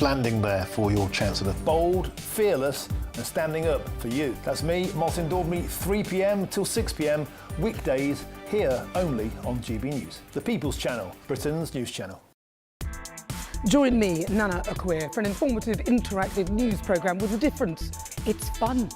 landing there for your Chancellor. Bold, fearless and standing up for you. That's me, Martin Daubney, 3 p.m. till 6 p.m, weekdays, here only on GB News, the People's Channel, Britain's news channel. Join me, Nana Akweer, for an informative, interactive news programme with a difference. It's fun.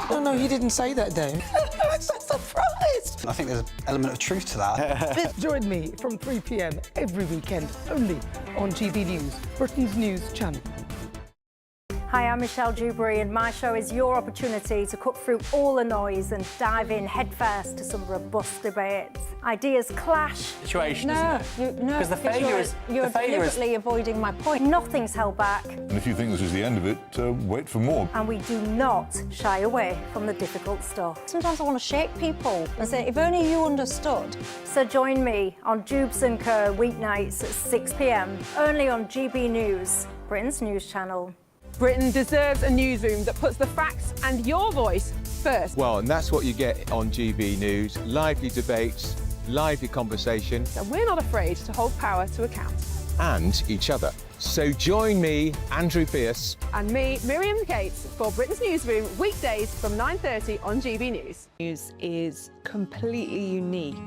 No, he didn't say that, Dave. I'm so surprised. I think there's an element of truth to that. Join me from 3 p.m. every weekend, only on GB News, Britain's news channel. Hi, I'm Michelle Dewberry, and my show is your opportunity to cut through all the noise and dive in headfirst to some robust debates. Ideas clash. Situation, No, because the failure is you're deliberately avoiding my point. Nothing's held back. And if you think this is the end of it, wait for more. And we do not shy away from the difficult stuff. Sometimes I want to shake people and say, if only you understood. So join me on Jubes and Kerr weeknights at 6 p.m, only on GB News, Britain's news channel. Britain deserves a newsroom that puts the facts and your voice first. Well, and that's what you get on GB News. Lively debates, lively conversation. And we're not afraid to hold power to account. And each other. So join me, Andrew Pierce. And me, Miriam Gates, for Britain's Newsroom, weekdays from 9:30 on GB News. News is completely unique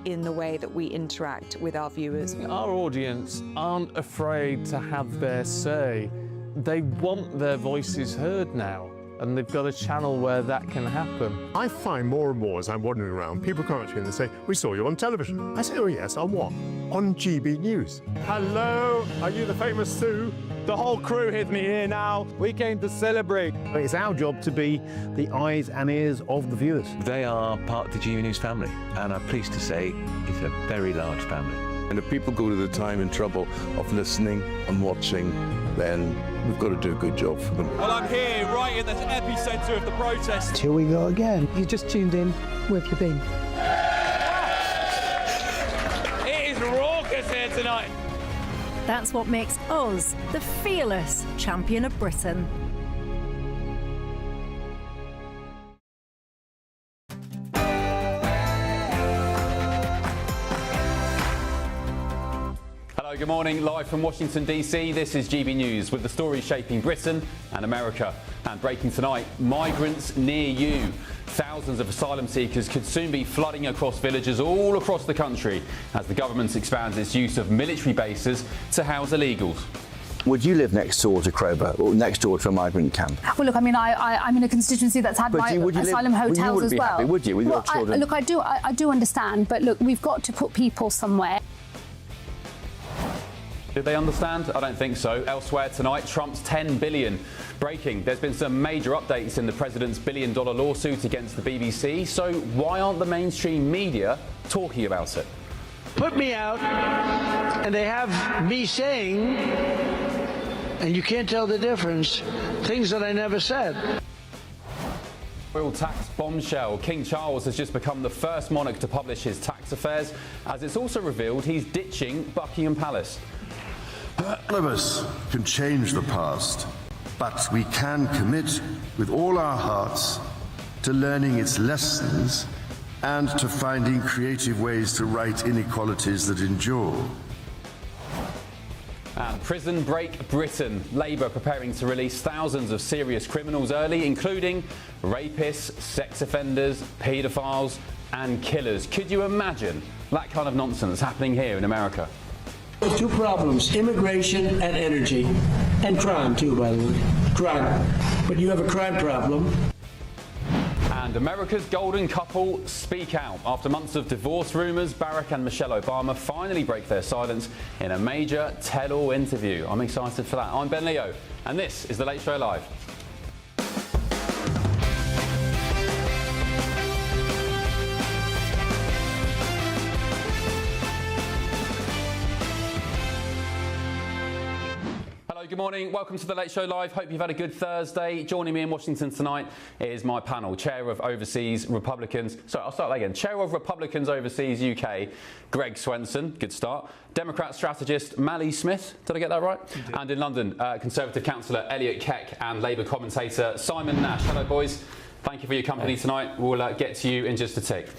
in the way that we interact with our viewers. Our audience aren't afraid to have their say. They want their voices heard now, and they've got a channel where that can happen. I find more and more as I'm wandering around, people come up to me and they say, we saw you on television. I say, oh yes, on what? On GB News. Hello, are you the famous Sue? The whole crew hid me here now. We came to celebrate. It's our job to be the eyes and ears of the viewers. They are part of the GB News family, and I'm pleased to say it's a very large family. And if people go to the time and trouble of listening and watching, then we've got to do a good job for them. Well, I'm here, right in the epicentre of the protest. Here we go again. You just tuned in. Where have you been? It is raucous here tonight. That's what makes us the fearless champion of Britain. Good morning, live from Washington DC. This is GB News with the stories shaping Britain and America. And breaking tonight, migrants near you. Thousands of asylum seekers could soon be flooding across villages all across the country as the government expands its use of military bases to house illegals. Would you live next door to Krober or next door to a migrant camp? Well, look, I mean, I'm in a constituency that's had asylum hotels as well. Happy, would you, with your children? Look, I do understand, but look, we've got to put people somewhere. Did they understand? I don't think so. Elsewhere tonight, Trump's $10 billion. Breaking, there's been some major updates in the president's billion-dollar lawsuit against the BBC. So why aren't the mainstream media talking about it? Put me out, and they have me saying, and you can't tell the difference, things that I never said. Oil tax bombshell. King Charles has just become the first monarch to publish his tax affairs, as it's also revealed he's ditching Buckingham Palace. None of us can change the past, but we can commit with all our hearts to learning its lessons and to finding creative ways to right inequalities that endure. And prison break Britain. Labour preparing to release thousands of serious criminals early, including rapists, sex offenders, paedophiles and killers. Could you imagine that kind of nonsense happening here in America? There's two problems, immigration and energy, and crime too, by the way. Crime. But you have a crime problem. And America's golden couple speak out. After months of divorce rumours, Barack and Michelle Obama finally break their silence in a major tell-all interview. I'm excited for that. I'm Ben Leo, and this is The Late Show Live. Good morning, welcome to The Late Show Live. Hope you've had a good Thursday. Joining me in Washington tonight is my panel, Chair of Overseas Republicans. Sorry, I'll start that again. Chair of Republicans Overseas UK, Greg Swenson, good start. Democrat strategist Mally Smith, did I get that right? And in London, Conservative councillor Elliot Keck and Labour commentator Simon Nash. Hello, boys. Thank you for your company tonight. We'll get to you in just a tick.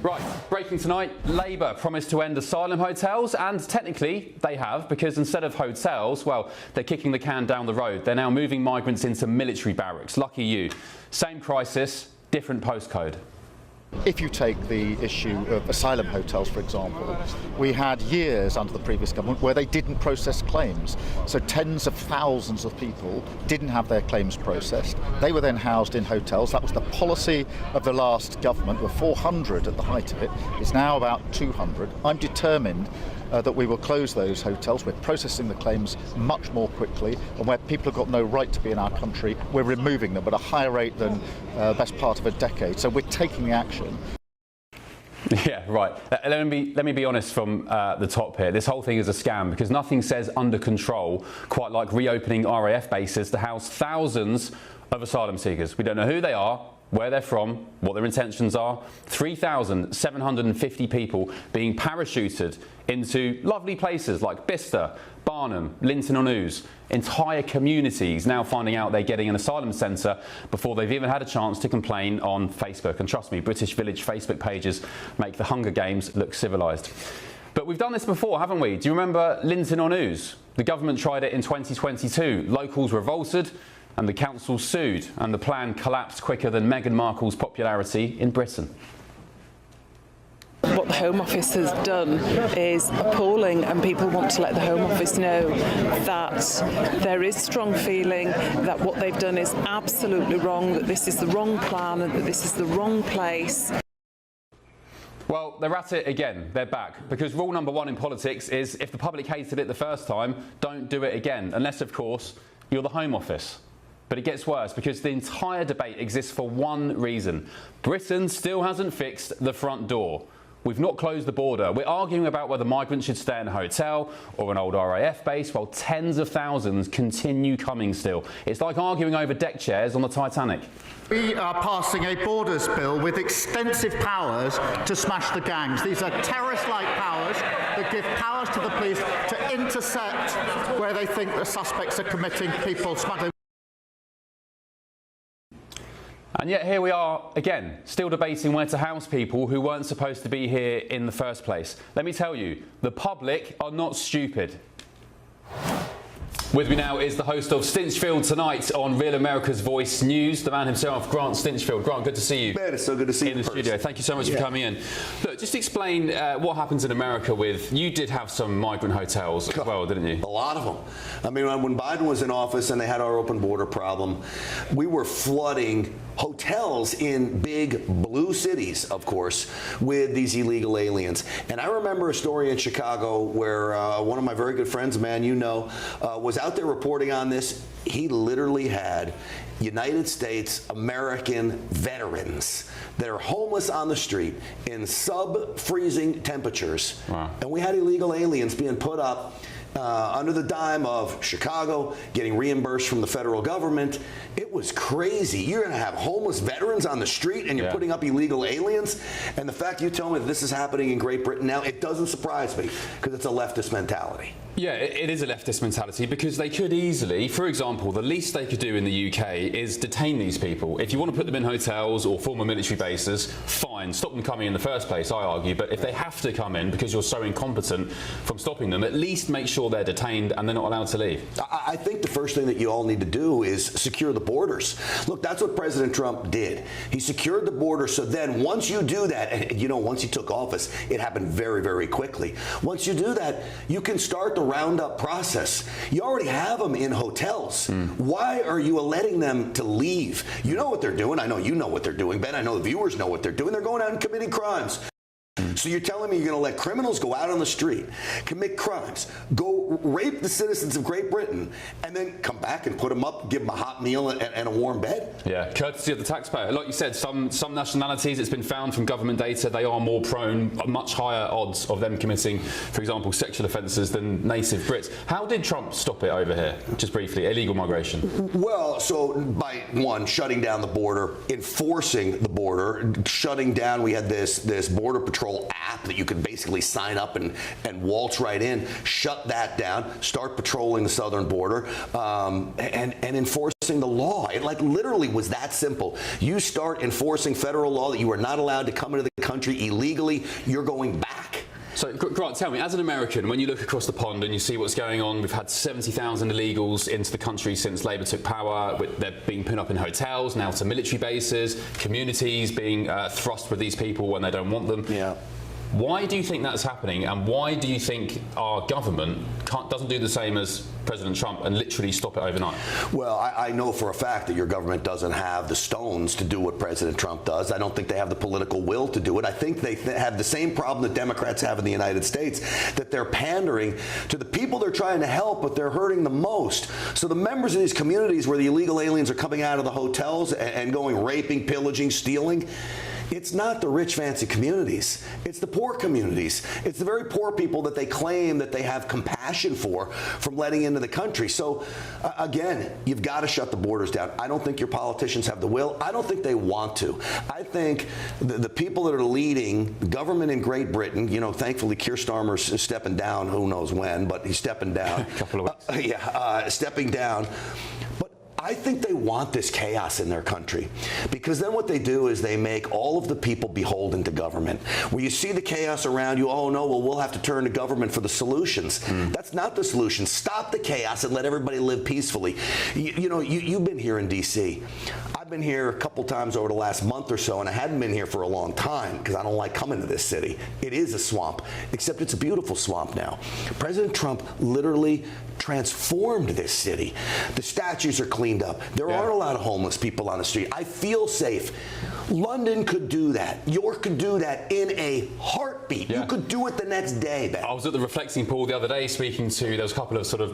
Right, breaking tonight, Labour promised to end asylum hotels, and technically they have, because instead of hotels, well, they're kicking the can down the road. They're now moving migrants into military barracks. Lucky you. Same crisis, different postcode. If you take the issue of asylum hotels, for example, we had years under the previous government where they didn't process claims. So tens of thousands of people didn't have their claims processed. They were then housed in hotels. That was the policy of the last government. There were 400 at the height of it. It's now about 200. I'm determined that we will close those hotels. We're processing the claims much more quickly, and where people have got no right to be in our country, we're removing them at a higher rate than best part of a decade. So we're taking the action. Yeah, right. Let me be honest from the top here. This whole thing is a scam, because nothing says under control quite like reopening RAF bases to house thousands of asylum seekers. We don't know who they are, where they're from, what their intentions are. 3,750 people being parachuted into lovely places like Bicester, Barnum, Linton-on-Ouse. Entire communities now finding out they're getting an asylum centre before they've even had a chance to complain on Facebook. And trust me, British Village Facebook pages make the Hunger Games look civilised. But we've done this before, haven't we? Do you remember Linton-on-Ouse? The government tried it in 2022. Locals revolted and the council sued, and the plan collapsed quicker than Meghan Markle's popularity in Britain. What the Home Office has done is appalling, and people want to let the Home Office know that there is strong feeling that what they've done is absolutely wrong, that this is the wrong plan and that this is the wrong place. Well, they're at it again. They're back. Because rule number one in politics is if the public hated it the first time, don't do it again. Unless, of course, you're the Home Office. But it gets worse, because the entire debate exists for one reason. Britain still hasn't fixed the front door. We've not closed the border. We're arguing about whether migrants should stay in a hotel or an old RAF base, while tens of thousands continue coming still. It's like arguing over deck chairs on the Titanic. We are passing a borders bill with extensive powers to smash the gangs. These are terrorist-like powers that give powers to the police to intercept where they think the suspects are committing people smuggling. And yet here we are again, still debating where to house people who weren't supposed to be here in the first place. Let me tell you, the public are not stupid. With me now is the host of Stinchfield Tonight on Real America's Voice News, the man himself, Grant Stinchfield. Grant, good to see you. Man, it's so good to see you in the studio. Thank you so much for coming in. Look, just explain what happens in America with, you did have some migrant hotels as well, didn't you? A lot of them. I mean, when Biden was in office and they had our open border problem, we were flooding hotels in big blue cities, of course, with these illegal aliens. And I remember a story in Chicago where one of my very good friends, a man you know, was out there reporting on this. He literally had United States American veterans that are homeless on the street in sub-freezing temperatures. Wow. And we had illegal aliens being put up under the dime of Chicago, getting reimbursed from the federal government. It was crazy. You're going to have homeless veterans on the street and you're putting up illegal aliens. And the fact you tell me that this is happening in Great Britain now, it doesn't surprise me, because it's a leftist mentality. Yeah, it is a leftist mentality, because they could easily, for example, the least they could do in the UK is detain these people. If you want to put them in hotels or former military bases, fine, stop them coming in the first place, I argue. But if they have to come in because you're so incompetent from stopping them, at least make sure they're detained and they're not allowed to leave. I think the first thing that you all need to do is secure the borders. Look, that's what President Trump did. He secured the border, so then once you do that, and you know, once he took office, it happened very, very quickly. Once you do that, you can start the roundup process. You already have them in hotels. Why are you letting them to leave? You know what they're doing. I know you know what they're doing, Ben. I know the viewers know what they're doing. They're going out and committing crimes. So you're telling me you're going to let criminals go out on the street, commit crimes, go rape the citizens of Great Britain, and then come back and put them up, give them a hot meal and a warm bed? Yeah, courtesy of the taxpayer. Like you said, some nationalities, it's been found from government data, they are more prone, much higher odds of them committing, for example, sexual offences than native Brits. How did Trump stop it over here? Just briefly, illegal migration. Well, so by one, shutting down the border, enforcing the border, shutting down, we had this Border Patrol app that you could basically sign up and waltz right in, shut that down, start patrolling the southern border, and enforcing enforcing the law. It like literally was that simple. You start enforcing federal law that you are not allowed to come into the country illegally, you're going back. So, Grant, tell me, as an American, when you look across the pond and you see what's going on, we've had 70,000 illegals into the country since Labour took power. They're being put up in hotels, now to military bases, communities being thrust with these people when they don't want them. Yeah. Why do you think that's happening, and why do you think our government doesn't do the same as President Trump and literally stop it overnight? Well, I know for a fact that your government doesn't have the stones to do what President Trump does. I don't think they have the political will to do it. I think they have the same problem that Democrats have in the United States, that they're pandering to the people they're trying to help, but they're hurting the most. So the members of these communities where the illegal aliens are coming out of the hotels and going raping, pillaging, stealing, it's not the rich, fancy communities. It's the poor communities. It's the very poor people that they claim that they have compassion for from letting into the country. So, again, you've got to shut the borders down. I don't think your politicians have the will. I don't think they want to. I think the people that are leading the government in Great Britain, you know, thankfully Keir Starmer's stepping down, who knows when, but he's stepping down. A couple of weeks. Stepping down. I think they want this chaos in their country, because then what they do is they make all of the people beholden to government. Where you see the chaos around you, oh no, well, we'll have to turn to government for the solutions. That's not the solution. Stop the chaos and let everybody live peacefully. You know, you've been here in D.C. I've been here a couple times over the last month or so, and I hadn't been here for a long time because I don't like coming to this city. It is a swamp, except it's a beautiful swamp now. President Trump literally transformed this city. The statues are cleaned up. There aren't a lot of homeless people on the street. I feel safe. London could do that. York could do that in a heartbeat. You could do it the next day, Ben. I was at the Reflecting Pool the other day speaking to, there was a couple of sort of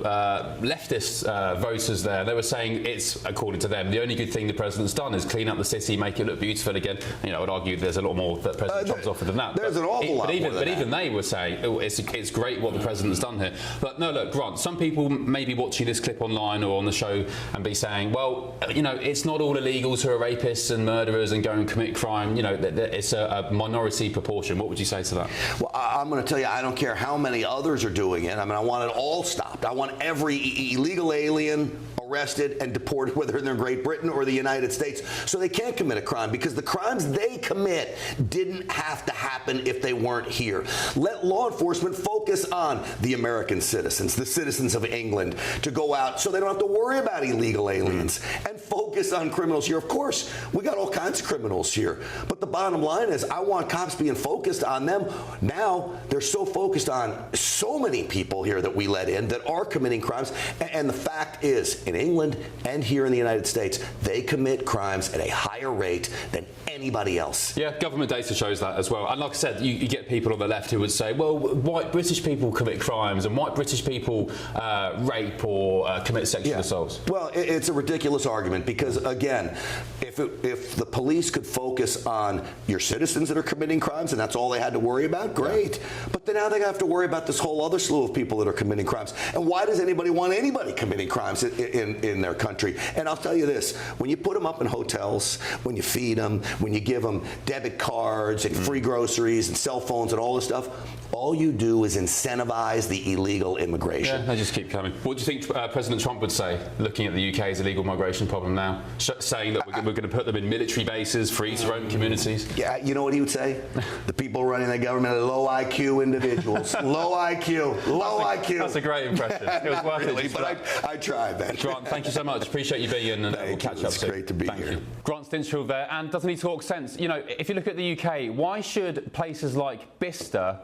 leftist voters there. They were saying it's, according to them, the only good thing the president's done is clean up the city, make it look beautiful again. You know, I would argue there's a lot more that President Trump's offered than that. There's an awful lot more than But that. even they were saying, oh, it's great what the president's done here. But no, look, Grant, some people may be watching this clip online or on the show and be saying, well, you know, it's not all illegals who are rapists and murderers and go and commit crime. You know, it's a minority proportion. What would you say to that? Well, I'm going to tell you, I don't care how many others are doing it. I mean, I want it all stopped. I want every illegal alien arrested and deported, whether they're in Great Britain or the United States, so they can't commit a crime, because the crimes they commit didn't have to happen if they weren't here. Let law enforcement focus on the American citizens, the citizens of England, to go out so they don't have to worry about illegal aliens, and focus on criminals here. Of course, we got all kinds of criminals here, but the bottom line is I want cops being focused on them. Now they're so focused on so many people here that we let in that are committing crimes, and the fact is, in England and here in the United States, they commit crimes at a higher rate than anybody else. Yeah, government data shows that as well. And like I said, you get people on the left who would say, well, white British people commit crimes and white British people rape or commit sexual assaults. Well, it's a ridiculous argument, because, again, if the police could focus on your citizens that are committing crimes and that's all they had to worry about, great. But then now they have to worry about this whole other slew of people that are committing crimes. And why does anybody want anybody committing crimes in their country? And I'll tell you this, when you put them up in hotels, when you feed them, when you give them debit cards and free groceries and cell phones and all this stuff, all you do is incentivize the illegal immigration. Yeah, they just keep coming. What do you think President Trump would say, looking at the UK's illegal migration problem now, saying that we're going to put them in military bases, free to roam communities? Yeah, you know what he would say? The people running the government are low IQ individuals. Low IQ. Low IQ. That's a great impression. It was worth really, it. But I tried, man. Grant, thank you so much. Appreciate you being in, and we'll catch up soon. It's great to be here. Thank you. Grant Stinchfield there, and doesn't he talk sense? You know, if you look at the UK, why should places like Bicester,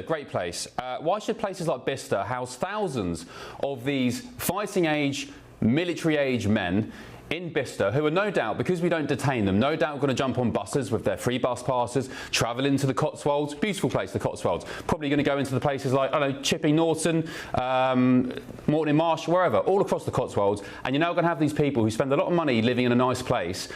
great place, why should places like Bicester house thousands of these fighting age, military age men in Bicester, who are no doubt, because we don't detain them, no doubt going to jump on buses with their free bus passes, travel into the Cotswolds, beautiful place, the Cotswolds, probably going to go into the places like, I don't know, Chipping Norton, Morton in Marsh, wherever, all across the Cotswolds, and you're now going to have these people who spend a lot of money living in a nice place,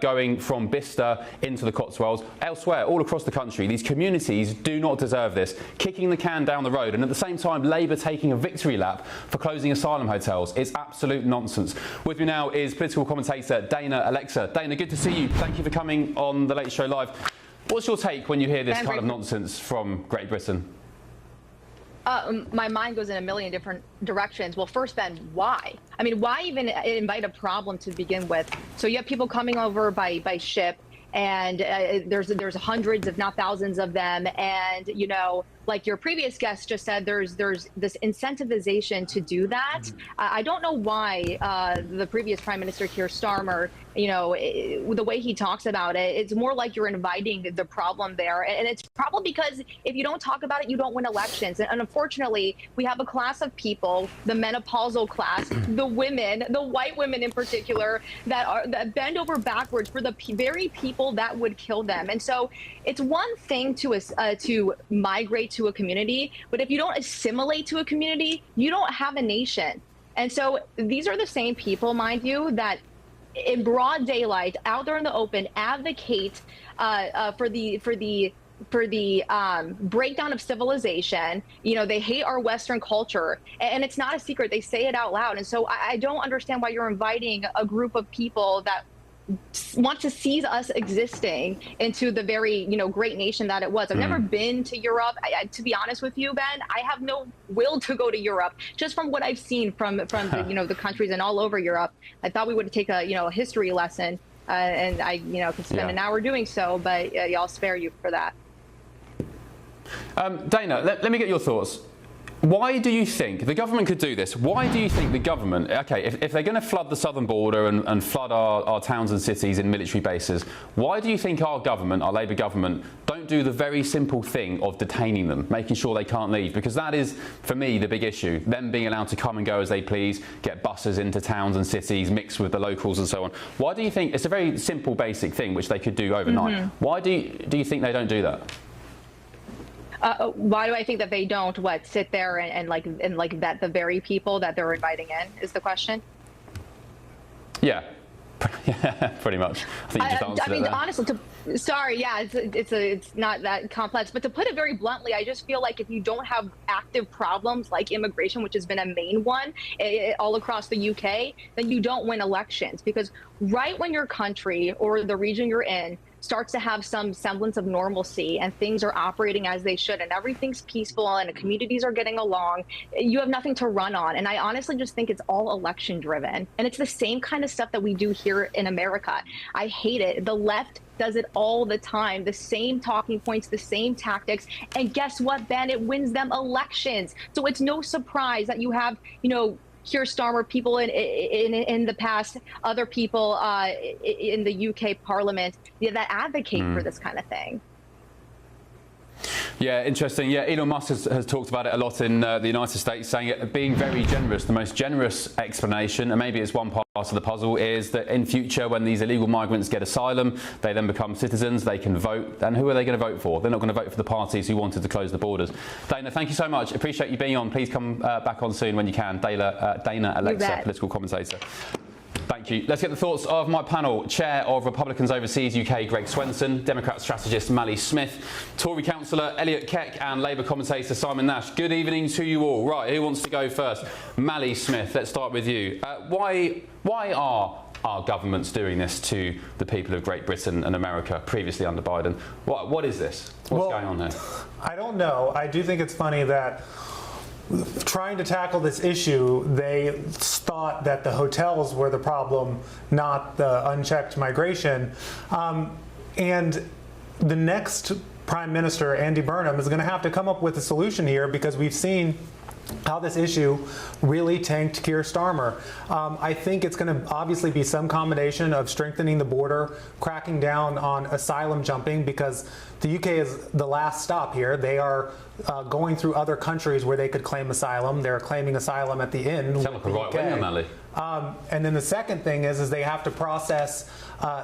going from Bicester into the Cotswolds, elsewhere, all across the country. These communities do not deserve this, kicking the can down the road, and at the same time, Labour taking a victory lap for closing asylum hotels. It's absolute nonsense. With me now is political commentator Dana Alexa. Dana, good to see you. Thank you for coming on The Late Show Live. What's your take when you hear this kind of nonsense from Great Britain? My mind goes in a million different directions. Well, first, Ben, why? I mean, why even invite a problem to begin with? So you have people coming over by ship, and there's hundreds, if not thousands, of them, and you know, like your previous guest just said, there's this incentivization to do that. I don't know why the previous Prime Minister Keir Starmer, you know, the way he talks about it, it's more like you're inviting the problem there. And it's probably because if you don't talk about it, you don't win elections. And unfortunately, we have a class of people, the menopausal class, the women, the white women in particular, that bend over backwards for the very people that would kill them. And so it's one thing to migrate to a community, but if you don't assimilate to a community, you don't have a nation. And so these are the same people, mind you, that in broad daylight, out there in the open, advocate for the breakdown of civilization. You know, they hate our Western culture, and it's not a secret. They say it out loud. And so I don't understand why you're inviting a group of people that want to seize us existing into the very, you know, great nation that it was. I've never been to Europe. To be honest with you, Ben, I have no will to go to Europe, just from what I've seen from the, you know, the countries and all over Europe. I thought we would take a, you know, a history lesson, and I, you know, could spend an hour doing so, but I'll spare you for that. Dana, let me get your thoughts. Why do you think the government could do this? Why do you think the government, okay, if they're going to flood the southern border and flood our towns and cities in military bases, why do you think our government, our Labour government, don't do the very simple thing of detaining them, making sure they can't leave? Because that is, for me, the big issue. Them being allowed to come and go as they please, get buses into towns and cities, mix with the locals and so on. Why do you think, it's a very simple, basic thing which they could do overnight. Why do you think they don't do that? Why do I think that they don't sit there and vet the very people that they're inviting in is the question? Yeah, pretty much. I think you just answered I mean, it there. honestly, sorry, yeah, it's not that complex, but to put it very bluntly, I just feel like if you don't have active problems like immigration, which has been a main one all across the UK, then you don't win elections. Because right when your country or the region you're in starts to have some semblance of normalcy and things are operating as they should and everything's peaceful and the communities are getting along, you have nothing to run on. And I honestly just think it's all election driven. And it's the same kind of stuff that we do here in America. I hate it. The left does it all the time, the same talking points, the same tactics. And guess what, Ben? It wins them elections. So it's no surprise that you have, you know, Keir Starmer, people in the past, other people in the UK Parliament that advocate for this kind of thing. Yeah, interesting. Yeah, Elon Musk has talked about it a lot in the United States, saying it being very generous. The most generous explanation, and maybe it's one part of the puzzle, is that in future, when these illegal migrants get asylum, they then become citizens, they can vote. And who are they going to vote for? They're not going to vote for the parties who wanted to close the borders. Dana, thank you so much. Appreciate you being on. Please come back on soon when you can. Dana Alexa, political commentator. Thank you. Let's get the thoughts of my panel. Chair of Republicans Overseas UK, Greg Swenson, Democrat strategist Mally Smith, Tory councillor Elliot Keck, and Labour commentator Simon Nash. Good evening to you all. Right, who wants to go first? Mally Smith, let's start with you. Why are our governments doing this to the people of Great Britain and America, previously under Biden? What is this? What's going on here? I don't know. I do think it's funny that trying to tackle this issue, they thought that the hotels were the problem, not the unchecked migration. And the next Prime Minister, Andy Burnham, is going to have to come up with a solution here, because we've seen how this issue really tanked Keir Starmer. I think it's going to obviously be some combination of strengthening the border, cracking down on asylum jumping, because the UK is the last stop here. They are going through other countries where they could claim asylum. They're claiming asylum at the inn. Sound like a right winger, Mally. And then the second thing is they have to process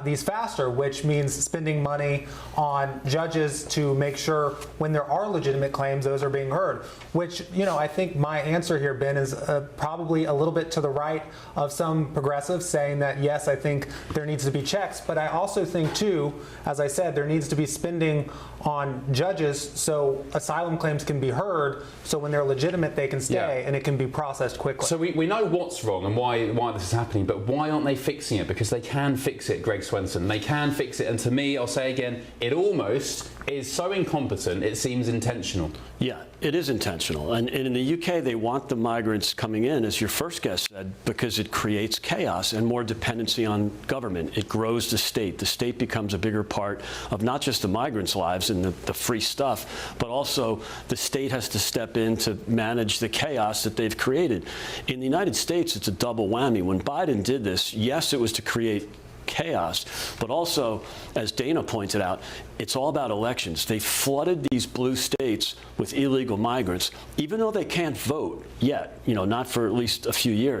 these faster, which means spending money on judges to make sure when there are legitimate claims, those are being heard. Which, you know, I think my answer here, Ben, is probably a little bit to the right of some progressives, saying that, yes, I think there needs to be checks. But I also think, too, as I said, there needs to be spending on judges so asylum claims can be heard, so when they're legitimate, they can stay and it can be processed quickly. So we know what's wrong and why this is happening, but why aren't they fixing it? Because they can fix it, Greg Swenson. They can fix it, and to me, I'll say again, it almost is so incompetent, it seems intentional. Yeah, it is intentional. And in the UK, they want the migrants coming in, as your first guest said, because it creates chaos and more dependency on government. It grows the state. The state becomes a bigger part of not just the migrants' lives and the free stuff, but also the state has to step in to manage the chaos that they've created. In the United States, it's a double whammy. When Biden did this, yes, it was to create chaos, but also, as Dana pointed out, it's all about elections. They flooded these blue states with illegal migrants, even though they can't vote yet, not for at least a few years.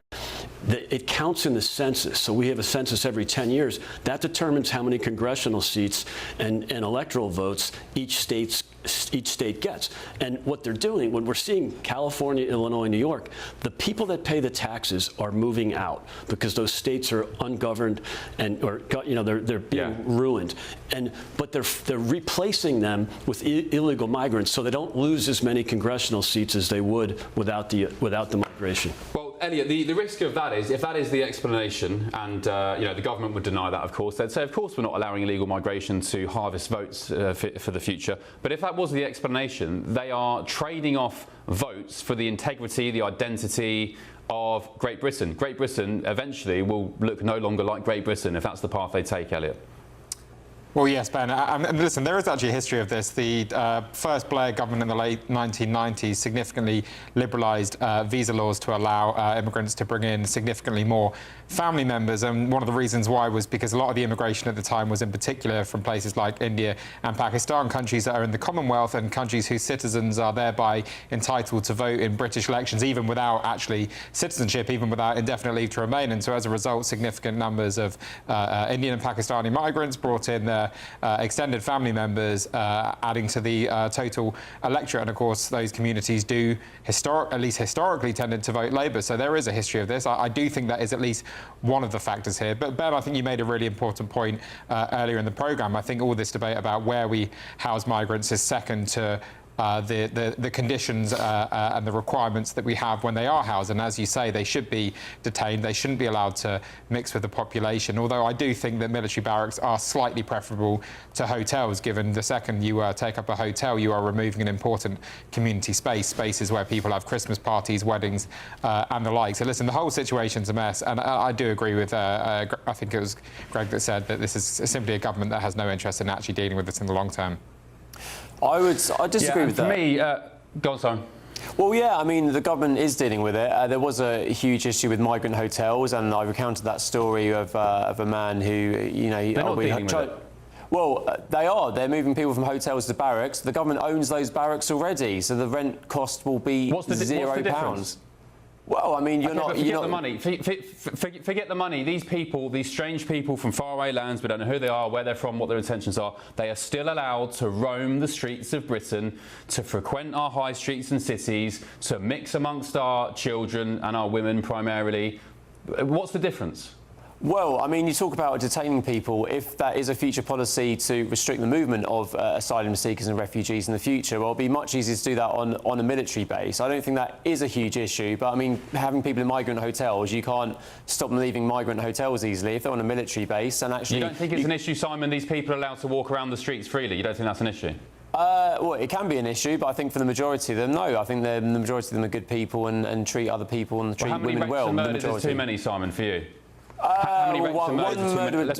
It counts in the census. So we have a census every 10 years. That determines how many congressional seats and electoral votes each state gets. And what they're doing, when we're seeing California, Illinois, New York, the people that pay the taxes are moving out because those states are ungoverned and they're being ruined. But they're replacing them with illegal migrants, so they don't lose as many congressional seats as they would without the migration. Well, Elliot, the risk of that is, if that is the explanation, and the government would deny that, of course, they'd say, of course, we're not allowing illegal migration to harvest votes for the future. But if that was the explanation, they are trading off votes for the integrity, the identity of Great Britain. Great Britain eventually will look no longer like Great Britain if that's the path they take, Elliot. Well, yes, Ben. And listen, there is actually a history of this. The first Blair government in the late 1990s significantly liberalised visa laws to allow immigrants to bring in significantly more family members. And one of the reasons why was because a lot of the immigration at the time was in particular from places like India and Pakistan, countries that are in the Commonwealth and countries whose citizens are thereby entitled to vote in British elections, even without actually citizenship, even without indefinite leave to remain. And so as a result, significant numbers of Indian and Pakistani migrants brought in their extended family members, adding to the total electorate. And of course, those communities do, at least historically, tended to vote Labour. So there is a history of this. I do think that is at least one of the factors here. But Ben, I think you made a really important point earlier in the programme. I think all this debate about where we house migrants is second to the conditions and the requirements that we have when they are housed. And as you say, they should be detained. They shouldn't be allowed to mix with the population. Although I do think that military barracks are slightly preferable to hotels, given the second you take up a hotel, you are removing an important community spaces where people have Christmas parties, weddings, and the like. So listen, the whole situation's a mess. And I do agree with, I think it was Greg that said that this is simply a government that has no interest in actually dealing with this in the long term. I disagree with that. For me, go on, Simon. Well, yeah, I mean, the government is dealing with it. There was a huge issue with migrant hotels, and I recounted that story of a man who, They're not dealing with it. Well, they are. They're moving people from hotels to barracks. The government owns those barracks already, so the rent cost will be £0. Well, I mean, forget the money. Forget the money. These people, these strange people from faraway lands, we don't know who they are, where they're from, what their intentions are, they are still allowed to roam the streets of Britain, to frequent our high streets and cities, to mix amongst our children and our women primarily. What's the difference? Well, I mean, you talk about detaining people. If that is a future policy to restrict the movement of asylum seekers and refugees in the future, well, it'll be much easier to do that on a military base. I don't think that is a huge issue, but I mean, having people in migrant hotels, you can't stop them leaving migrant hotels easily. If they're on a military base, and actually... You don't think it's an issue, Simon, these people are allowed to walk around the streets freely? You don't think that's an issue? Well, it can be an issue, but I think for the majority of them, no. I think the majority of them are good people and treat other people and treat women well. How many rapes and murders is too many, Simon, for you? How many rapes and murders?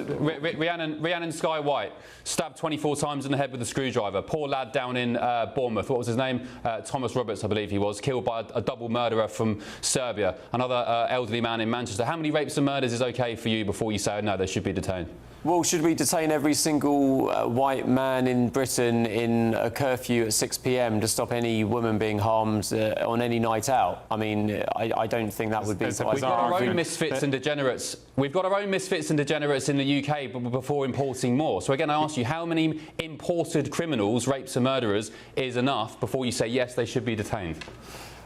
Rhiannon Sky White, stabbed 24 times in the head with a screwdriver. Poor lad down in Bournemouth. What was his name? Thomas Roberts, I believe he was, killed by a double murderer from Serbia. Another elderly man in Manchester. How many rapes and murders is okay for you before you say, no, they should be detained? Well, should we detain every single white man in Britain in a curfew at 6 p.m. to stop any woman being harmed on any night out? I mean, I don't think that would be... We've got our own misfits and degenerates. We've got our own misfits and degenerates in the UK before importing more. So again, I ask you, how many imported criminals, rapes and murderers, is enough before you say, yes, they should be detained?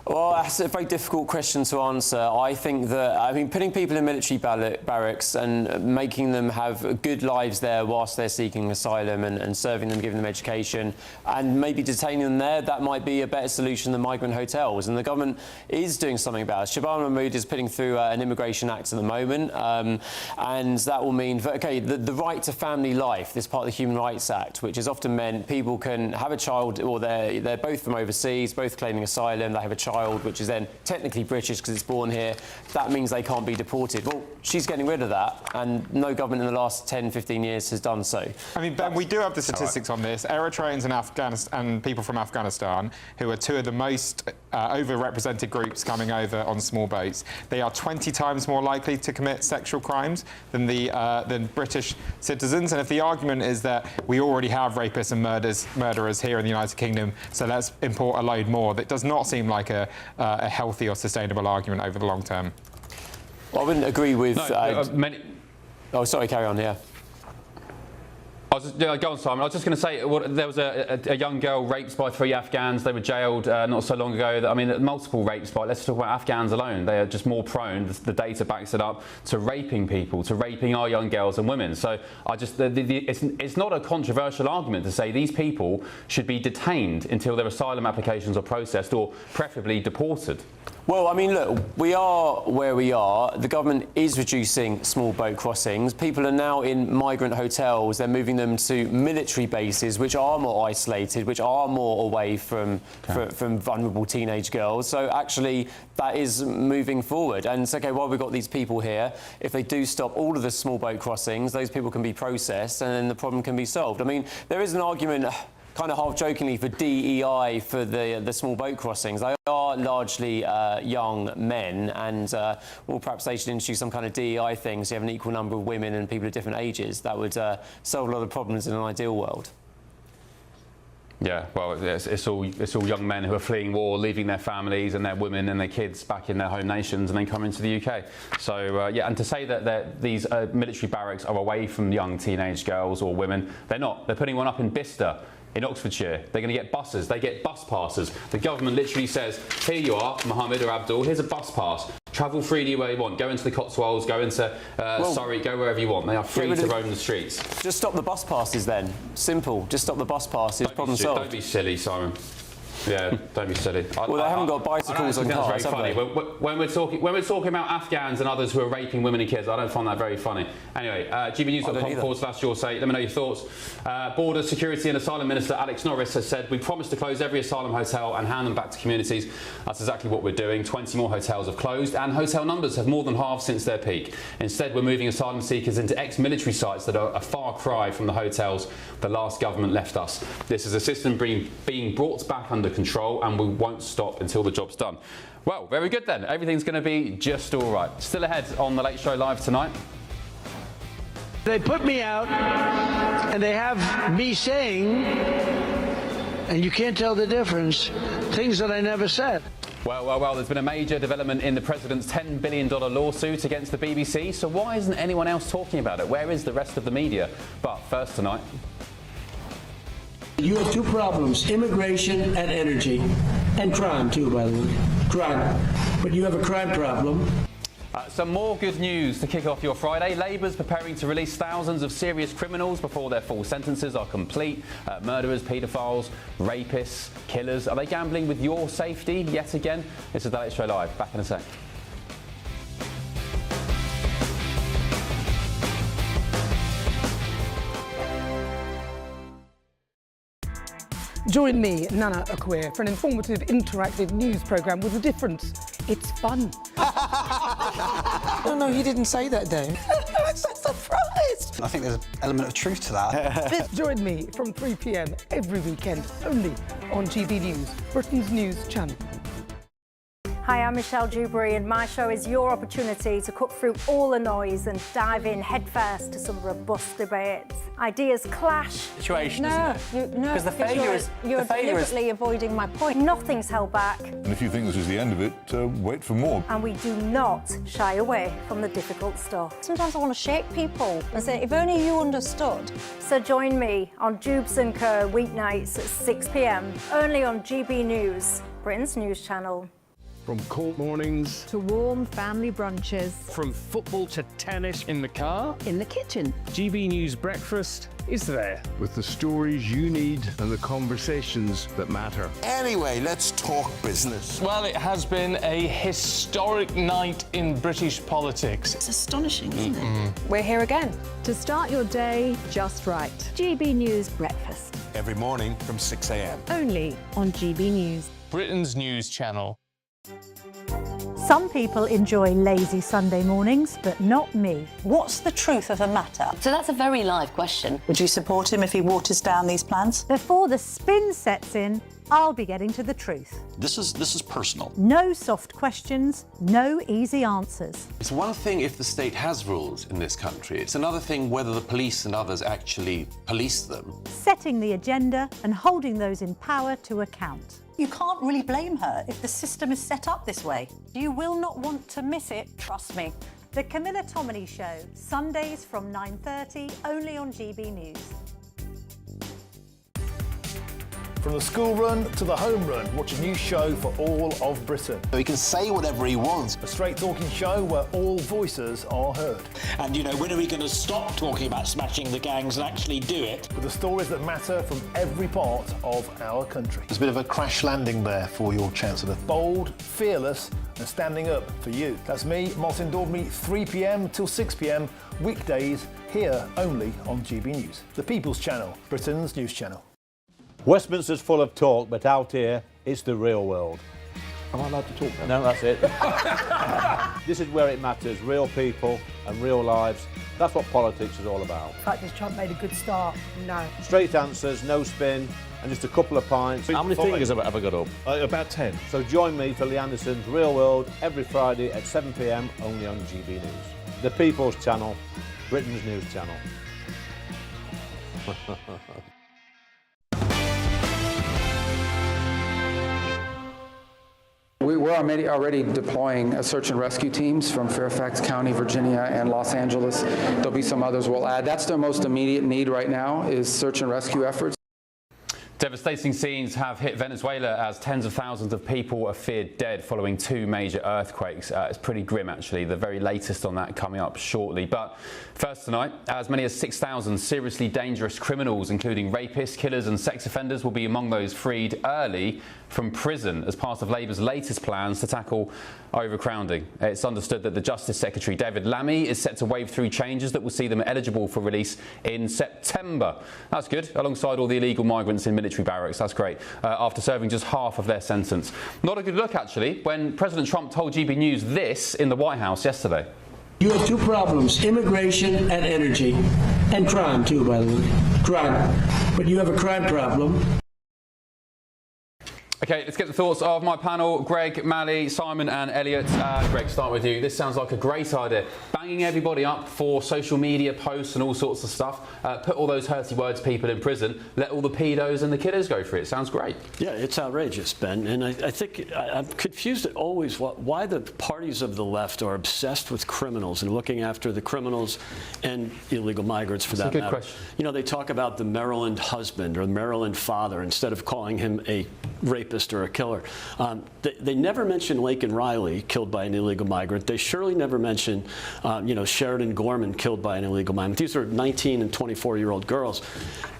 Well, that's a very difficult question to answer. I think that, putting people in military barracks and making them have good lives there whilst they're seeking asylum and serving them, giving them education, and maybe detaining them there, that might be a better solution than migrant hotels. And the government is doing something about it. Shabana Mahmood is putting through an immigration act at the moment, and that will mean that, the right to family life, this part of the Human Rights Act, which has often meant people can have a child, or they're both from overseas, both claiming asylum, they have a child which is then technically British because it's born here, that means they can't be deported. Well, she's getting rid of that, and no government in the last 10, 15 years has done so. Ben, we do have the statistics on this. Eritreans and people from Afghanistan, who are two of the most overrepresented groups coming over on small boats, they are 20 times more likely to commit sexual crimes than British citizens. And if the argument is that we already have rapists and murderers here in the United Kingdom, so let's import a load more, that does not seem like a healthy or sustainable argument over the long term. Well, I wouldn't agree with... Oh, sorry, carry on, yeah. Go on, Simon. I was just going to say, there was a young girl raped by 3 Afghans. They were jailed not so long ago. Multiple rapes by, let's talk about Afghans alone. They are just more prone, the data backs it up, to raping people, to raping our young girls and women. So it's not a controversial argument to say these people should be detained until their asylum applications are processed, or preferably deported. Well, look, we are where we are. The government is reducing small boat crossings. People are now in migrant hotels. They're moving them to military bases, which are more isolated, which are more away from vulnerable teenage girls. So actually, that is moving forward. And it's okay, while we've got these people here, if they do stop all of the small boat crossings, those people can be processed, and then the problem can be solved. There is an argument, kind of half-jokingly, for DEI for the small boat crossings. They are largely young men, and perhaps they should introduce some kind of DEI thing, so you have an equal number of women and people of different ages. That would solve a lot of problems in an ideal world. Yeah, well, it's all young men who are fleeing war, leaving their families and their women and their kids back in their home nations, and then coming to the UK. So, and to say that these military barracks are away from young teenage girls or women, they're not. They're putting one up in Bicester, in Oxfordshire. They're going to get buses. They get bus passes. The government literally says, here you are, Mohammed or Abdul, here's a bus pass. Travel freely where you want. Go into the Cotswolds, go into Surrey, go wherever you want. They are free to roam the streets. Just stop the bus passes then. Simple. Just stop the bus passes. Problem solved. Don't be silly, Simon. Yeah, don't be silly. Well, they haven't got bicycles and cars, have they? When we're talking about Afghans and others who are raping women and kids, I don't find that very funny. Anyway, gbnews.com/your say. Let me know your thoughts. Border Security and Asylum Minister Alex Norris has said, we promise to close every asylum hotel and hand them back to communities. That's exactly what we're doing. 20 more hotels have closed, and hotel numbers have more than halved since their peak. Instead, we're moving asylum seekers into ex-military sites that are a far cry from the hotels the last government left us. This is a system being brought back under control, and we won't stop until the job's done. Well, very good then. Everything's going to be just all right. Still ahead on The Late Show Live tonight. They put me out, and they have me saying, and you can't tell the difference, things that I never said. Well, there's been a major development in the president's $10 billion lawsuit against the BBC, so why isn't anyone else talking about it? Where is the rest of the media? But first tonight... You have 2 problems, immigration and energy, and crime too, by the way, crime. But you have a crime problem. Some more good news to kick off your Friday. Labour's preparing to release thousands of serious criminals before their full sentences are complete. Murderers, paedophiles, rapists, killers. Are they gambling with your safety yet again? This is The Late Show Live. Back in a sec. Join me, Nana Akweer, for an informative, interactive news programme with a difference. It's fun. No, he didn't say that, though. I'm so surprised. I think there's an element of truth to that. Join me from 3 p.m. every weekend, only on GB News, Britain's news channel. Hi, I'm Michelle Dewberry, and my show is your opportunity to cut through all the noise and dive in headfirst to some robust debates. Ideas clash. Situation, No, because the failure is you're deliberately avoiding my point. Nothing's held back. And if you think this is the end of it, wait for more. And we do not shy away from the difficult stuff. Sometimes I want to shake people and say, if only you understood. So join me on Jubes & Co. weeknights at 6 p.m. only on GB News, Britain's news channel. From court mornings to warm family brunches. From football to tennis in the car. In the kitchen. GB News Breakfast is there. With the stories you need and the conversations that matter. Anyway, let's talk business. Well, it has been a historic night in British politics. It's astonishing, isn't it? We're here again to start your day just right. GB News Breakfast. Every morning from 6 a.m. Only on GB News. Britain's news channel. Some people enjoy lazy Sunday mornings, but not me. What's the truth of the matter? So that's a very live question. Would you support him if he waters down these plans? Before the spin sets in, I'll be getting to the truth. This is personal. No soft questions, no easy answers. It's one thing if the state has rules in this country. It's another thing whether the police and others actually police them. Setting the agenda and holding those in power to account. You can't really blame her if the system is set up this way. You will not want to miss it, trust me. The Camilla Tominey Show, Sundays from 9:30, only on GB News. From the school run to the home run, watch a new show for all of Britain. He can say whatever he wants. A straight-talking show where all voices are heard. And, when are we going to stop talking about smashing the gangs and actually do it? With the stories that matter from every part of our country. There's a bit of a crash landing there for your Chancellor. Bold, fearless and standing up for you. That's me, Martin Daubney, 3 p.m. till 6 p.m, weekdays, here only on GB News. The People's Channel, Britain's news channel. Westminster's full of talk, but out here, it's the real world. Am I allowed to talk now? No, that's it. This is where it matters, real people and real lives. That's what politics is all about. In fact, has Trump made a good start? No. Straight answers, no spin, and just a couple of pints. How many fingers have I got up? About 10. So join me for Lee Anderson's Real World every Friday at 7 p.m, only on GB News. The People's Channel, Britain's news channel. We're already deploying search and rescue teams from Fairfax County, Virginia, and Los Angeles. There'll be some others we'll add. That's their most immediate need right now is search and rescue efforts. Devastating scenes have hit Venezuela as tens of thousands of people are feared dead following 2 major earthquakes. It's pretty grim, actually. The very latest on that coming up shortly. But first tonight, as many as 6,000 seriously dangerous criminals, including rapists, killers and sex offenders, will be among those freed early from prison as part of Labour's latest plans to tackle overcrowding. It's understood that the Justice Secretary, David Lammy, is set to wave through changes that will see them eligible for release in September. That's good, alongside all the illegal migrants in military barracks. That's great, after serving just half of their sentence. Not a good look, actually, when President Trump told GB News this in the White House yesterday. You have 2 problems, immigration and energy. And crime, too, by the way. Crime. But you have a crime problem. OK, let's get the thoughts of my panel, Greg, Mally, Simon and Elliot. Greg, start with you. This sounds like a great idea. Banging everybody up for social media posts and all sorts of stuff. Put all those hurty words people in prison. Let all the pedos and the killers go for it. Sounds great. Yeah, it's outrageous, Ben. And I think I'm confused at always why the parties of the left are obsessed with criminals and looking after the criminals and illegal migrants for that matter. That's a good question. They talk about the Maryland husband or the Maryland father instead of calling him a rapist or a killer. They never mention Laken Riley, killed by an illegal migrant. They surely never mention, Sheridan Gorman, killed by an illegal migrant. These are 19 and 24-year-old girls.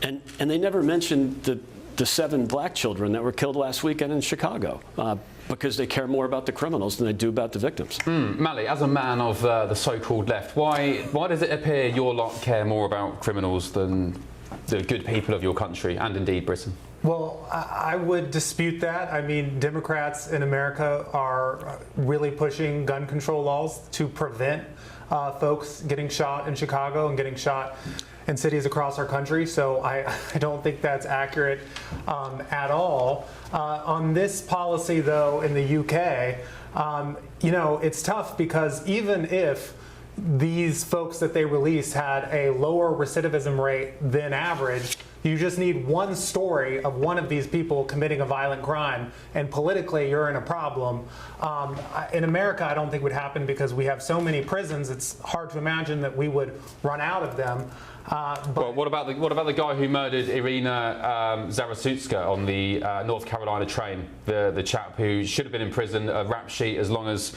And they never mention the 7 black children that were killed last weekend in Chicago. Because they care more about the criminals than they do about the victims. Mally, as a man of the so-called left, why does it appear your lot care more about criminals than the good people of your country and indeed Britain? Well, I would dispute that. I mean, Democrats in America are really pushing gun control laws to prevent folks getting shot in Chicago and getting shot in cities across our country. So I don't think that's accurate at all. On this policy, though, in the UK, it's tough because even if these folks that they release had a lower recidivism rate than average, you just need one story of one of these people committing a violent crime, and politically you're in a problem. In America, I don't think would happen because we have so many prisons, it's hard to imagine that we would run out of them. Well, what about the guy who murdered Irina Zarasutska on the North Carolina train? The chap who should have been in prison, a rap sheet as long as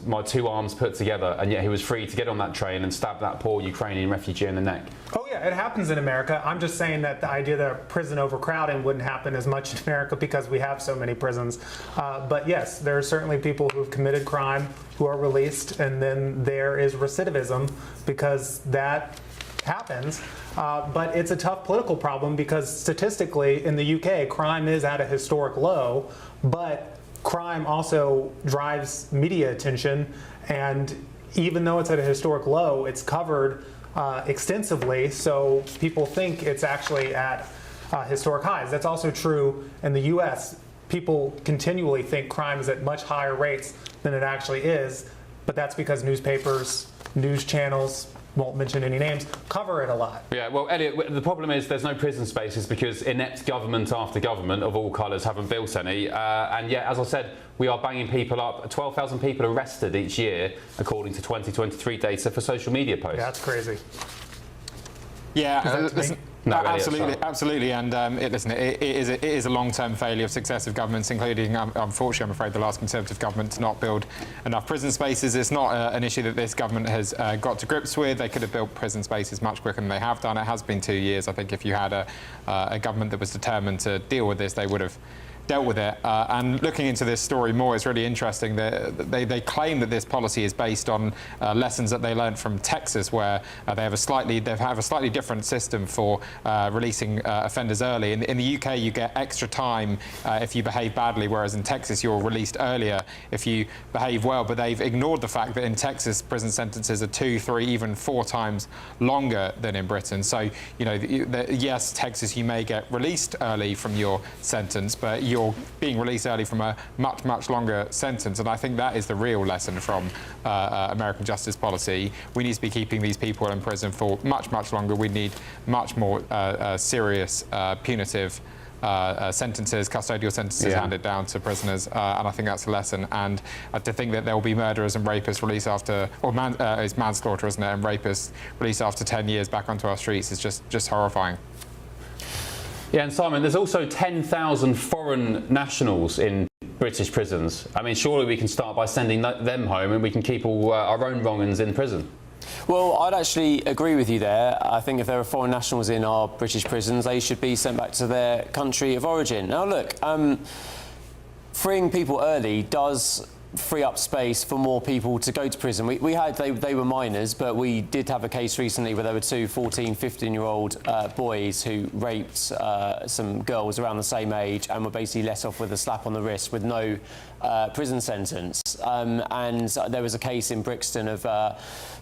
my two arms put together, and yet he was free to get on that train and stab that poor Ukrainian refugee in the neck. Oh yeah, it happens in America. I'm just saying that the idea that prison overcrowding wouldn't happen as much in America because we have so many prisons. But yes, there are certainly people who've committed crime who are released, and then there is recidivism because that happens. But it's a tough political problem because statistically in the UK, crime is at a historic low, but crime also drives media attention, and even though it's at a historic low, it's covered extensively, so people think it's actually at historic highs. That's also true in the US. People continually think crime is at much higher rates than it actually is, but that's because newspapers, news channels, won't mention any names, cover it a lot. Yeah, well, Elliot, the problem is there's no prison spaces because inept government after government of all colours haven't built any. And yet, as I said, we are banging people up. 12,000 people arrested each year, according to 2023 data for social media posts. Yeah, that's crazy. Yeah, No, absolutely, and it is a long-term failure of successive governments, including, unfortunately, I'm afraid, the last Conservative government to not build enough prison spaces. It's not an issue that this government has got to grips with. They could have built prison spaces much quicker than they have done. It has been 2 years. I think if you had a government that was determined to deal with this, they would have dealt with it. And looking into this story more, it's really interesting that they claim that this policy is based on lessons that they learned from Texas, where they have a slightly different system for releasing offenders early. In the UK, you get extra time if you behave badly, whereas in Texas, you're released earlier if you behave well. But they've ignored the fact that in Texas, prison sentences are 2, 3, even 4 times longer than in Britain. So, you know, yes, Texas, you may get released early from your sentence, but you're being released early from a much, much longer sentence. And I think that is the real lesson from American justice policy. We need to be keeping these people in prison for much, much longer. We need much more serious, punitive sentences, custodial sentences handed down to prisoners, and I think that's a lesson. And to think that there will be murderers and rapists released after, or it's manslaughter, isn't it, and rapists released after 10 years back onto our streets is just horrifying. Yeah, and Simon, there's also 10,000 foreign nationals in British prisons. I mean, surely we can start by sending them home and we can keep all our own wrong-uns in prison. Well, I'd actually agree with you there. I think if there are foreign nationals in our British prisons, they should be sent back to their country of origin. Now, look, freeing people early does free up space for more people to go to prison. They were minors, but we did have a case recently where there were 2 14, 15-year-old boys who raped some girls around the same age and were basically let off with a slap on the wrist with no prison sentence. And there was a case in Brixton of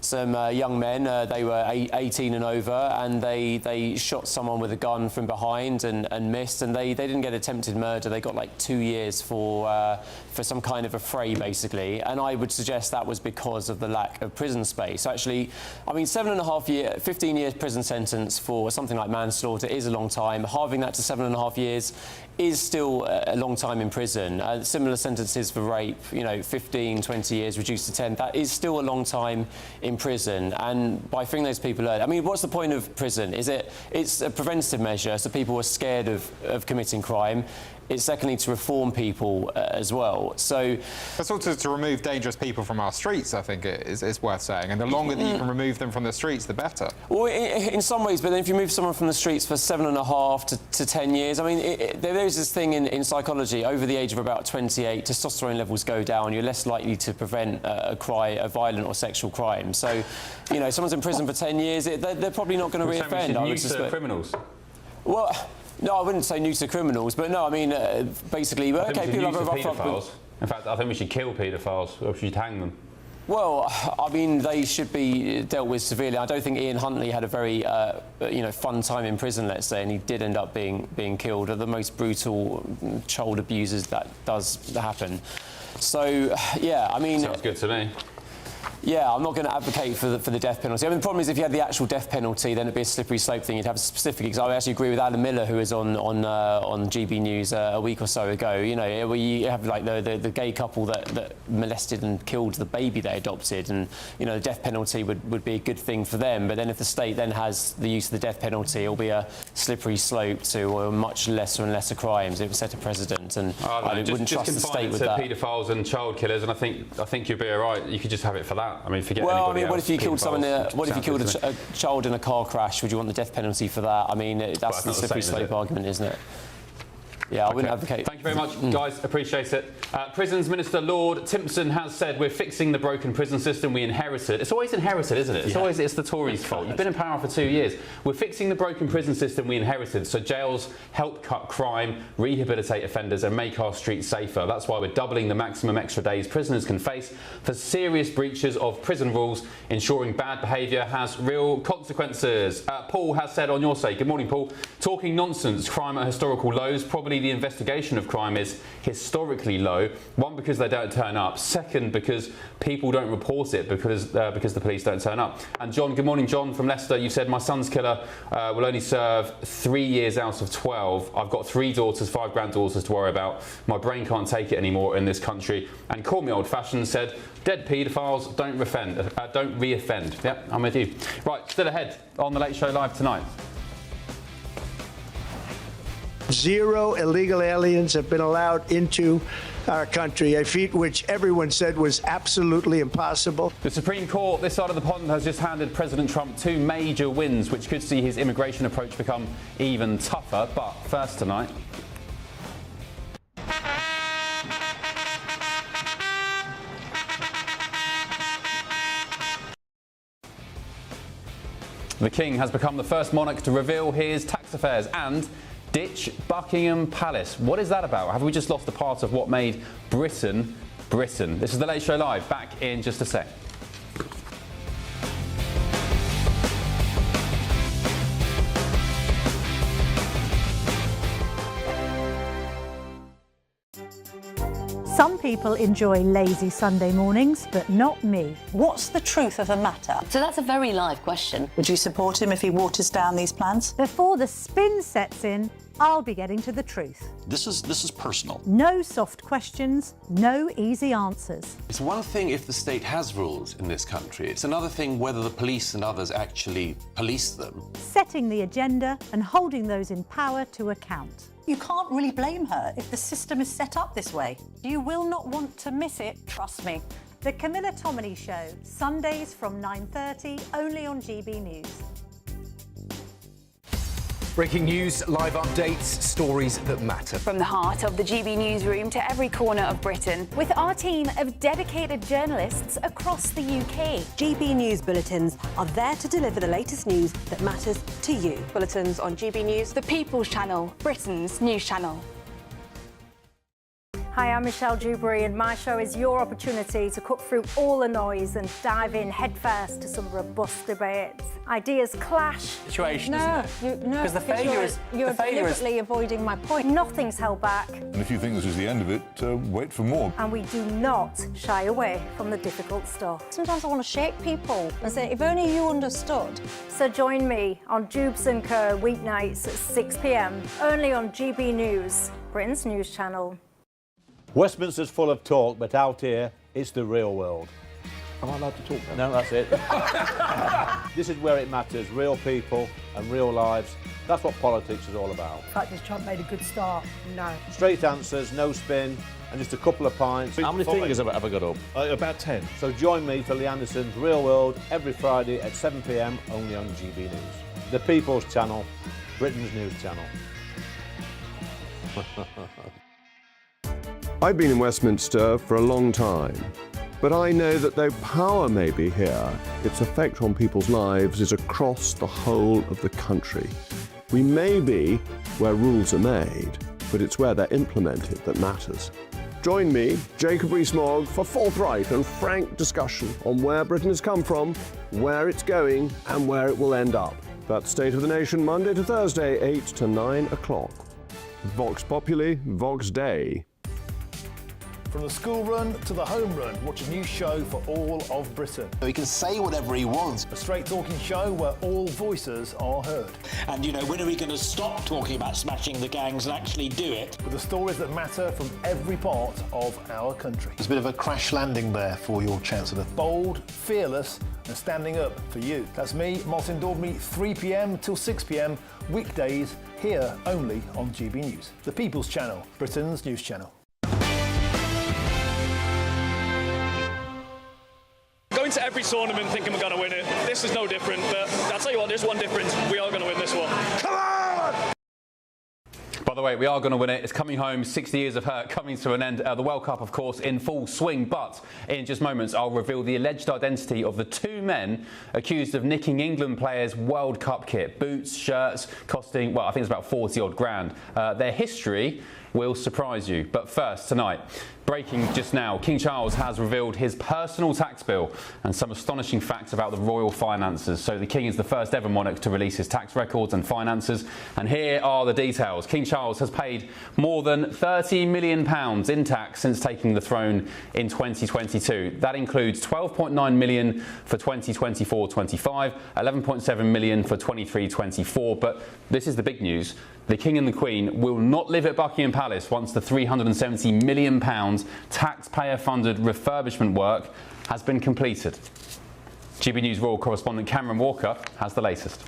some young men, they were 18 and over, and they shot someone with a gun from behind and missed, and they didn't get attempted murder. They got like 2 years for some kind of a fray, basically. And I would suggest that was because of the lack of prison space. Actually, I mean, 7.5 years, 15 years prison sentence for something like manslaughter is a long time. Halving that to 7.5 years is still a long time in prison. Similar sentences for rape, you know, 15, 20 years reduced to 10, that is still a long time in prison. And by freeing those people early, I mean, what's the point of prison? It's a preventative measure, so people are scared of committing crime. It's secondly to reform people as well. So that's also to remove dangerous people from our streets, I think is worth saying. And the longer that you can remove them from the streets, the better. Well, in some ways, but then if you move someone from the streets for 7.5 to 10 years, I mean, there is this thing in psychology, over the age of about 28, testosterone levels go down. You're less likely to prevent a violent or sexual crime. So, you know, someone's in prison for 10 years, they're probably not going to reoffend. I would suspect. Criminals? Well, no, I wouldn't say neuter criminals, but no, I mean, basically, okay, people have a rough paedophiles. In fact, I think we should kill paedophiles, or we should hang them. Well, I mean, they should be dealt with severely. I don't think Ian Huntley had a very, fun time in prison, let's say, and he did end up being killed. Are the most brutal child abusers that does happen. So, yeah, I mean... Sounds good to me. Yeah, I'm not going to advocate for the death penalty. I mean, the problem is if you had the actual death penalty, then it'd be a slippery slope thing. You'd have specific examples. I actually agree with Adam Miller, who was on GB News a week or so ago. You know, where you have like the gay couple that molested and killed the baby they adopted, and you know, the death penalty would be a good thing for them. But then if the state then has the use of the death penalty, it'll be a slippery slope to much lesser and lesser crimes. It would set a precedent, and I wouldn't trust the state with that. Paedophiles and child killers, and I think you'll be all right. You could just have it for that. I mean, forget well, anybody I mean, what if you killed someone? What if you killed a child in a car crash? Would you want the death penalty for that? I mean, that's the slippery slope argument, isn't it? Yeah, I wouldn't advocate. Thank you very much, guys. Appreciate it. Prisons Minister Lord Timpson has said we're fixing the broken prison system we inherited. It's always inherited, isn't it? It's the Tories' fault. You've been in power for 2 years. We're fixing the broken prison system we inherited so jails help cut crime, rehabilitate offenders and make our streets safer. That's why we're doubling the maximum extra days prisoners can face for serious breaches of prison rules, ensuring bad behaviour has real consequences. Paul has said on your sake, good morning, Paul, talking nonsense, crime at historical lows, probably the investigation of crime is historically low. One, because they don't turn up. Second, because people don't report it because the police don't turn up. And John, good morning, John from Leicester. You said my son's killer will only serve 3 years out of 12. I've got 3 daughters, 5 granddaughters to worry about. My brain can't take it anymore in this country. And call me old-fashioned, said dead paedophiles don't re-offend. Yep, I'm with you. Right, still ahead on the Late Show Live tonight. 0 illegal aliens have been allowed into our country, a feat which everyone said was absolutely impossible. The Supreme Court this side of the pond has just handed President Trump 2 major wins, which could see his immigration approach become even tougher. But first tonight, the King has become the first monarch to reveal his tax affairs and ditch Buckingham Palace. What is that about? Have we just lost a part of what made Britain Britain? This is the Late Show Live. Back in just a sec. Some people enjoy lazy Sunday mornings, but not me. What's the truth of the matter? So that's a very live question. Would you support him if he waters down these plans? Before the spin sets in, I'll be getting to the truth. This is personal. No soft questions, no easy answers. It's one thing if the state has rules in this country. It's another thing whether the police and others actually police them. Setting the agenda and holding those in power to account. You can't really blame her if the system is set up this way. You will not want to miss it, trust me. The Camilla Tominey Show, Sundays from 9:30, only on GB News. Breaking news, live updates, stories that matter. From the heart of the GB newsroom to every corner of Britain, with our team of dedicated journalists across the UK. GB News bulletins are there to deliver the latest news that matters to you. Bulletins on GB News, the People's Channel, Britain's news channel. Hi, I'm Michelle Dewberry, and my show is your opportunity to cut through all the noise and dive in headfirst to some robust debates. Ideas clash. Situation, isn't it? Because the failure is you're deliberately avoiding my point. Nothing's held back. And if you think this is the end of it, wait for more. And we do not shy away from the difficult stuff. Sometimes I want to shake people and say, if only you understood. So join me on Jubes & Co. weeknights at 6 p.m, only on GB News, Britain's news channel. Westminster's full of talk, but out here, it's the real world. Am I allowed to talk now? No, that's it. This is where it matters, real people and real lives. That's what politics is all about. In fact, has Trump made a good start? No. Straight answers, no spin, and just a couple of pints. How many fingers have I got up? About 10. So join me for Lee Anderson's Real World every Friday at 7 p.m, only on GB News. The People's Channel, Britain's news channel. I've been in Westminster for a long time, but I know that though power may be here, its effect on people's lives is across the whole of the country. We may be where rules are made, but it's where they're implemented that matters. Join me, Jacob Rees-Mogg, for forthright and frank discussion on where Britain has come from, where it's going, and where it will end up. That's State of the Nation, Monday to Thursday, 8 to 9 o'clock. Vox Populi, Vox Dei. From the school run to the home run, watch a new show for all of Britain. He can say whatever he wants. A straight-talking show where all voices are heard. And, you know, when are we going to stop talking about smashing the gangs and actually do it? With the stories that matter from every part of our country. There's a bit of a crash landing there for your Chancellor. Bold, fearless and standing up for you. That's me, Martin Daubney, 3 p.m. till 6 p.m. weekdays here only on GB News. The People's Channel, Britain's news channel. Going to every tournament thinking we're going to win it. This is no different, but I'll tell you what, there's one difference. We are going to win this one. Come on! By the way, we are going to win it. It's coming home. 60 years of hurt coming to an end. The World Cup, of course, in full swing. But in just moments, I'll reveal the alleged identity of the two men accused of nicking England players' World Cup kit. Boots, shirts, costing, well, I think it's about 40 odd grand. Their history will surprise you. But first, tonight, breaking just now, King Charles has revealed his personal tax bill and some astonishing facts about the royal finances. So the King is the first ever monarch to release his tax records and finances. And here are the details. King Charles has paid more than £30 million in tax since taking the throne in 2022. That includes £12.9 million for 2024-25, £11.7 million for 23-24. But this is the big news. The King and the Queen will not live at Buckingham Palace once the £370 million taxpayer-funded refurbishment work has been completed. GB News royal correspondent Cameron Walker has the latest.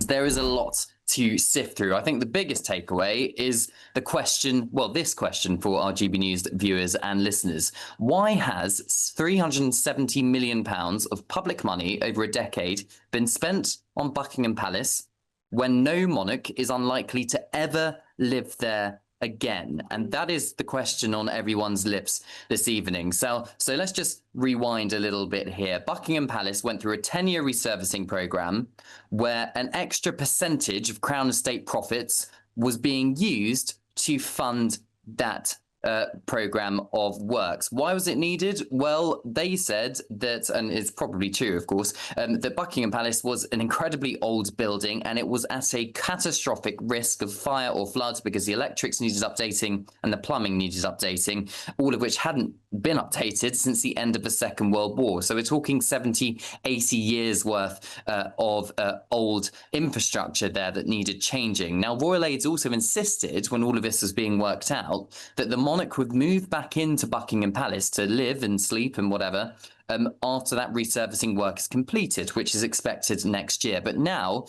There is a lot to sift through. I think the biggest takeaway is the question, well, this question for our GB News viewers and listeners. Why has £370 million of public money over a decade been spent on Buckingham Palace when no monarch is unlikely to ever live there again? And that is the question on everyone's lips this evening. So let's just rewind a little bit here. Buckingham Palace went through a 10-year resurfacing programme where an extra percentage of Crown Estate profits was being used to fund that programme of works. Why was it needed? Well, they said that, and it's probably true, of course, that Buckingham Palace was an incredibly old building and it was at a catastrophic risk of fire or flood because the electrics needed updating and the plumbing needed updating, all of which hadn't been updated since the end of the Second World War. So we're talking 70, 80 years worth of old infrastructure there that needed changing. Now, royal aides also insisted, when all of this was being worked out, that the monarch would move back into Buckingham Palace to live and sleep and whatever after that resurfacing work is completed, which is expected next year. But now,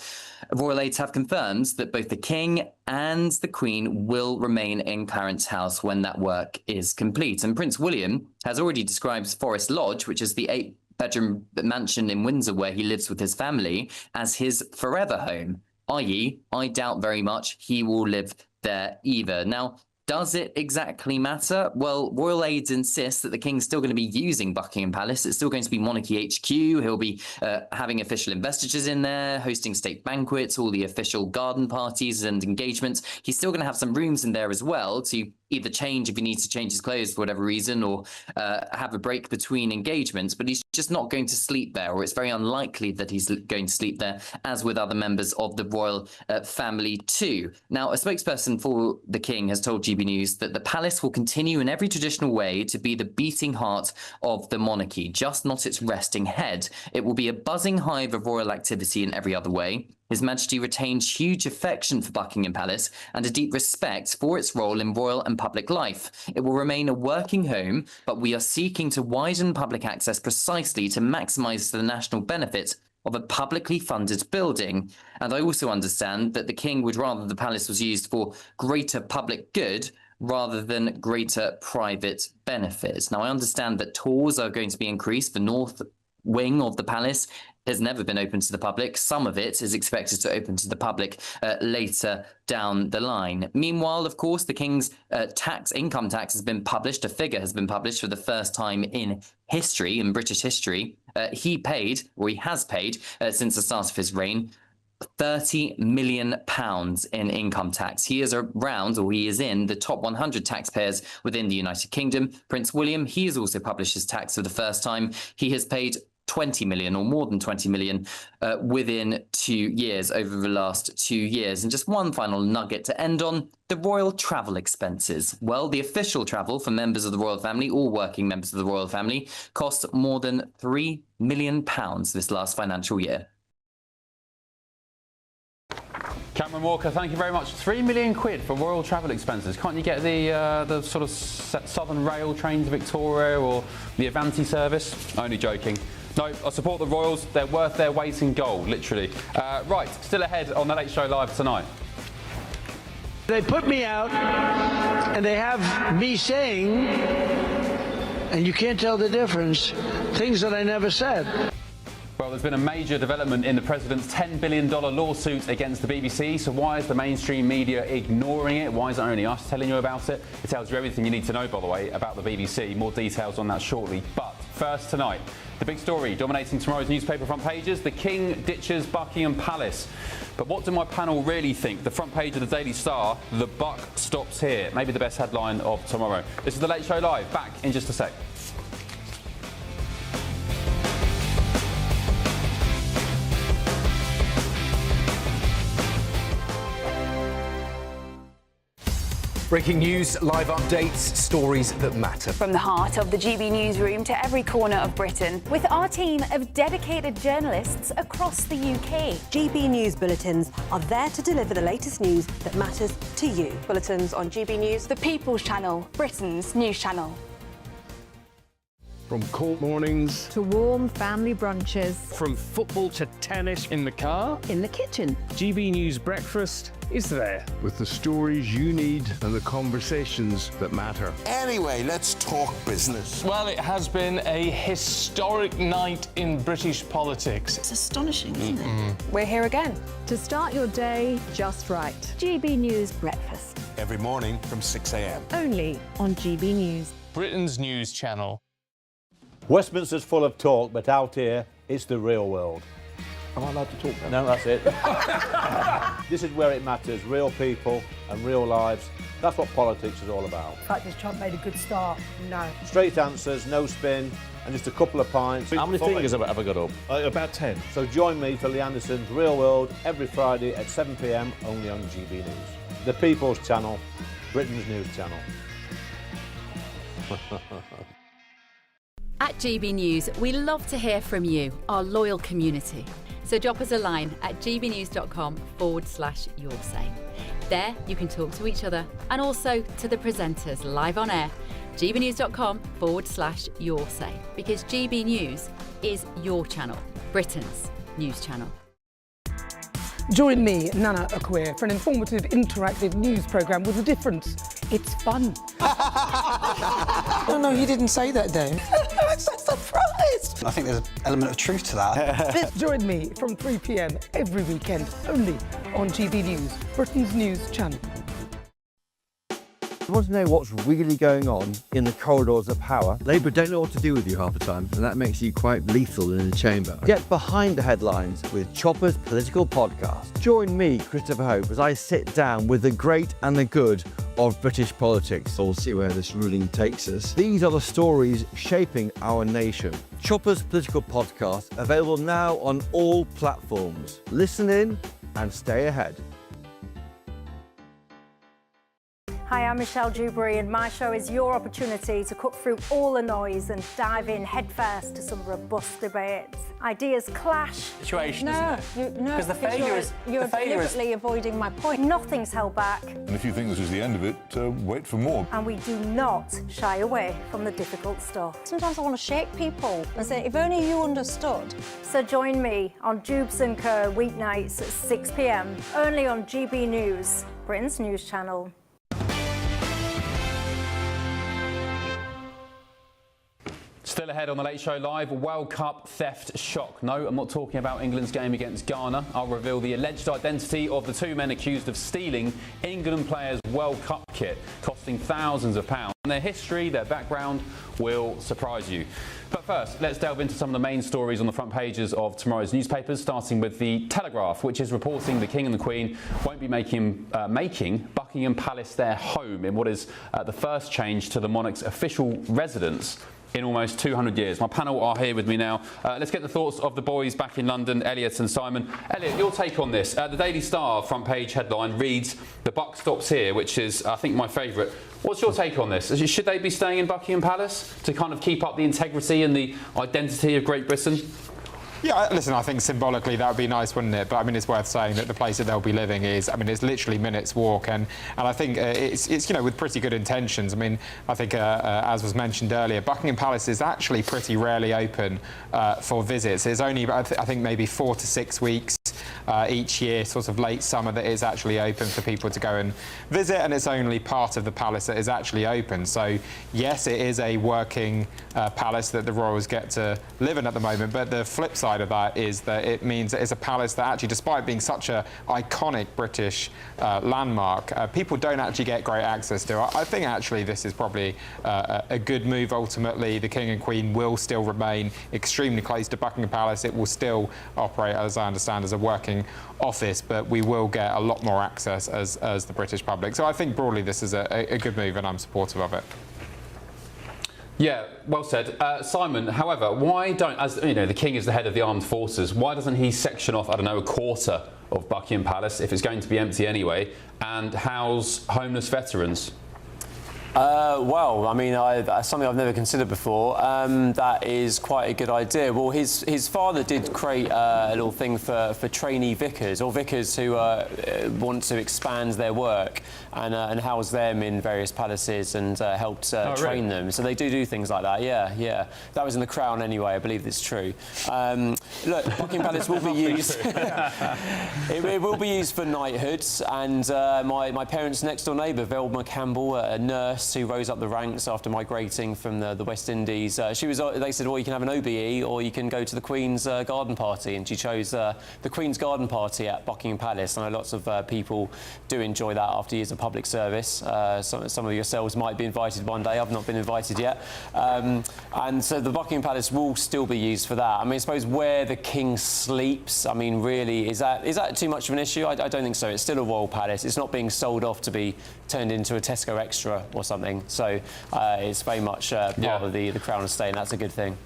royal aides have confirmed that both the King and the Queen will remain in Clarence House when that work is complete. And Prince William has already described Forest Lodge, which is the 8-bedroom mansion in Windsor where he lives with his family, as his forever home, i.e., I doubt very much he will live there either. Now, does it exactly matter? Well, royal aides insist that the King's still going to be using Buckingham Palace. It's still going to be Monarchy HQ. He'll be having official investitures in there, hosting state banquets, all the official garden parties and engagements. He's still going to have some rooms in there as well to either change if he needs to change his clothes for whatever reason, or have a break between engagements, but he's just not going to sleep there, or it's very unlikely that he's going to sleep there, as with other members of the royal family too. Now, a spokesperson for the King has told GB News that the palace will continue in every traditional way to be the beating heart of the monarchy, just not its resting head. It will be a buzzing hive of royal activity in every other way. His Majesty retains huge affection for Buckingham Palace and a deep respect for its role in royal and public life. It will remain a working home, but we are seeking to widen public access precisely to maximise the national benefit of a publicly funded building. And I also understand that the King would rather the palace was used for greater public good rather than greater private benefits. Now, I understand that tours are going to be increased. The north wing of the palace has never been open to the public. Some of it is expected to open to the public later down the line. Meanwhile, of course, the King's income tax has been published. A figure has been published for the first time in history, in British history. He has paid, since the start of his reign, £30 million in income tax. He is in the top 100 taxpayers within the United Kingdom. Prince William, he has also published his tax for the first time. He has paid 20 million or more than 20 million within 2 years, over the last 2 years. And just one final nugget to end on, the royal travel expenses. Well, the official travel for members of the royal family, all working members of the royal family, cost more than £3 million this last financial year. Cameron Walker, thank you very much. £3 million for royal travel expenses. Can't you get the sort of Southern Rail train to Victoria or the Avanti service? Only joking. No, I support the royals. They're worth their weight in gold, literally. Right, still ahead on The Late Show Live tonight. They put me out, and they have me saying, and you can't tell the difference, things that I never said. Well, there's been a major development in the president's $10 billion lawsuit against the BBC. So why is the mainstream media ignoring it? Why is it only us telling you about it? It tells you everything you need to know, by the way, about the BBC. More details on that shortly. But first tonight, the big story dominating tomorrow's newspaper front pages, the King ditches Buckingham Palace. But what do my panel really think? The front page of the Daily Star, the buck stops here. Maybe the best headline of tomorrow. This is The Late Show Live. Back in just a sec. Breaking news, live updates, stories that matter. From the heart of the GB newsroom to every corner of Britain, with our team of dedicated journalists across the UK. GB News bulletins are there to deliver the latest news that matters to you. Bulletins on GB News, the People's Channel, Britain's news channel. From cold mornings to warm family brunches. From football to tennis in the car. In the kitchen. GB News Breakfast is there. With the stories you need and the conversations that matter. Anyway, let's talk business. Well, it has been a historic night in British politics. It's astonishing, isn't it? We're here again to start your day just right. GB News Breakfast. Every morning from 6 a.m. Only on GB News. Britain's news channel. Westminster's full of talk, but out here, it's the real world. Am I allowed to talk now? No, that's it. This is where it matters, real people and real lives. That's what politics is all about. In fact, has Trump made a good start? No. Straight answers, no spin, and just a couple of pints. How many fingers have I got up? About 10. So join me for Lee Anderson's Real World every Friday at 7 p.m. only on GB News. The People's Channel, Britain's news channel. At GB News, we love to hear from you, our loyal community. So drop us a line at gbnews.com/yoursay. There you can talk to each other and also to the presenters live on air. gbnews.com/yoursay, because GB News is your channel, Britain's news channel. Join me, Nana Akweer, for an informative, interactive news programme with a difference. It's fun. No, he didn't say that, Dave. I'm so surprised. I think there's an element of truth to that. Join me from 3 p.m. every weekend, only on GB News, Britain's news channel. You want to know what's really going on in the corridors of power? Labour don't know what to do with you half the time, and that makes you quite lethal in the chamber. Get behind the headlines with Chopper's Political Podcast. Join me, Christopher Hope, as I sit down with the great and the good of British politics. We'll see where this ruling takes us. These are the stories shaping our nation. Chopper's Political Podcast, available now on all platforms. Listen in and stay ahead. Hi, I'm Michelle Dewberry, and my show is your opportunity to cut through all the noise and dive in headfirst to some robust debates. Ideas clash. Situation, No, Because the failure is... You're deliberately avoiding my point. Nothing's held back. And if you think this is the end of it, wait for more. And we do not shy away from the difficult stuff. Sometimes I want to shake people and say, if only you understood. So join me on Jubes & Kerr weeknights at 6 p.m, only on GB News, Britain's news channel. Still ahead on The Late Show Live, World Cup theft shock. No, I'm not talking about England's game against Ghana. I'll reveal the alleged identity of the two men accused of stealing England players' World Cup kit, costing thousands of pounds. And their history, their background will surprise you. But first, let's delve into some of the main stories on the front pages of tomorrow's newspapers, starting with The Telegraph, which is reporting the King and the Queen won't be making Buckingham Palace their home in what is the first change to the monarch's official residence in almost 200 years. My panel are here with me now. Let's get the thoughts of the boys back in London, Elliot and Simon. Elliot, your take on this. The Daily Star front page headline reads, "The buck stops here," which is, I think, my favourite. What's your take on this? Should they be staying in Buckingham Palace to kind of keep up the integrity and the identity of Great Britain? Yeah, listen, I think symbolically that would be nice, wouldn't it? But I mean, it's worth saying that the place that they'll be living is, I mean, it's literally minutes walk, and I think it's you know, with pretty good intentions. I mean, I think as was mentioned earlier, Buckingham Palace is actually pretty rarely open for visits. It's only, I think, maybe 4 to 6 weeks each year, sort of late summer, that is actually open for people to go and visit, and it's only part of the palace that is actually open. So yes, it is a working palace that the royals get to live in at the moment, but the flip side of that is that it means that it's a palace that actually, despite being such a iconic British landmark, people don't actually get great access to. I think actually this is probably a good move. Ultimately, the King and Queen will still remain extremely close to Buckingham Palace. It will still operate, as I understand, as a working office, but we will get a lot more access as the British public. So I think broadly this is a good move, and I'm supportive of it. Yeah, well said. Simon, however, why don't, as you know, the King is the head of the armed forces, why doesn't he section off, I don't know, a quarter of Buckingham Palace, if it's going to be empty anyway, and house homeless veterans? Well, I mean, that's something I've never considered before. That is quite a good idea. Well, his father did create a little thing for trainee vicars, or vicars who want to expand their work and house them in various palaces and helped train them. So they do things like that. Yeah. That was in The Crown anyway. I believe it's true. Look, Buckingham Palace will be used. it will be used for knighthoods. And my parents' next door neighbour, Velma Campbell, a nurse who rose up the ranks after migrating from the West Indies. They said, well, you can have an OBE or you can go to the Queen's garden party, and she chose the Queen's garden party at Buckingham Palace. I know lots of people do enjoy that after years of public service. Some of yourselves might be invited one day. I've not been invited yet. And so the Buckingham Palace will still be used for that. I mean, I suppose where the King sleeps, I mean, really, is that too much of an issue? I don't think so. It's still a royal palace. It's not being sold off to be turned into a Tesco Extra or something. So it's very much part of the Crown Estate, and that's a good thing.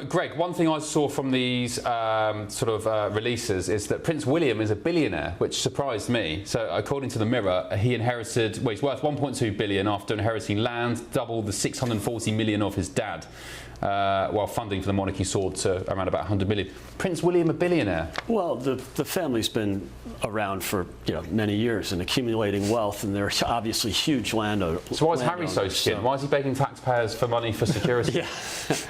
Greg, one thing I saw from these releases is that Prince William is a billionaire, which surprised me. So according to the Mirror, he inherited, well, he's worth 1.2 billion after inheriting land, double the 640 million of his dad, while funding for the monarchy soared to around about 100 million. Prince William, a billionaire? Well, the family's been around for many years and accumulating wealth, and they're obviously huge landowners. So why is Harry so skint? Why is he begging taxpayers for money for security?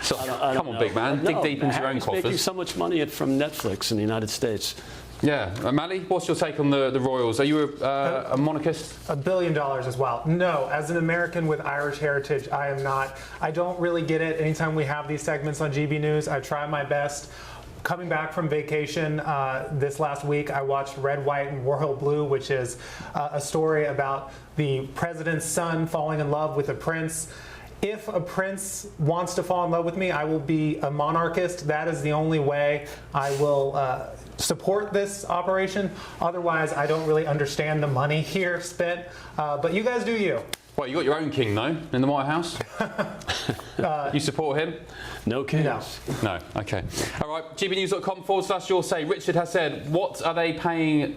Come on, big man, dig deep into your own coffers. Making so much money from Netflix in the United States. Yeah, Mally, what's your take on the royals? Are you a monarchist? $1 billion as well. No, as an American with Irish heritage, I am not. I don't really get it. Anytime we have these segments on GB News, I try my best. Coming back from vacation this last week, I watched Red, White, and Royal Blue, which is a story about the president's son falling in love with a prince. If a prince wants to fall in love with me, I will be a monarchist. That is the only way I will support this operation. Otherwise, I don't really understand the money here spent. But you guys do you. Well, you got your own king, though, in the White House. You support him? No kings. No. Okay. All right. GBnews.com/your say. Richard has said, what they pay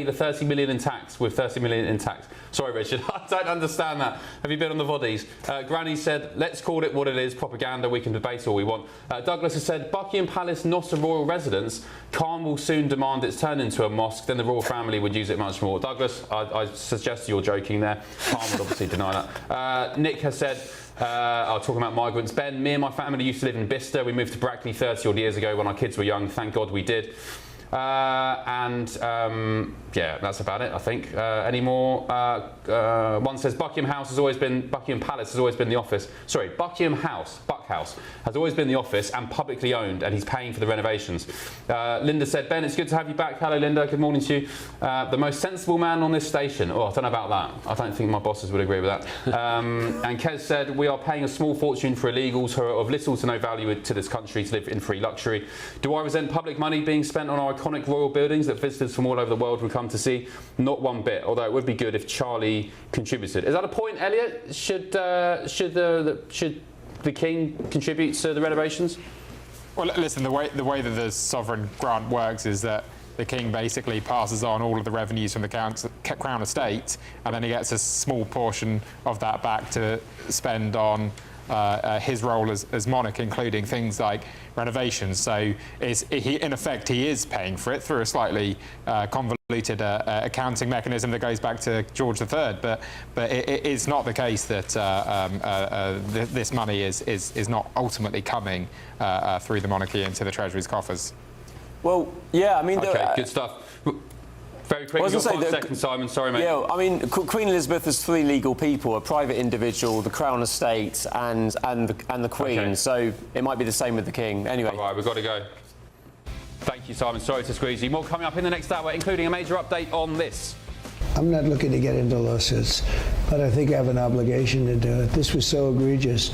the 30 million in tax with 30 million in tax. Sorry, Richard, I don't understand that. Have you been on the voddies? Granny said, let's call it what it is, propaganda. We can debate all we want. Douglas has said, Buckingham Palace not a royal residence. Khan will soon demand it's turned into a mosque. Then the royal family would use it much more. Douglas, I suggest you're joking there. Khan would obviously deny that. Nick has said, talking about migrants. Ben, me and my family used to live in Bicester. We moved to Brackley 30 odd years ago when our kids were young. Thank God we did. Yeah, that's about it, I think. Any more? One says Buckingham Palace has always been the office. Sorry, Buck House has always been the office and publicly owned, and he's paying for the renovations. Linda said, Ben, it's good to have you back. Hello, Linda. Good morning to you. The most sensible man on this station. Oh, I don't know about that. I don't think my bosses would agree with that. And Kez said, we are paying a small fortune for illegals who are of little to no value to this country to live in free luxury. Do I resent public money being spent on our iconic royal buildings that visitors from all over the world would come to see? Not one bit, although it would be good if Charlie contributed. Is that a point, Elliot? Should the King contribute to the renovations? Well, listen, the way that the sovereign grant works is that the King basically passes on all of the revenues from the Crown Estate, and then he gets a small portion of that back to spend on his role as monarch, including things like renovations. So in effect, he is paying for it through a slightly convoluted accounting mechanism that goes back to George III. But it is not the case that this money is not ultimately coming through the monarchy into the Treasury's coffers. Well, yeah, I mean... OK, good stuff. Very quick, you've got 5 seconds, Simon. Sorry, mate. Yeah, I mean, Queen Elizabeth has 3 legal people: a private individual, the Crown Estate, and the Queen. Okay. So it might be the same with the King. Anyway. All right, we've got to go. Thank you, Simon. Sorry to squeeze you. More coming up in the next hour, including a major update on this. I'm not looking to get into lawsuits, but I think I have an obligation to do it. This was so egregious.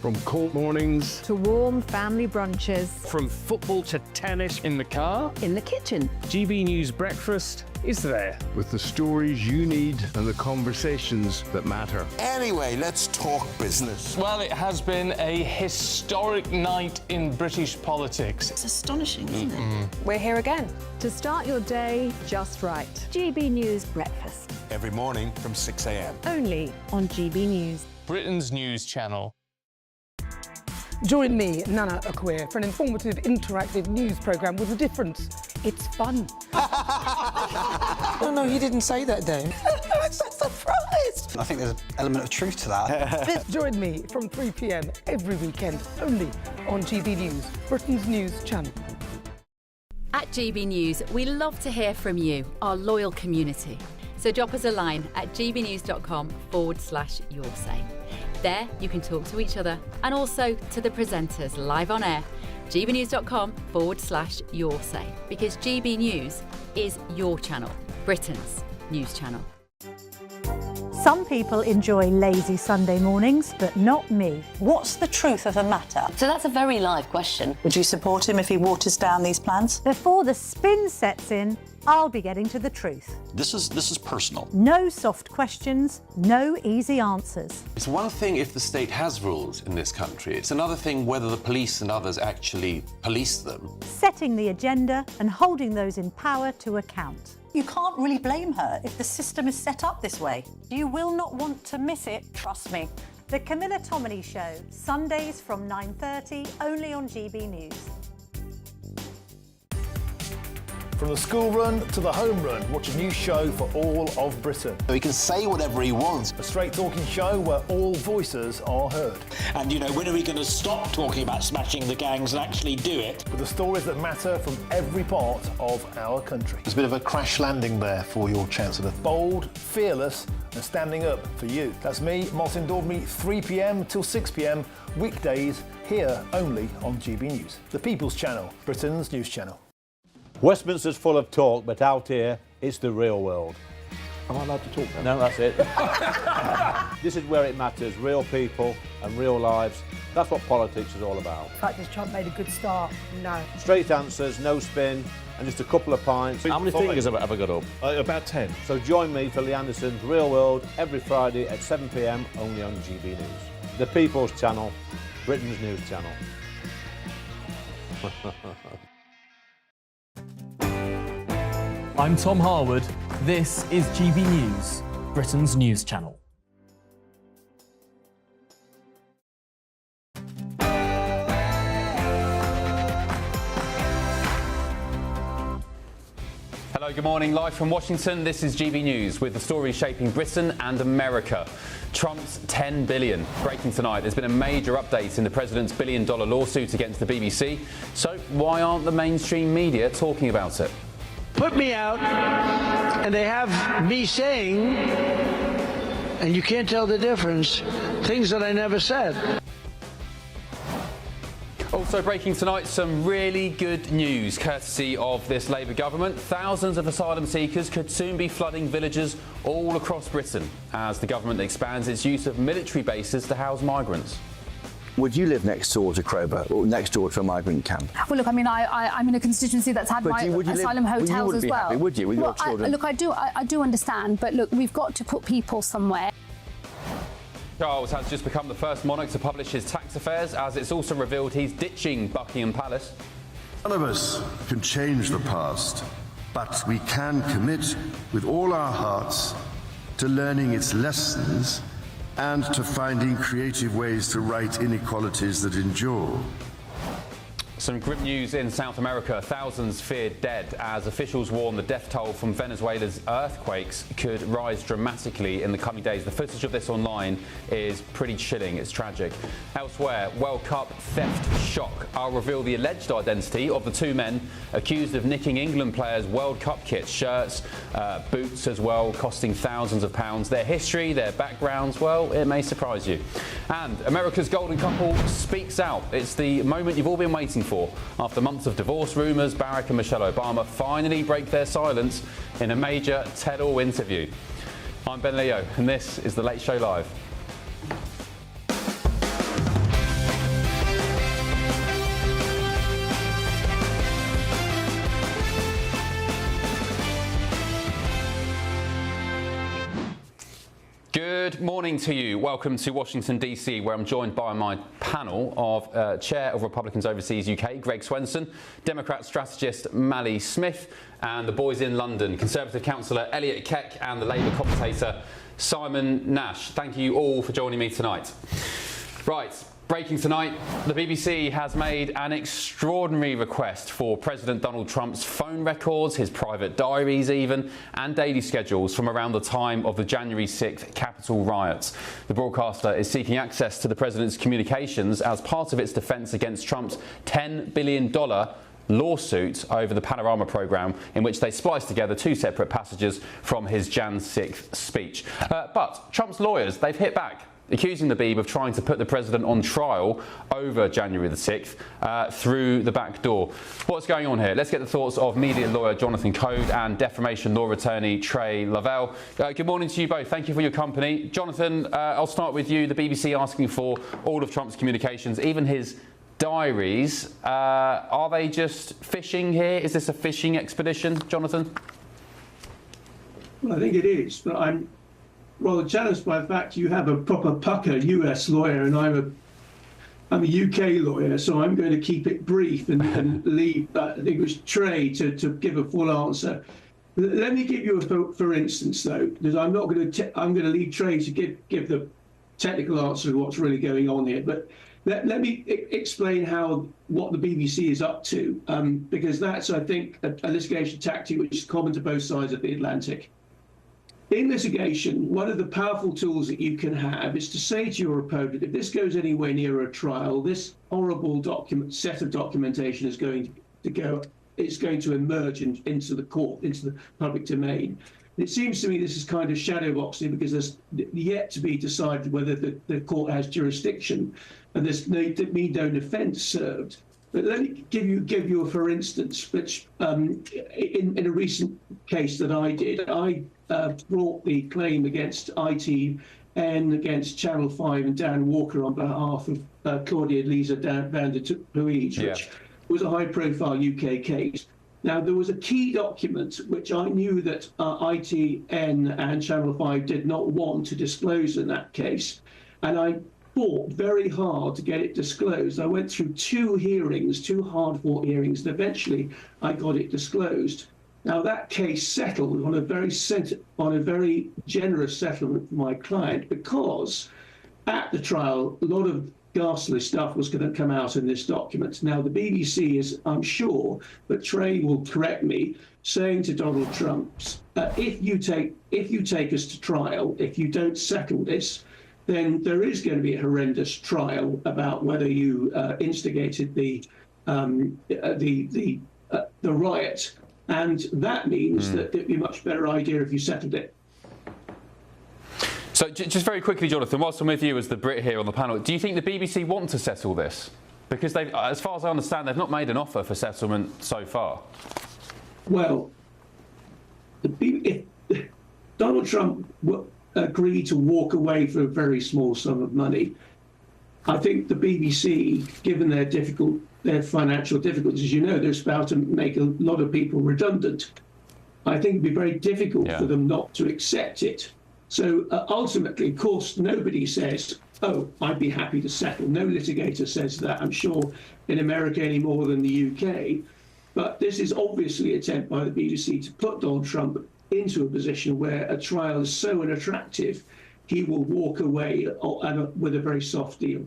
From cold mornings to warm family brunches. From football to tennis in the car. In the kitchen. GB News Breakfast is there with the stories you need and the conversations that matter. Anyway, let's talk business. Well, it has been a historic night in British politics. It's astonishing, isn't it? We're here again to start your day just right. GB News Breakfast. Every morning from 6 a.m. Only on GB News. Britain's news channel. Join me, Nana Okoye, for an informative, interactive news programme with a difference. It's fun. No, he didn't say that, though. I'm so surprised. I think there's an element of truth to that. Join me from 3 p.m. every weekend, only on GB News, Britain's news channel. At GB News, we love to hear from you, our loyal community. So drop us a line at gbnews.com/yoursay. There, you can talk to each other and also to the presenters live on air. gbnews.com/yoursay, because GB News is your channel, Britain's news channel. Some people enjoy lazy Sunday mornings, but not me. What's the truth of the matter? So that's a very live question. Would you support him if he waters down these plans? Before the spin sets in, I'll be getting to the truth. This is personal. No soft questions, no easy answers. It's one thing if the state has rules in this country. It's another thing whether the police and others actually police them. Setting the agenda and holding those in power to account. You can't really blame her if the system is set up this way. You will not want to miss it, trust me. The Camilla Tominey Show, Sundays from 9:30, only on GB News. From the school run to the home run, watch a new show for all of Britain. He can say whatever he wants. A straight-talking show where all voices are heard. And, you know, when are we going to stop talking about smashing the gangs and actually do it? With the stories that matter from every part of our country. There's a bit of a crash landing there for your Chancellor. Bold, fearless and standing up for you. That's me, Martin Daubney, 3 p.m. till 6 p.m, weekdays, here only on GB News. The People's Channel, Britain's news channel. Westminster's full of talk, but out here, it's the real world. Am I allowed to talk No, now? that's it. This is where it matters, real people and real lives. That's what politics is all about. The fact is Trump made a good start. No. Straight answers, no spin, and just a couple of pints. How many fingers have I got up? About 10. So join me for Lee Anderson's Real World every Friday at 7 p.m, only on GB News. The People's Channel, Britain's news channel. I'm Tom Harwood. This is GB News, Britain's news channel. Hello, good morning. Live from Washington, this is GB News with the stories shaping Britain and America. Trump's $10 billion. Breaking tonight, there's been a major update in the president's billion-dollar lawsuit against the BBC. So why aren't the mainstream media talking about it? Put me out, and they have me saying, and you can't tell the difference, things that I never said. Also breaking tonight, some really good news courtesy of this Labour government. Thousands of asylum seekers could soon be flooding villages all across Britain as the government expands its use of military bases to house migrants. Would you live next door to Krober or next door to a migrant camp? Well, look, I mean, I'm in a constituency that's had asylum hotels as well. Happy, would you, with your children? Look, I do understand, but look, we've got to put people somewhere. Charles has just become the first monarch to publish his tax affairs, as it's also revealed he's ditching Buckingham Palace. None of us can change the past, but we can commit with all our hearts to learning its lessons and to finding creative ways to right inequalities that endure. Some grim news in South America. Thousands feared dead as officials warn the death toll from Venezuela's earthquakes could rise dramatically in the coming days. The footage of this online is pretty chilling. It's tragic. Elsewhere, World Cup theft shock. I'll reveal the alleged identity of the two men accused of nicking England players' World Cup kits, shirts, boots as well, costing thousands of pounds. Their history, their backgrounds, well, it may surprise you. And America's golden couple speaks out. It's the moment you've all been waiting for. After months of divorce rumours, Barack and Michelle Obama finally break their silence in a major tell-all interview. I'm Ben Leo, and this is The Late Show Live. Good morning to you. Welcome to Washington, D.C., where I'm joined by my panel of Chair of Republicans Overseas UK, Greg Swenson, Democrat strategist Mally Smith, and the boys in London, Conservative councillor Elliot Keck, and the Labour commentator Simon Nash. Thank you all for joining me tonight. Right. Breaking tonight, the BBC has made an extraordinary request for President Donald Trump's phone records, his private diaries even, and daily schedules from around the time of the January 6th Capitol riots. The broadcaster is seeking access to the president's communications as part of its defence against Trump's $10 billion lawsuit over the Panorama programme, in which they spliced together two separate passages from his Jan 6th speech. But Trump's lawyers, they've hit back, accusing the Beeb of trying to put the president on trial over January the 6th through the back door. What's going on here? Let's get the thoughts of media lawyer Jonathan Code and defamation law attorney Trey Lavelle. Good morning to you both. Thank you for your company. Jonathan, I'll start with you. The BBC asking for all of Trump's communications, even his diaries. Are they just fishing here? Is this a fishing expedition, Jonathan? Well, I think it is, but I'm rather challenged by the fact you have a proper pucker US lawyer and I'm a UK lawyer, so I'm going to keep it brief and leave, I think it was Trey to give a full answer. Let me give you a for instance though, because I'm not going to, I'm going to leave Trey to give the technical answer of what's really going on here, but let me explain what the BBC is up to, because that's, I think, a litigation tactic which is common to both sides of the Atlantic. In litigation, one of the powerful tools that you can have is to say to your opponent, if this goes anywhere near a trial, this horrible set of documentation is going to emerge into the court, into the public domain. It seems to me this is kind of shadowboxing because there's yet to be decided whether the court has jurisdiction, and there's no defence served. But let me give you a for instance, which in a recent case that I did, I brought the claim against ITN, against Channel 5 and Dan Walker on behalf of Claudia Lisa van der Puig, which was a high-profile UK case. Now, there was a key document which I knew that ITN and Channel 5 did not want to disclose in that case, and I fought very hard to get it disclosed. I went through two hard-fought hearings, and eventually I got it disclosed. Now, that case settled on a very generous settlement for my client, because at the trial, a lot of ghastly stuff was going to come out in this document. Now, the BBC is, I'm sure, but Trey will correct me, saying to Donald Trump, if you take us to trial, if you don't settle this, then there is going to be a horrendous trial about whether you instigated the riot, and that means that it'd be a much better idea if you settled it. So just very quickly, Jonathan, whilst I'm with you as the Brit here on the panel, do you think the BBC want to settle this? Because they've, as far as I understand, they've not made an offer for settlement so far. Well, if Donald Trump agreed to walk away for a very small sum of money, I think the BBC, given their financial difficulties, you know, they're about to make a lot of people redundant. I think it'd be very difficult for them not to accept it. So ultimately, of course, nobody says, oh, I'd be happy to settle. No litigator says that, I'm sure, in America any more than the UK. But this is obviously an attempt by the BBC to put Donald Trump into a position where a trial is so unattractive, he will walk away with a very soft deal.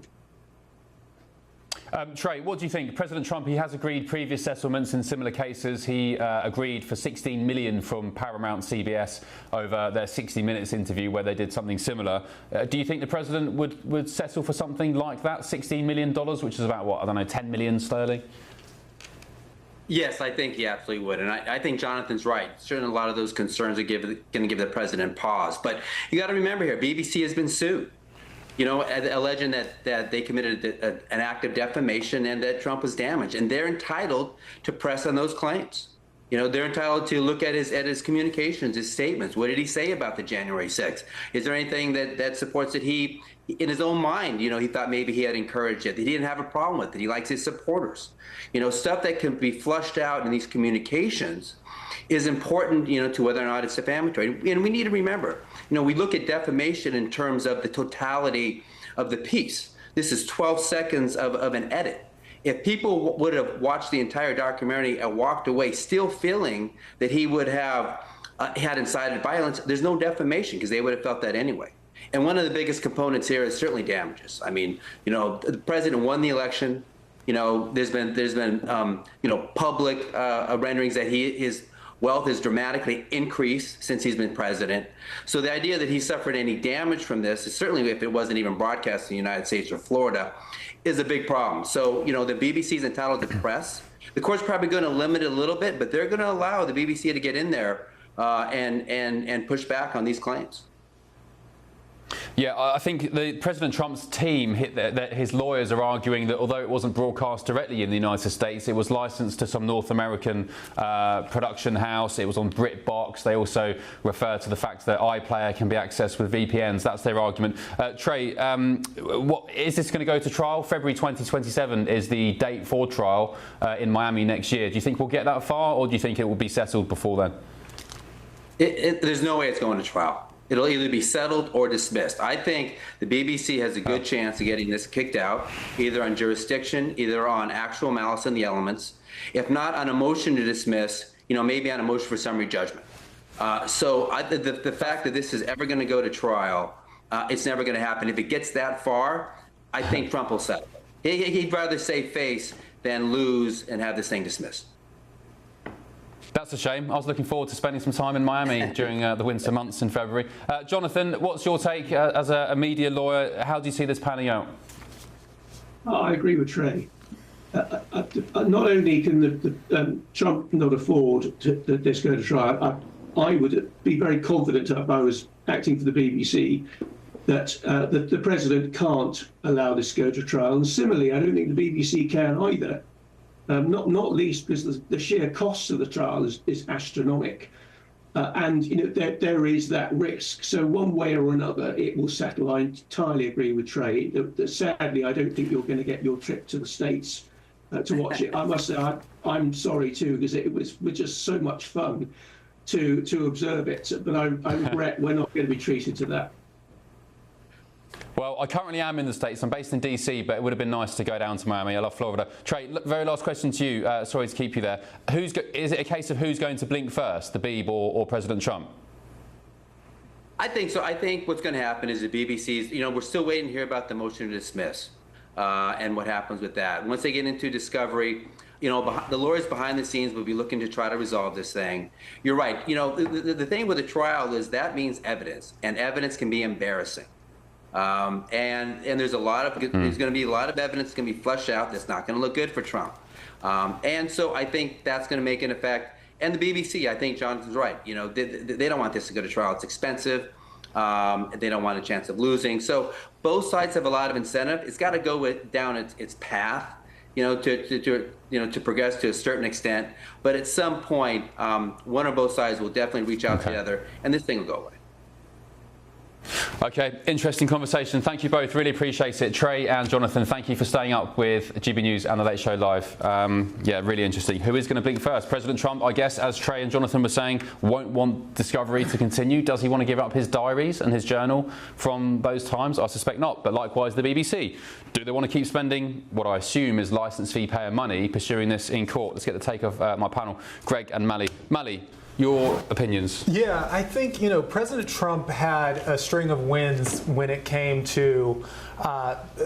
Trey, what do you think? President Trump, he has agreed previous settlements in similar cases. He agreed for $16 million from Paramount CBS over their 60 Minutes interview where they did something similar. Do you think the president would settle for something like that, $16 million, which is about, what, I don't know, 10 million sterling? Yes, I think he absolutely would. And I think Jonathan's right. Certainly a lot of those concerns are going to give the president pause. But you got to remember here, BBC has been sued, you know, alleging that they committed an act of defamation and that Trump was damaged. And they're entitled to press on those claims. You know, they're entitled to look at his communications, his statements. What did he say about the January 6th? Is there anything that supports that he, in his own mind, you know, he thought maybe he had encouraged it, that he didn't have a problem with it, he likes his supporters. You know, stuff that can be flushed out in these communications is important, you know, to whether or not it's defamatory. And we need to remember, you know, we look at defamation in terms of the totality of the piece. This is 12 seconds of an edit. If people would have watched the entire documentary and walked away still feeling that he would have had incited violence, there's no defamation because they would have felt that anyway. And one of the biggest components here is certainly damages. I mean, you know, the president won the election. You know, there's been you know, public renderings that his wealth has dramatically increased since he's been president. So the idea that he suffered any damage from this, is certainly if it wasn't even broadcast in the United States or Florida, is a big problem. So, you know, the BBC is entitled to press. The court's probably going to limit it a little bit, but they're going to allow the BBC to get in there and push back on these claims. Yeah, I think President Trump's team, that his lawyers are arguing that although it wasn't broadcast directly in the United States, it was licensed to some North American production house. It was on BritBox. They also refer to the fact that iPlayer can be accessed with VPNs. That's their argument. Trey, what is this going to go to trial? February 2027 is the date for trial in Miami next year. Do you think we'll get that far, or do you think it will be settled before then? There's no way it's going to trial. It'll either be settled or dismissed. I think the BBC has a good chance of getting this kicked out, either on jurisdiction, either on actual malice in the elements. If not on a motion to dismiss, you know, maybe on a motion for summary judgment. So the fact that this is ever going to go to trial, it's never going to happen. If it gets that far, I think Trump will settle. He'd rather save face than lose and have this thing dismissed. That's a shame. I was looking forward to spending some time in Miami during the winter months in February. Jonathan, what's your take as a media lawyer? How do you see this panning out? I agree with Trey. Not only can Trump not afford this go to trial, I would be very confident if I was acting for the BBC that the president can't allow this to go to trial. And similarly, I don't think the BBC can either. Not least because the sheer cost of the trial is astronomical, and you know there is that risk. So one way or another, it will settle. I entirely agree with Trey. Sadly, I don't think you're going to get your trip to the States to watch it. I must say, I'm sorry too, because it was just so much fun to observe it. But I regret we're not going to be treated to that. Well, I currently am in the States. I'm based in DC, but it would have been nice to go down to Miami. I love Florida. Trey, very last question to you. Sorry to keep you there. Is it a case of who's going to blink first, the Beeb or President Trump? I think so. I think what's going to happen is the BBC's, you know, we're still waiting to hear about the motion to dismiss and what happens with that. Once they get into discovery, you know, the lawyers behind the scenes will be looking to try to resolve this thing. You're right. You know, the thing with a trial is that means evidence, and evidence can be embarrassing. And there's there's going to be a lot of evidence going to be fleshed out that's not going to look good for Trump. And so I think that's going to make an effect. And the BBC, I think Jonathan's right. You know, they don't want this to go to trial. It's expensive. They don't want a chance of losing. So both sides have a lot of incentive. It's got to go down its path, you know, to progress to a certain extent. But at some point, one or both sides will definitely reach out to the other, and this thing will go away. Okay, interesting conversation. Thank you both. Really appreciate it. Trey and Jonathan, thank you for staying up with GB News and The Late Show Live. Yeah, really interesting. Who is going to blink first? President Trump, I guess, as Trey and Jonathan were saying, won't want Discovery to continue. Does he want to give up his diaries and his journal from those times? I suspect not. But likewise, the BBC. Do they want to keep spending what I assume is licence fee payer money pursuing this in court? Let's get the take of my panel, Greg and Mally. Mally, your opinions? Yeah, I think, President Trump had a string of wins when it came to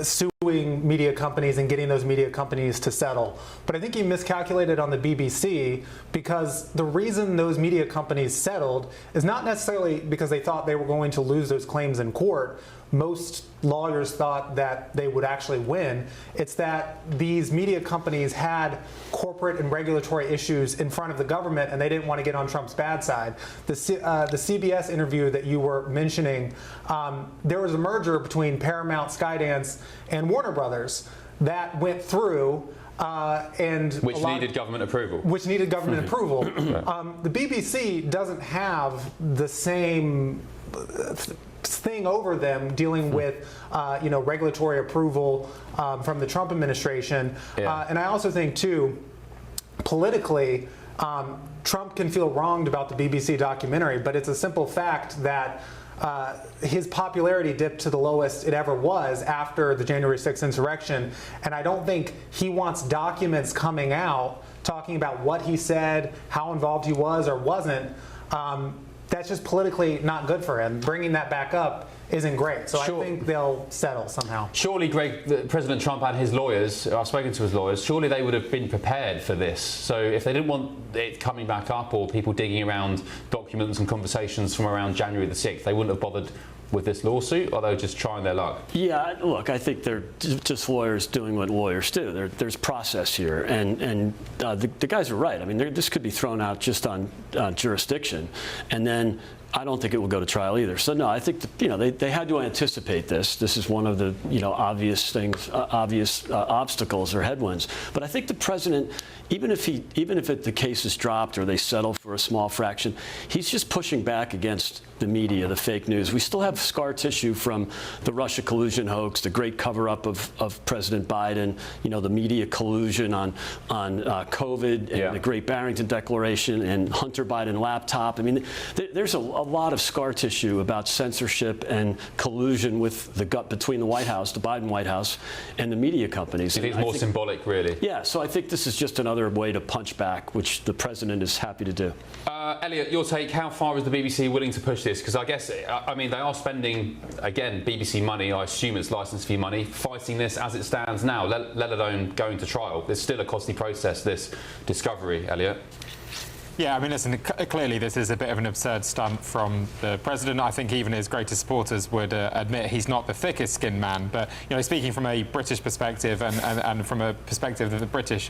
suing media companies and getting those media companies to settle. But I think he miscalculated on the BBC, because the reason those media companies settled is not necessarily because they thought they were going to lose those claims in court. Most lawyers thought that they would actually win. It's that these media companies had corporate and regulatory issues in front of the government, and they didn't want to get on Trump's bad side. The CBS interview that you were mentioning, there was a merger between Paramount, Skydance, and Warner Brothers that went through. Which needed government approval. Which needed government approval. The BBC doesn't have the same thing over them dealing with regulatory approval from the Trump administration. And I also think too, politically, Trump can feel wronged about the BBC documentary, but it's a simple fact that his popularity dipped to the lowest it ever was after the January 6th insurrection. And I don't think he wants documents coming out talking about what he said, how involved he was or wasn't. That's just politically not good for him. Bringing that back up isn't great. So Sure. I think they'll settle somehow. Surely, Greg, President Trump and his lawyers, I've spoken to his lawyers, surely they would have been prepared for this. So if they didn't want it coming back up or people digging around documents and conversations from around January the 6th, they wouldn't have bothered with this lawsuit, or they were just trying their luck? Yeah, look, I think they're just lawyers doing what lawyers do. There's process here, and the guys are right. I mean, this could be thrown out just on jurisdiction, and then I don't think it will go to trial either. So no, I think they had to anticipate this. This is one of the obvious things, obstacles or headwinds. But I think the president, even if the case is dropped or they settle for a small fraction, he's just pushing back against the media, the fake news. We still have scar tissue from the Russia collusion hoax, the great cover-up of President Biden, the media collusion on COVID, and the Great Barrington Declaration, and Hunter Biden laptop. I mean, there's a lot of scar tissue about censorship and collusion with between the White House, the Biden White House, and the media companies. It is more symbolic, really. Yeah, so I think this is just another way to punch back, which the president is happy to do. Elliot, your take, how far is the BBC willing to push this? Because I guess, they are spending, again, BBC money, I assume it's licence fee money, fighting this as it stands now, let alone going to trial. It's still a costly process, this discovery, Elliot. Yeah, I mean, listen, clearly this is a bit of an absurd stunt from the president. I think even his greatest supporters would admit he's not the thickest skinned man. But, speaking from a British perspective and from a perspective of the British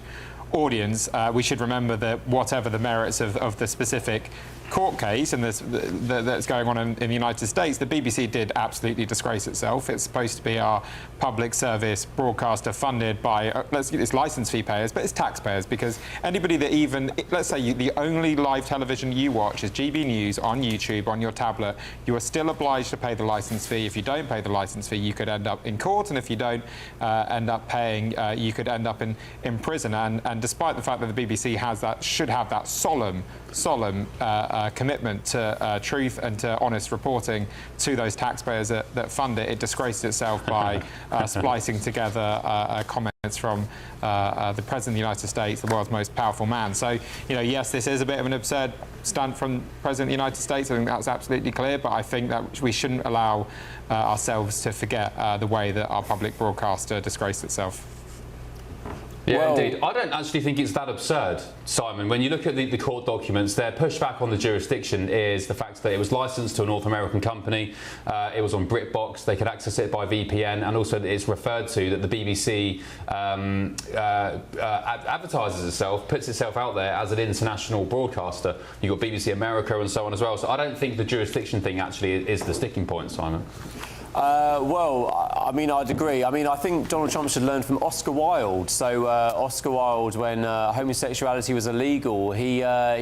audience, we should remember that whatever the merits of the specific court case and that's going on in the United States, the BBC did absolutely disgrace itself. It's supposed to be our public service broadcaster funded by, it's licence fee payers, but it's taxpayers, because anybody that let's say the only live television you watch is GB News on YouTube, on your tablet, you are still obliged to pay the licence fee. If you don't pay the licence fee, you could end up in court, and if you don't end up paying, you could end up in prison. And despite the fact that the BBC should have that solemn commitment to truth and to honest reporting to those taxpayers that fund it, it disgraced itself by splicing together comments from the President of the United States, the world's most powerful man. So, yes, this is a bit of an absurd stunt from the President of the United States. I think that's absolutely clear, but I think that we shouldn't allow ourselves to forget the way that our public broadcaster disgraced itself. Yeah, indeed. I don't actually think it's that absurd, Simon. When you look at the court documents, their pushback on the jurisdiction is the fact that it was licensed to a North American company, it was on BritBox, they could access it by VPN, and also it's referred to that the BBC advertises itself, puts itself out there as an international broadcaster. You've got BBC America and so on as well. So I don't think the jurisdiction thing actually is the sticking point, Simon. Well, I mean, I'd agree. I mean, I think Donald Trump should learn from Oscar Wilde. So Oscar Wilde, when homosexuality was illegal, he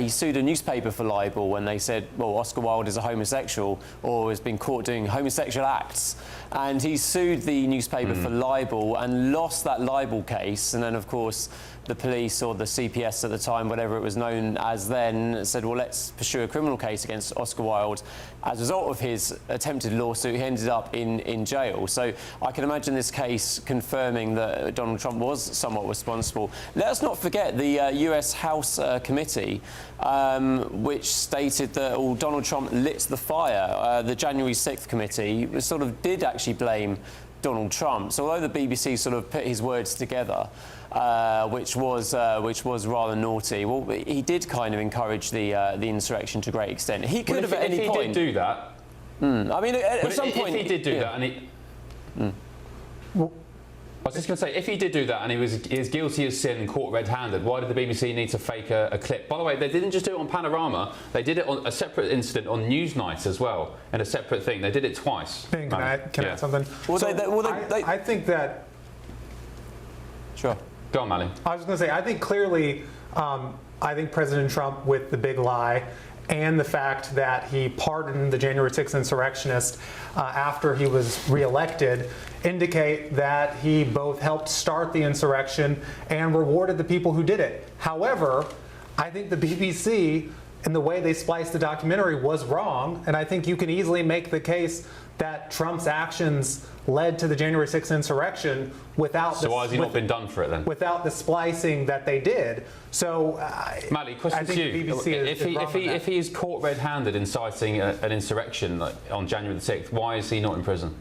sued a newspaper for libel when they said, well, Oscar Wilde is a homosexual or has been caught doing homosexual acts. And he sued the newspaper for libel and lost that libel case. And then, of course, the police or the CPS at the time, whatever it was known as then, said, well, let's pursue a criminal case against Oscar Wilde. As a result of his attempted lawsuit, he ended up in jail. So I can imagine this case confirming that Donald Trump was somewhat responsible. Let us not forget the US House committee, which stated that Donald Trump lit the fire. The January 6th committee sort of did actually blame Donald Trump. So although the BBC sort of put his words together, which was rather naughty, well, he did kind of encourage the insurrection to a great extent. He could have at any point. If he did do that, I mean, at some point, if he did do that, and he. I was just going to say, if he did do that and he is guilty of sin and caught red-handed, why did the BBC need to fake a clip? By the way, they didn't just do it on Panorama, they did it on a separate incident on Newsnight as well, and a separate thing. They did it twice. Can I add something? Well, I think that... Sure. Go on, Mally. I was going to say, I think clearly, I think President Trump, with the big lie and the fact that he pardoned the January 6th insurrectionists after he was reelected, indicate that he both helped start the insurrection and rewarded the people who did it. However, I think the BBC, in the way they spliced the documentary, was wrong, and I think you can easily make the case that Trump's actions led to the January 6th insurrection without. So why has he not been done for it then? Without the splicing that they did. So, Mally, question to you: if he is caught red-handed inciting an insurrection on January the 6th, why is he not in prison?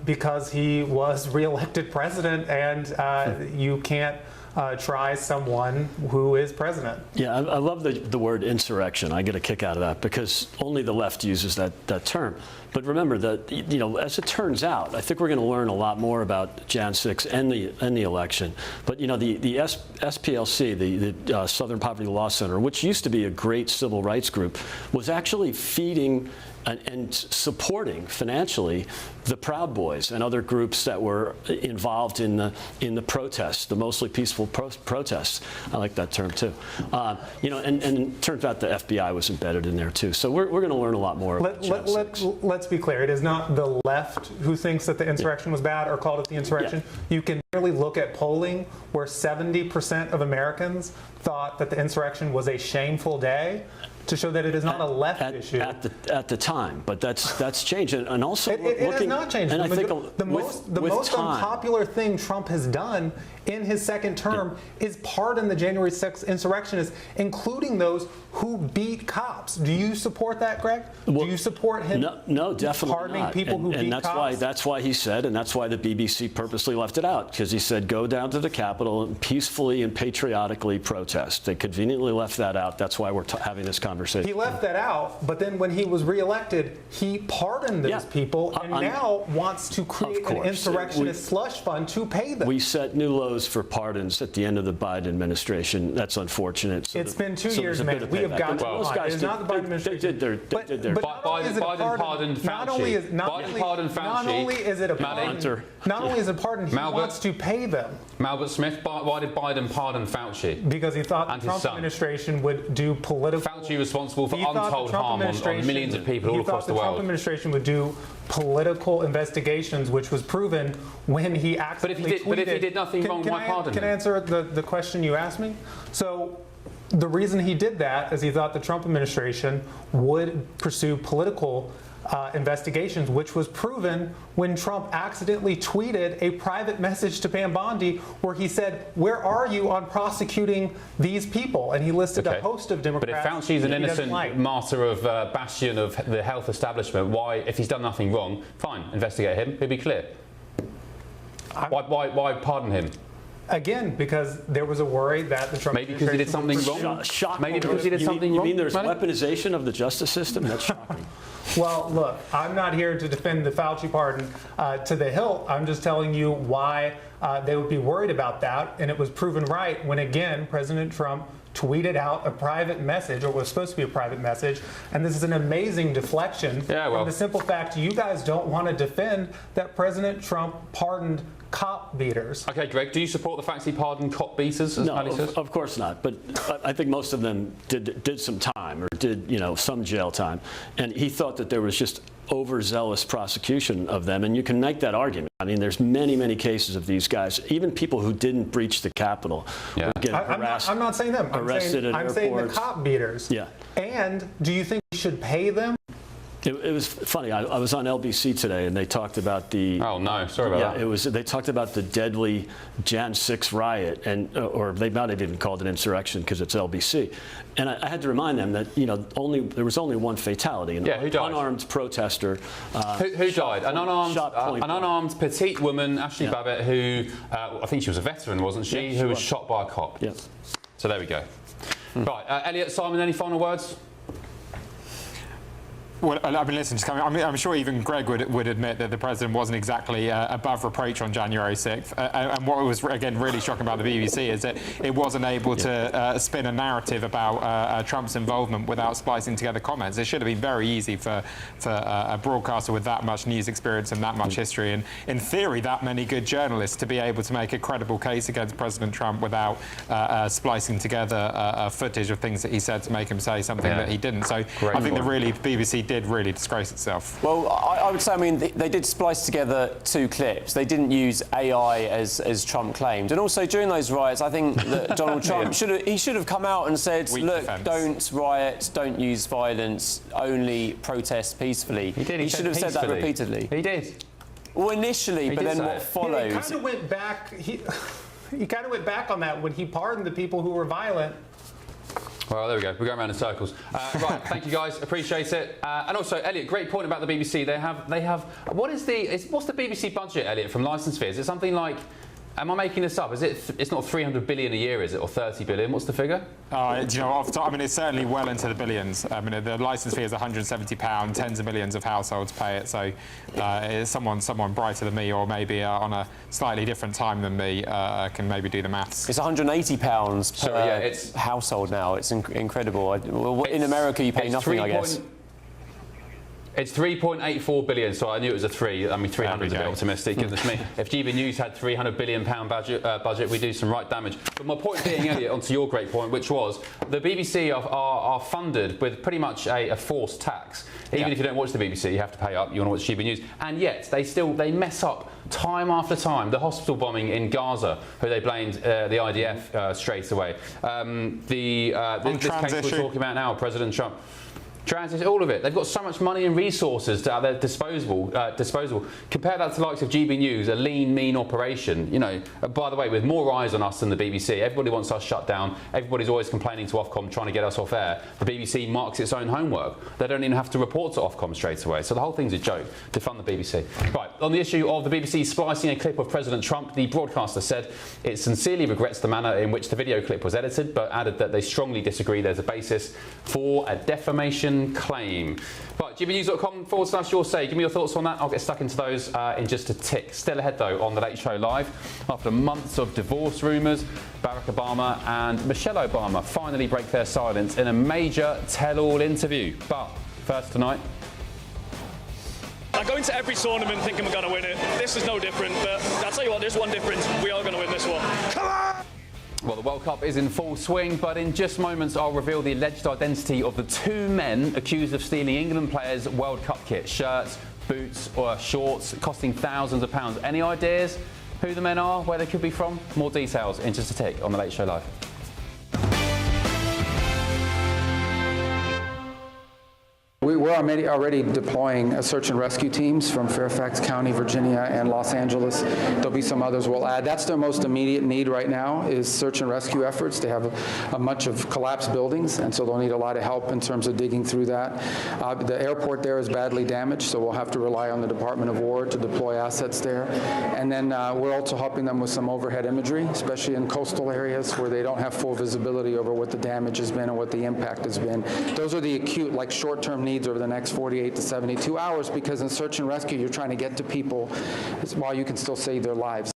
Because he was re-elected president, and you can't try someone who is president. Yeah, I love the word insurrection. I get a kick out of that because only the left uses that term. But remember that, you know, as it turns out, I think we're going to learn a lot more about Jan 6 and the election. But you know, the SPLC, the Southern Poverty Law Center, which used to be a great civil rights group, was actually feeding and supporting financially the Proud Boys and other groups that were involved in the protests, the mostly peaceful protests. I like that term too. You know, and it turns out the FBI was embedded in there too. So we're going to learn a lot more. Let's be clear. It is not the left who thinks that the insurrection was bad or called it the insurrection. Yeah. You can merely look at polling where 70% of Americans thought that the insurrection was a shameful day, to show that it is not a left issue at the time, but that's changed, and also it has not changed. And I think the most unpopular thing Trump has done in his second term is pardon the January 6th insurrectionists, including those who beat cops. Do you support that, Greg? Do you support him? No, definitely pardoning not. people who beat cops? That's why he said, and that's why the BBC purposely left it out, because he said go down to the Capitol and peacefully and patriotically protest. They conveniently left that out. That's why we're having this conversation. He left that out, but then when he was reelected, he pardoned those people and now wants to create an insurrectionist slush fund to pay them. We set new lows for pardons at the end of the Biden administration. That's unfortunate. So it's been 2 years, man. We have got to move on. It's not the Biden administration. Biden pardoned Fauci. Biden pardoned Fauci. Not only is it a pardon, not only is it a pardon, he wants to pay them. Malbert Smith, why did Biden pardon Fauci? Because he thought the Trump administration would do political. Fauci was responsible for untold harm on millions of people all across the world. The Trump administration would do political investigations, which was proven when he accidentally tweeted. But if he did nothing wrong, why pardon him? Can I answer the question you asked me? So the reason he did that is he thought the Trump administration would pursue political investigations, which was proven when Trump accidentally tweeted a private message to Pam Bondi where he said, "Where are you on prosecuting these people?" And he listed a host of Democrats. But if Fauci's an innocent martyr of bastion of the health establishment, why, if he's done nothing wrong, fine, investigate him. He'll be clear. Why pardon him? Again, because there was a worry that the Trump maybe because he did something wrong. Maybe because he did something wrong. You mean there's weaponization of the justice system? That's shocking. Well, look, I'm not here to defend the Fauci pardon to the hilt. I'm just telling you why they would be worried about that. And it was proven right when, again, President Trump tweeted out a private message, or was supposed to be a private message. And this is an amazing deflection from the simple fact you guys don't want to defend that President Trump pardoned cop beaters. Okay, Greg, do you support the fact he pardoned cop beaters? As No, Paddy says? of course not. But I think most of them did some time, or did, you know, some jail time. And he thought that there was just overzealous prosecution of them, and you can make that argument. I mean, there's many, many cases of these guys, even people who didn't breach the Capitol. Yeah. I'm not saying them. I'm saying the cop beaters. Yeah. And do you think we should pay them? It was funny. I was on LBC today, and they talked about the. Oh no! Sorry about that. They talked about the deadly Jan 6 riot, and or they might have even called it insurrection because it's LBC. And I had to remind them that there was only one fatality. An who died? Unarmed protester. Who died? An unarmed petite woman, Ashley Babbitt, who I think she was a veteran, wasn't she? Yeah, who was shot by a cop. Yeah. So there we go. Right, Elliot, Simon, any final words? Well, I mean, listen, I'm sure even Greg would admit that the president wasn't exactly above reproach on January 6th. And what was, again, really shocking about the BBC is that it wasn't able to spin a narrative about Trump's involvement without splicing together comments. It should have been very easy for a broadcaster with that much news experience and that much history, and in theory, that many good journalists, to be able to make a credible case against President Trump without splicing together footage of things that he said to make him say something that he didn't. So I think the BBC did really disgrace itself. Well, I would say, I mean, they did splice together two clips. They didn't use AI as Trump claimed. And also during those riots, I think that Donald Trump should have come out and said, look, don't riot, don't use violence, only protest peacefully. He did. He should have said that repeatedly. He did. Well, initially, but then what followed? He kind of went back. He kind of went back on that when he pardoned the people who were violent. Well, there we go. We're going around in circles. Right, thank you guys. Appreciate it. And also, Elliot, great point about the BBC. They have. What's the BBC budget, Elliot, from licence fees? Is it something like? Am I making this up? Is it? It's not 300 billion a year, is it, or 30 billion? What's the figure? Do you know, off the top, I mean, it's certainly well into the billions. I mean, the licence fee is £170. Tens of millions of households pay it. So, someone brighter than me, or maybe on a slightly different time than me, can maybe do the maths. It's £180 per household now. It's incredible. In America, you pay nothing, I guess. It's 3.84 billion, so I knew it was a 3. I mean, 300 is a bit optimistic, goodness me. If GBNews had £300 billion budget, we do some right damage. But my point being, Elliot, onto your great point, which was the BBC are funded with pretty much a forced tax. Even if you don't watch the BBC, you have to pay up. You want to watch GBNews, and yet they mess up time after time. The hospital bombing in Gaza, who they blamed the IDF straight away. This case we're talking about now, President Trump. Transit, all of it. They've got so much money and resources at their disposal. Compare that to the likes of GBNews, a lean, mean operation. You know, by the way, with more eyes on us than the BBC. Everybody wants us shut down. Everybody's always complaining to Ofcom, trying to get us off air. The BBC marks its own homework. They don't even have to report to Ofcom straight away. So the whole thing's a joke to fund the BBC. Right, on the issue of the BBC splicing a clip of President Trump, the broadcaster said it sincerely regrets the manner in which the video clip was edited, but added that they strongly disagree there's a basis for a defamation claim. Right, gbnews.com/your say. Give me your thoughts on that. I'll get stuck into those in just a tick. Still ahead, though, on The Late Show Live. After months of divorce rumours, Barack Obama and Michelle Obama finally break their silence in a major tell-all interview. But first tonight... I go into every tournament thinking we're going to win it. This is no different, but I'll tell you what, there's one difference. We are going to win this one. Come on! Well, the World Cup is in full swing, but in just moments I'll reveal the alleged identity of the two men accused of stealing England players' World Cup kit. Shirts, boots or shorts costing thousands of pounds. Any ideas who the men are, where they could be from? More details in just a tick on The Late Show Live. We're already deploying search and rescue teams from Fairfax County, Virginia, and Los Angeles. There'll be some others we'll add. That's their most immediate need right now is search and rescue efforts. They have a bunch of collapsed buildings, and so they'll need a lot of help in terms of digging through that. The airport there is badly damaged, so we'll have to rely on the Department of War to deploy assets there. And then we're also helping them with some overhead imagery, especially in coastal areas where they don't have full visibility over what the damage has been and what the impact has been. Those are the acute, like short-term needs over the the next 48 to 72 hours, because in search and rescue, you're trying to get to people while you can still save their lives.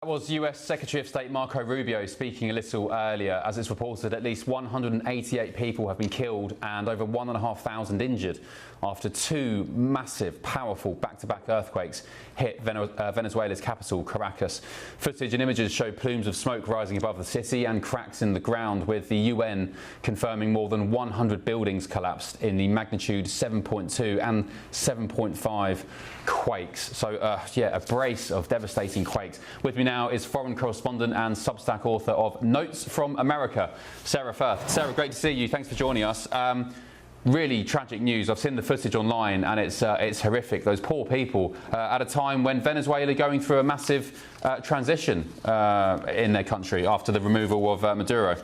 That was US Secretary of State Marco Rubio speaking a little earlier. As it's reported, at least 188 people have been killed and over 1,500 injured after two massive, powerful back-to-back earthquakes hit Venezuela's capital, Caracas. Footage and images show plumes of smoke rising above the city and cracks in the ground, with the UN confirming more than 100 buildings collapsed in the magnitude 7.2 and 7.5 quakes. So, yeah, a brace of devastating quakes. With me now is foreign correspondent and Substack author of Notes from America, Sarah Firth. Sarah, great to see you. Thanks for joining us. Really tragic news. I've seen the footage online and it's horrific. Those poor people at a time when Venezuela are going through a massive transition in their country after the removal of Maduro.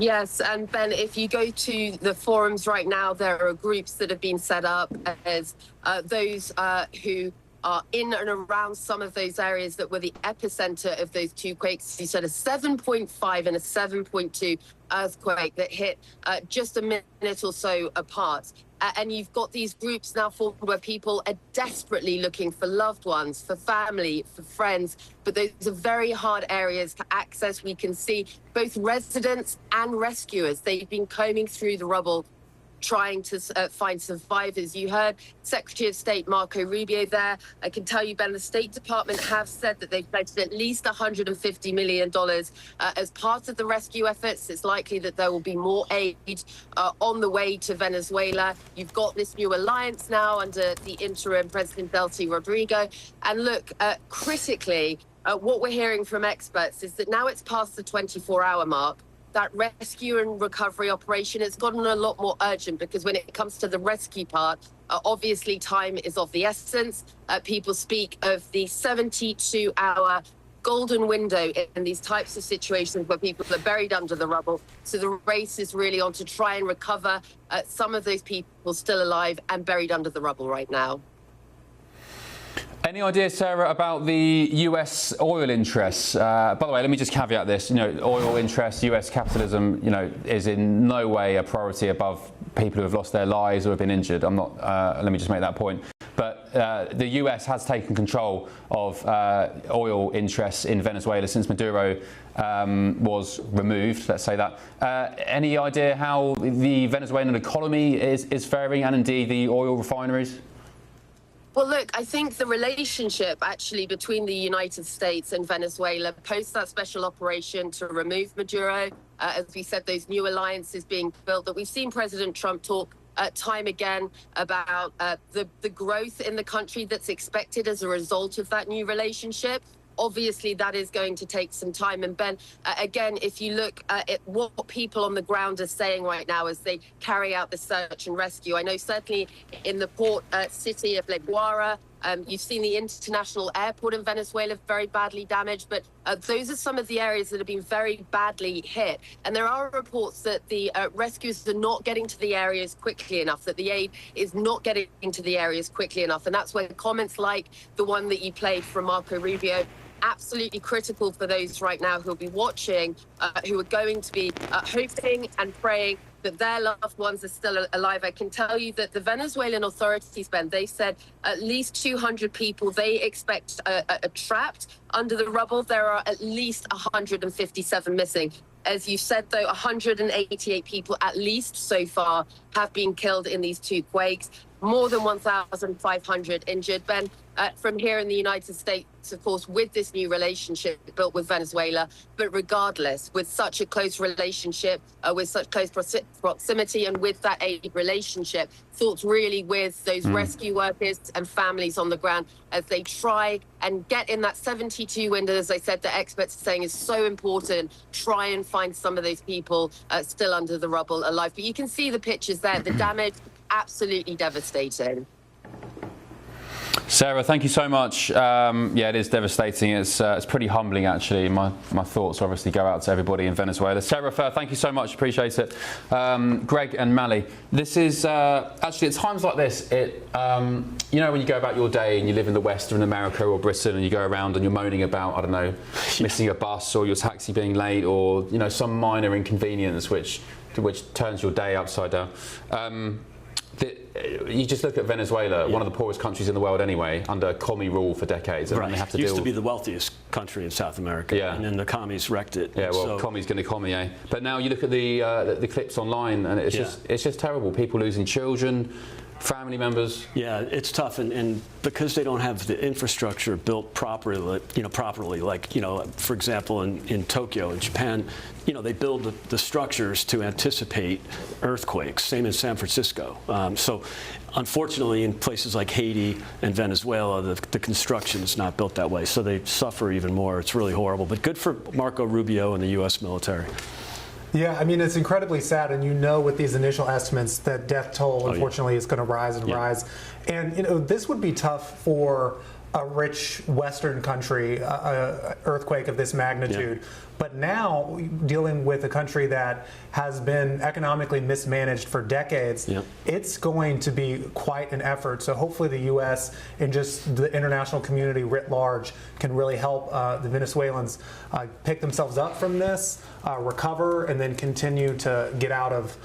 Yes, and Ben, if you go to the forums right now, there are groups that have been set up as those who are in and around some of those areas that were the epicenter of those two quakes. You said a 7.5 and a 7.2 earthquake that hit just a minute or so apart. And you've got these groups now formed where people are desperately looking for loved ones, for family, for friends. But those are very hard areas to access. We can see both residents and rescuers. They've been combing through the rubble, trying to find survivors. You heard Secretary of State Marco Rubio there. I can tell you, Ben, the State Department have said that they've pledged at least $150 million as part of the rescue efforts. It's likely that there will be more aid on the way to Venezuela. You've got this new alliance now under the interim President Delcy Rodrigo. And look, critically, what we're hearing from experts is that now it's past the 24-hour mark. That rescue and recovery operation has gotten a lot more urgent, because when it comes to the rescue part, obviously time is of the essence. People speak of the 72-hour golden window in these types of situations where people are buried under the rubble. So the race is really on to try and recover some of those people still alive and buried under the rubble right now. Any idea, Sarah, about the US oil interests? By the way, let me just caveat this. You know, oil interests, US capitalism, you know, is in no way a priority above people who have lost their lives or have been injured. I'm not. Let me just make that point. But the US has taken control of oil interests in Venezuela since Maduro was removed. Let's say that. Any idea how the Venezuelan economy is faring, and indeed the oil refineries? Well, look, I think the relationship actually between the United States and Venezuela post that special operation to remove Maduro, as we said, those new alliances being built, that we've seen President Trump talk time again about the growth in the country that's expected as a result of that new relationship. Obviously, that is going to take some time. And Ben, again, if you look at what people on the ground are saying right now as they carry out the search and rescue, I know certainly in the port city of La Guaira, you've seen the international airport in Venezuela very badly damaged, but those are some of the areas that have been very badly hit. And there are reports that the rescuers are not getting to the areas quickly enough, that the aid is not getting to the areas quickly enough. And that's where comments like the one that you played from Marco Rubio, absolutely critical for those right now who will be watching, who are going to be hoping and praying that their loved ones are still alive. I can tell you that the Venezuelan authorities, Ben, they said at least 200 people they expect are trapped under the rubble. There are at least 157 missing. As you said, though, 188 people at least so far have been killed in these two quakes. More than 1,500 injured. Ben, from here in the United States, of course, with this new relationship built with Venezuela, but regardless, with such a close relationship, with such close proximity, and with that aid relationship, thoughts really with those rescue workers and families on the ground as they try and get in that 72 window, as I said, the experts are saying is so important, try and find some of those people still under the rubble alive. But you can see the pictures there, the damage, absolutely devastating. Sarah, thank you so much. Yeah, it is devastating. It's pretty humbling, actually. My thoughts obviously go out to everybody in Venezuela. Sarah, thank you so much. Appreciate it. Greg and Mally, this is actually at times like this. You know, when you go about your day and you live in the West or in America or Britain, and you go around and you're moaning about, I don't know, missing a bus or your taxi being late, or you know, some minor inconvenience which which turns your day upside down. You just look at Venezuela, one of the poorest countries in the world anyway, under commie rule for decades. And right. they have to It used deal to be the wealthiest country in South America, and then the commies wrecked it. Yeah, well, commies going to commie, eh? But now you look at the clips online, and it's just terrible. People losing children, family members. Yeah, it's tough, and because they don't have the infrastructure built properly, like for example, in Tokyo, in Japan, they build the structures to anticipate earthquakes. Same in San Francisco. So, unfortunately, in places like Haiti and Venezuela, the construction is not built that way. So they suffer even more. It's really horrible. But good for Marco Rubio and the U.S. military. Yeah, I mean, it's incredibly sad, and with these initial estimates that death toll, unfortunately, is going to rise and rise. And, this would be tough for a rich Western country, earthquake of this magnitude. Yeah. But now, dealing with a country that has been economically mismanaged for decades, it's going to be quite an effort. So hopefully the U.S. and just the international community writ large can really help the Venezuelans pick themselves up from this, recover, and then continue to get out of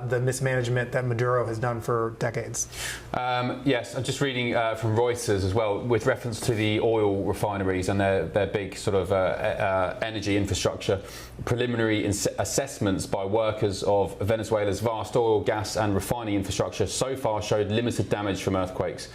the mismanagement that Maduro has done for decades. Yes, I'm just reading from Reuters as well, with reference to the oil refineries and their big sort of energy infrastructure. Preliminary assessments by workers of Venezuela's vast oil, gas and refining infrastructure so far showed limited damage from earthquakes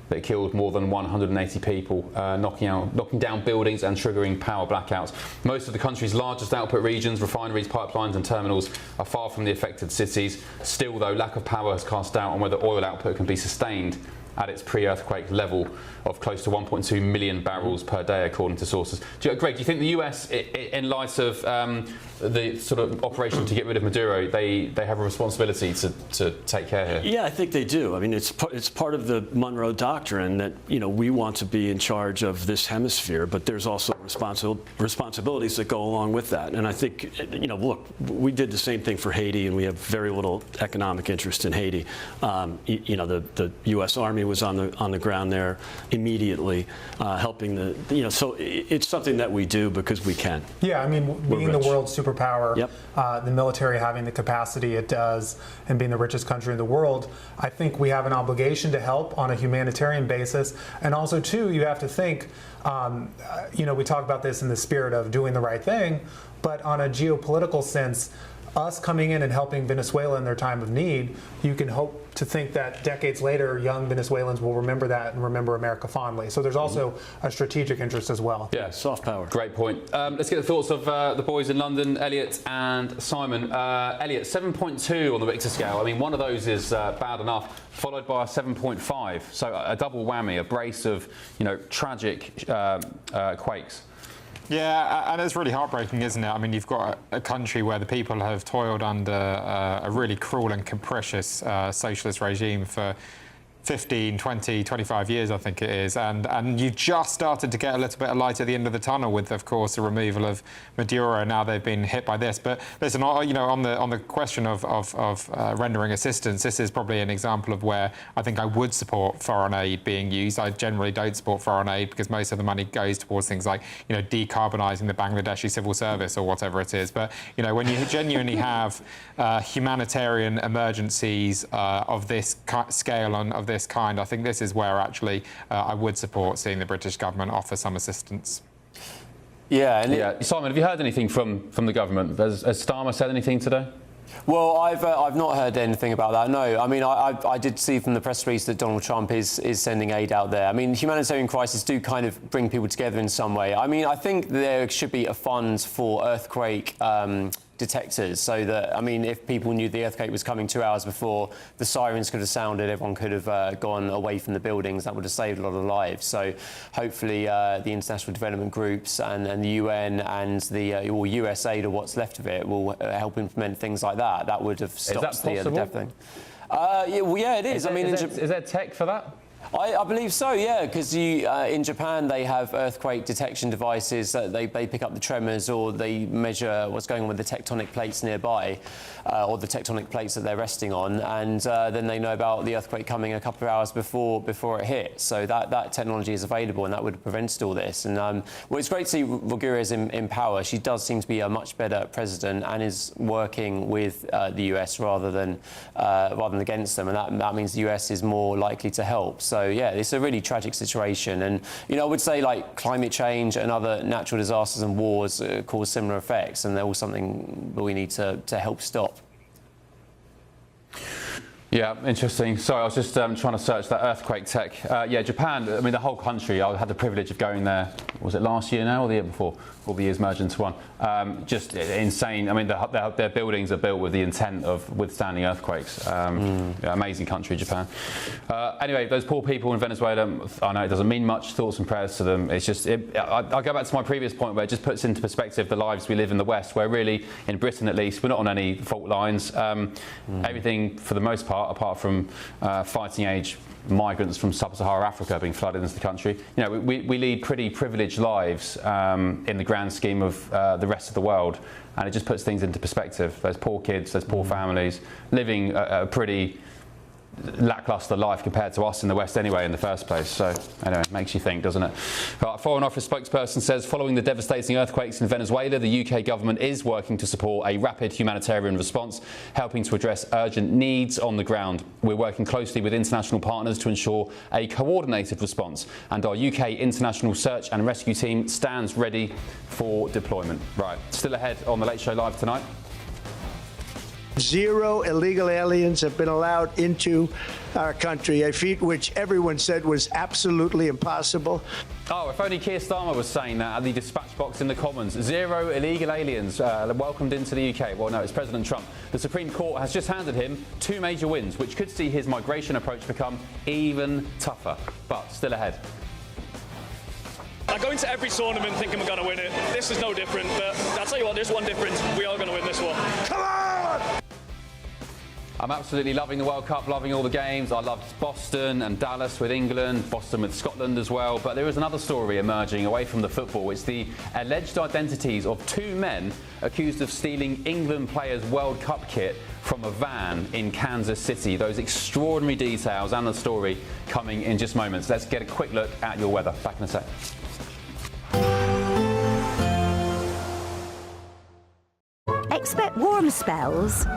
that killed more than 180 people, knocking down buildings and triggering power blackouts. Most of the country's largest output regions, refineries, pipelines and terminals are far from the affected cities. Still, though, lack of power has cast doubt on whether oil output can be sustained at its pre-earthquake level of close to 1.2 million barrels per day, according to sources. Greg, do you think the US, in light of the sort of operation to get rid of Maduro, they have a responsibility to take care here? Yeah, I think they do. I mean, it's part of the Monroe Doctrine that we want to be in charge of this hemisphere, but there's also responsibilities that go along with that. And I think look, we did the same thing for Haiti, and we have very little economic interest in Haiti. The U.S. Army was on the ground there immediately, helping so it's something that we do because we can. Yeah, I mean, being the world superpower, the military having the capacity it does, and being the richest country in the world, I think we have an obligation to help on a humanitarian basis. And also, too, you have to think, we talk about this in the spirit of doing the right thing, but on a geopolitical sense, us coming in and helping Venezuela in their time of need, you can hope to think that decades later, young Venezuelans will remember that and remember America fondly. So there's also a strategic interest as well. Yeah, soft power. Great point. Let's get the thoughts of the boys in London, Elliot and Simon. Elliot, 7.2 on the Richter scale. I mean, one of those is bad enough, followed by a 7.5. So a double whammy, a brace of tragic quakes. Yeah, and it's really heartbreaking, isn't it? I mean, you've got a country where the people have toiled under a really cruel and capricious socialist regime for 15, 20, 25 years, I think it is. And you just started to get a little bit of light at the end of the tunnel with, of course, the removal of Maduro. Now they've been hit by this. But listen, on the question of rendering assistance, this is probably an example of where I think I would support foreign aid being used. I generally don't support foreign aid because most of the money goes towards things like, decarbonising the Bangladeshi civil service or whatever it is. But, when you genuinely have humanitarian emergencies of this scale and of this kind, I think this is where actually I would support seeing the British government offer some assistance. Yeah. Simon, have you heard anything from the government? Has Starmer said anything today? Well, I've not heard anything about that, no. I mean, I did see from the press release that Donald Trump is sending aid out there. I mean, humanitarian crises do kind of bring people together in some way. I mean, I think there should be a fund for earthquake detectors, so that, I mean, if people knew the earthquake was coming 2 hours before, the sirens could have sounded, everyone could have gone away from the buildings. That would have saved a lot of lives. So hopefully the international development groups and the UN and the USAID, or what's left of it, will help implement things like that. That would have stopped the death thing. Yeah, it is. Is there tech for that? I believe so, yeah, because in Japan they have earthquake detection devices that they pick up the tremors, or they measure what's going on with the tectonic plates nearby, or the tectonic plates that they're resting on, and then they know about the earthquake coming a couple of hours before it hits. So that technology is available, and that would have prevented all this. And well, it's great to see Rugurie's in power. She does seem to be a much better president and is working with the US rather than against them, and that means the US is more likely to help. So yeah, it's a really tragic situation, and I would say like climate change and other natural disasters and wars cause similar effects, and they're all something that we need to help stop. Yeah, interesting. Sorry, I was just trying to search that earthquake tech. Yeah, Japan, I mean, the whole country, I had the privilege of going there, was it last year now or the year before? All the years merged into one. Just insane. I mean, their buildings are built with the intent of withstanding earthquakes. Yeah, amazing country, Japan. Anyway, those poor people in Venezuela, I know it doesn't mean much, thoughts and prayers to them. It's just, I go back to my previous point where it just puts into perspective the lives we live in the West, where really, in Britain at least, we're not on any fault lines. Everything, for the most part, apart from fighting age migrants from sub-Saharan Africa being flooded into the country, we lead pretty privileged lives in the grand scheme of the rest of the world, and it just puts things into perspective. There's poor kids, there's poor families living a pretty lackluster life compared to us in the West anyway in the first place. So anyway, it makes you think, doesn't it? A Foreign Office spokesperson says following the devastating earthquakes in Venezuela, the UK government is working to support a rapid humanitarian response, helping to address urgent needs on the ground. We're working closely with international partners to ensure a coordinated response, and our UK International Search and Rescue Team stands ready for deployment. Right, still ahead on The Late Show Live tonight. 0 illegal aliens have been allowed into our country, a feat which everyone said was absolutely impossible. Oh, if only Keir Starmer was saying that at the dispatch box in the Commons. 0 illegal aliens welcomed into the UK. Well, no, it's President Trump. The Supreme Court has just handed him 2 major wins, which could see his migration approach become even tougher. But still ahead. I go into every tournament thinking we're going to win it. This is no different, but I'll tell you what, there's one difference. We are going to win this one. Come on! I'm absolutely loving the World Cup, loving all the games. I loved Boston and Dallas with England, Boston with Scotland as well. But there is another story emerging away from the football. It's the alleged identities of 2 men accused of stealing England players' World Cup kit from a van in Kansas City. Those extraordinary details and the story coming in just moments. Let's get a quick look at your weather. Back in a sec. Expect warm spells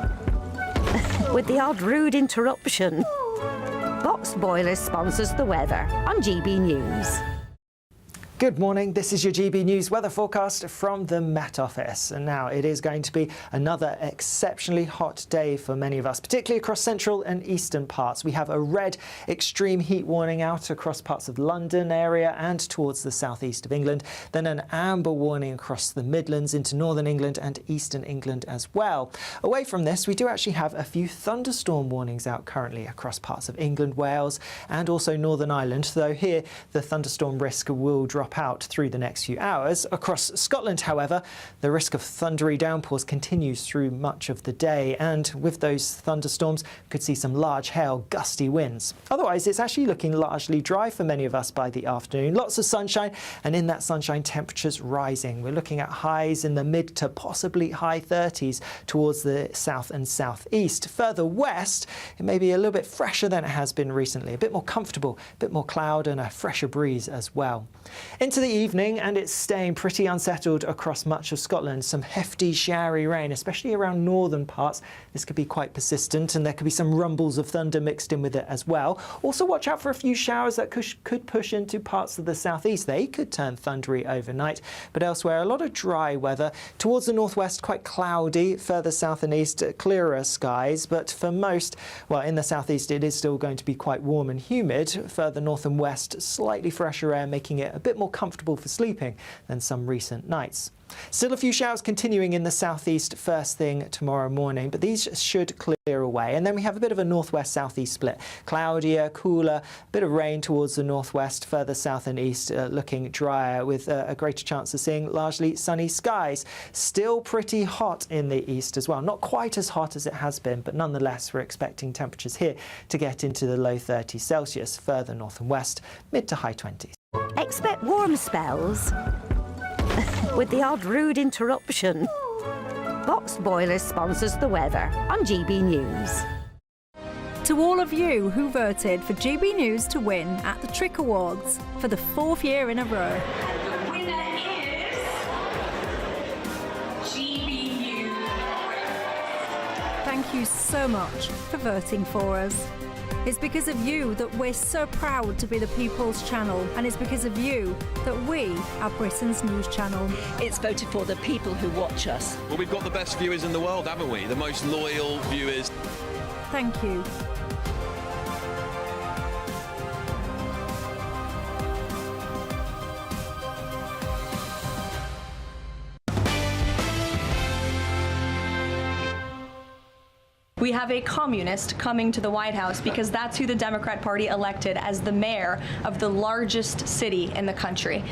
with the odd rude interruption. Box Boiler sponsors the weather on GB News. Good morning, this is your GB News weather forecast from the Met Office. And now it is going to be another exceptionally hot day for many of us, particularly across central and eastern parts. We have a red extreme heat warning out across parts of London area and towards the southeast of England. Then an amber warning across the Midlands into northern England and eastern England as well. Away from this, we do actually have a few thunderstorm warnings out currently across parts of England, Wales and also Northern Ireland, though here the thunderstorm risk will drop out through the next few hours. Across Scotland, however, the risk of thundery downpours continues through much of the day, and with those thunderstorms could see some large hail, gusty winds. Otherwise, it's actually looking largely dry for many of us by the afternoon. Lots of sunshine, and in that sunshine, temperatures rising. We're looking at highs in the mid to possibly high 30s towards the south and southeast. Further west, it may be a little bit fresher than it has been recently, a bit more comfortable, a bit more cloud and a fresher breeze as well. Into the evening, and it's staying pretty unsettled across much of Scotland. Some hefty showery rain, especially around northern parts. This could be quite persistent, and there could be some rumbles of thunder mixed in with it as well. Also watch out for a few showers that could push into parts of the southeast. They could turn thundery overnight, but elsewhere a lot of dry weather. Towards the northwest, quite cloudy. Further south and east, clearer skies, but for most, well, in the southeast it is still going to be quite warm and humid. Further north and west, slightly fresher air, making it a bit more comfortable for sleeping than some recent nights. Still a few showers continuing in the southeast first thing tomorrow morning, but these should clear away. away. And then we have a bit of a northwest-southeast split. Cloudier, cooler, a bit of rain towards the northwest, further south and east looking drier with a greater chance of seeing largely sunny skies. Still pretty hot in the east as well. Not quite as hot as it has been, but nonetheless we're expecting temperatures here to get into the low 30s Celsius, further north and west, mid to high 20s. Expect warm spells with the odd rude interruption. Boxed Boilers sponsors the weather on GB News. To all of you who voted for GB News to win at the Trick Awards for the 4th year in a row. The winner is GB News. Thank you so much for voting for us. It's because of you that we're so proud to be the People's Channel, and it's because of you that we are Britain's news channel. It's voted for the people who watch us. Well, we've got the best viewers in the world, haven't we? The most loyal viewers. Thank you. We have a communist coming to the White House because that's who the Democrat Party elected as the mayor of the largest city in the country.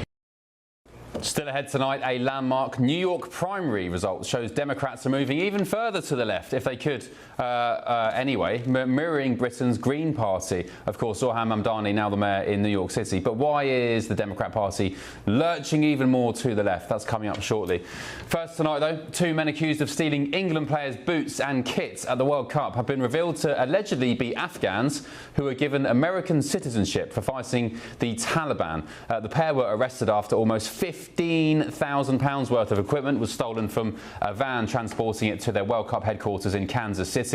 Still ahead tonight, a landmark New York primary result shows Democrats are moving even further to the left, if they could anyway, mirroring Britain's Green Party. Of course, Zohran Mamdani now the mayor in New York City. But why is the Democrat Party lurching even more to the left? That's coming up shortly. First tonight, though, 2 men accused of stealing England players' boots and kits at the World Cup have been revealed to allegedly be Afghans who were given American citizenship for fighting the Taliban. The pair were arrested after almost £15,000 worth of equipment was stolen from a van transporting it to their World Cup headquarters in Kansas City.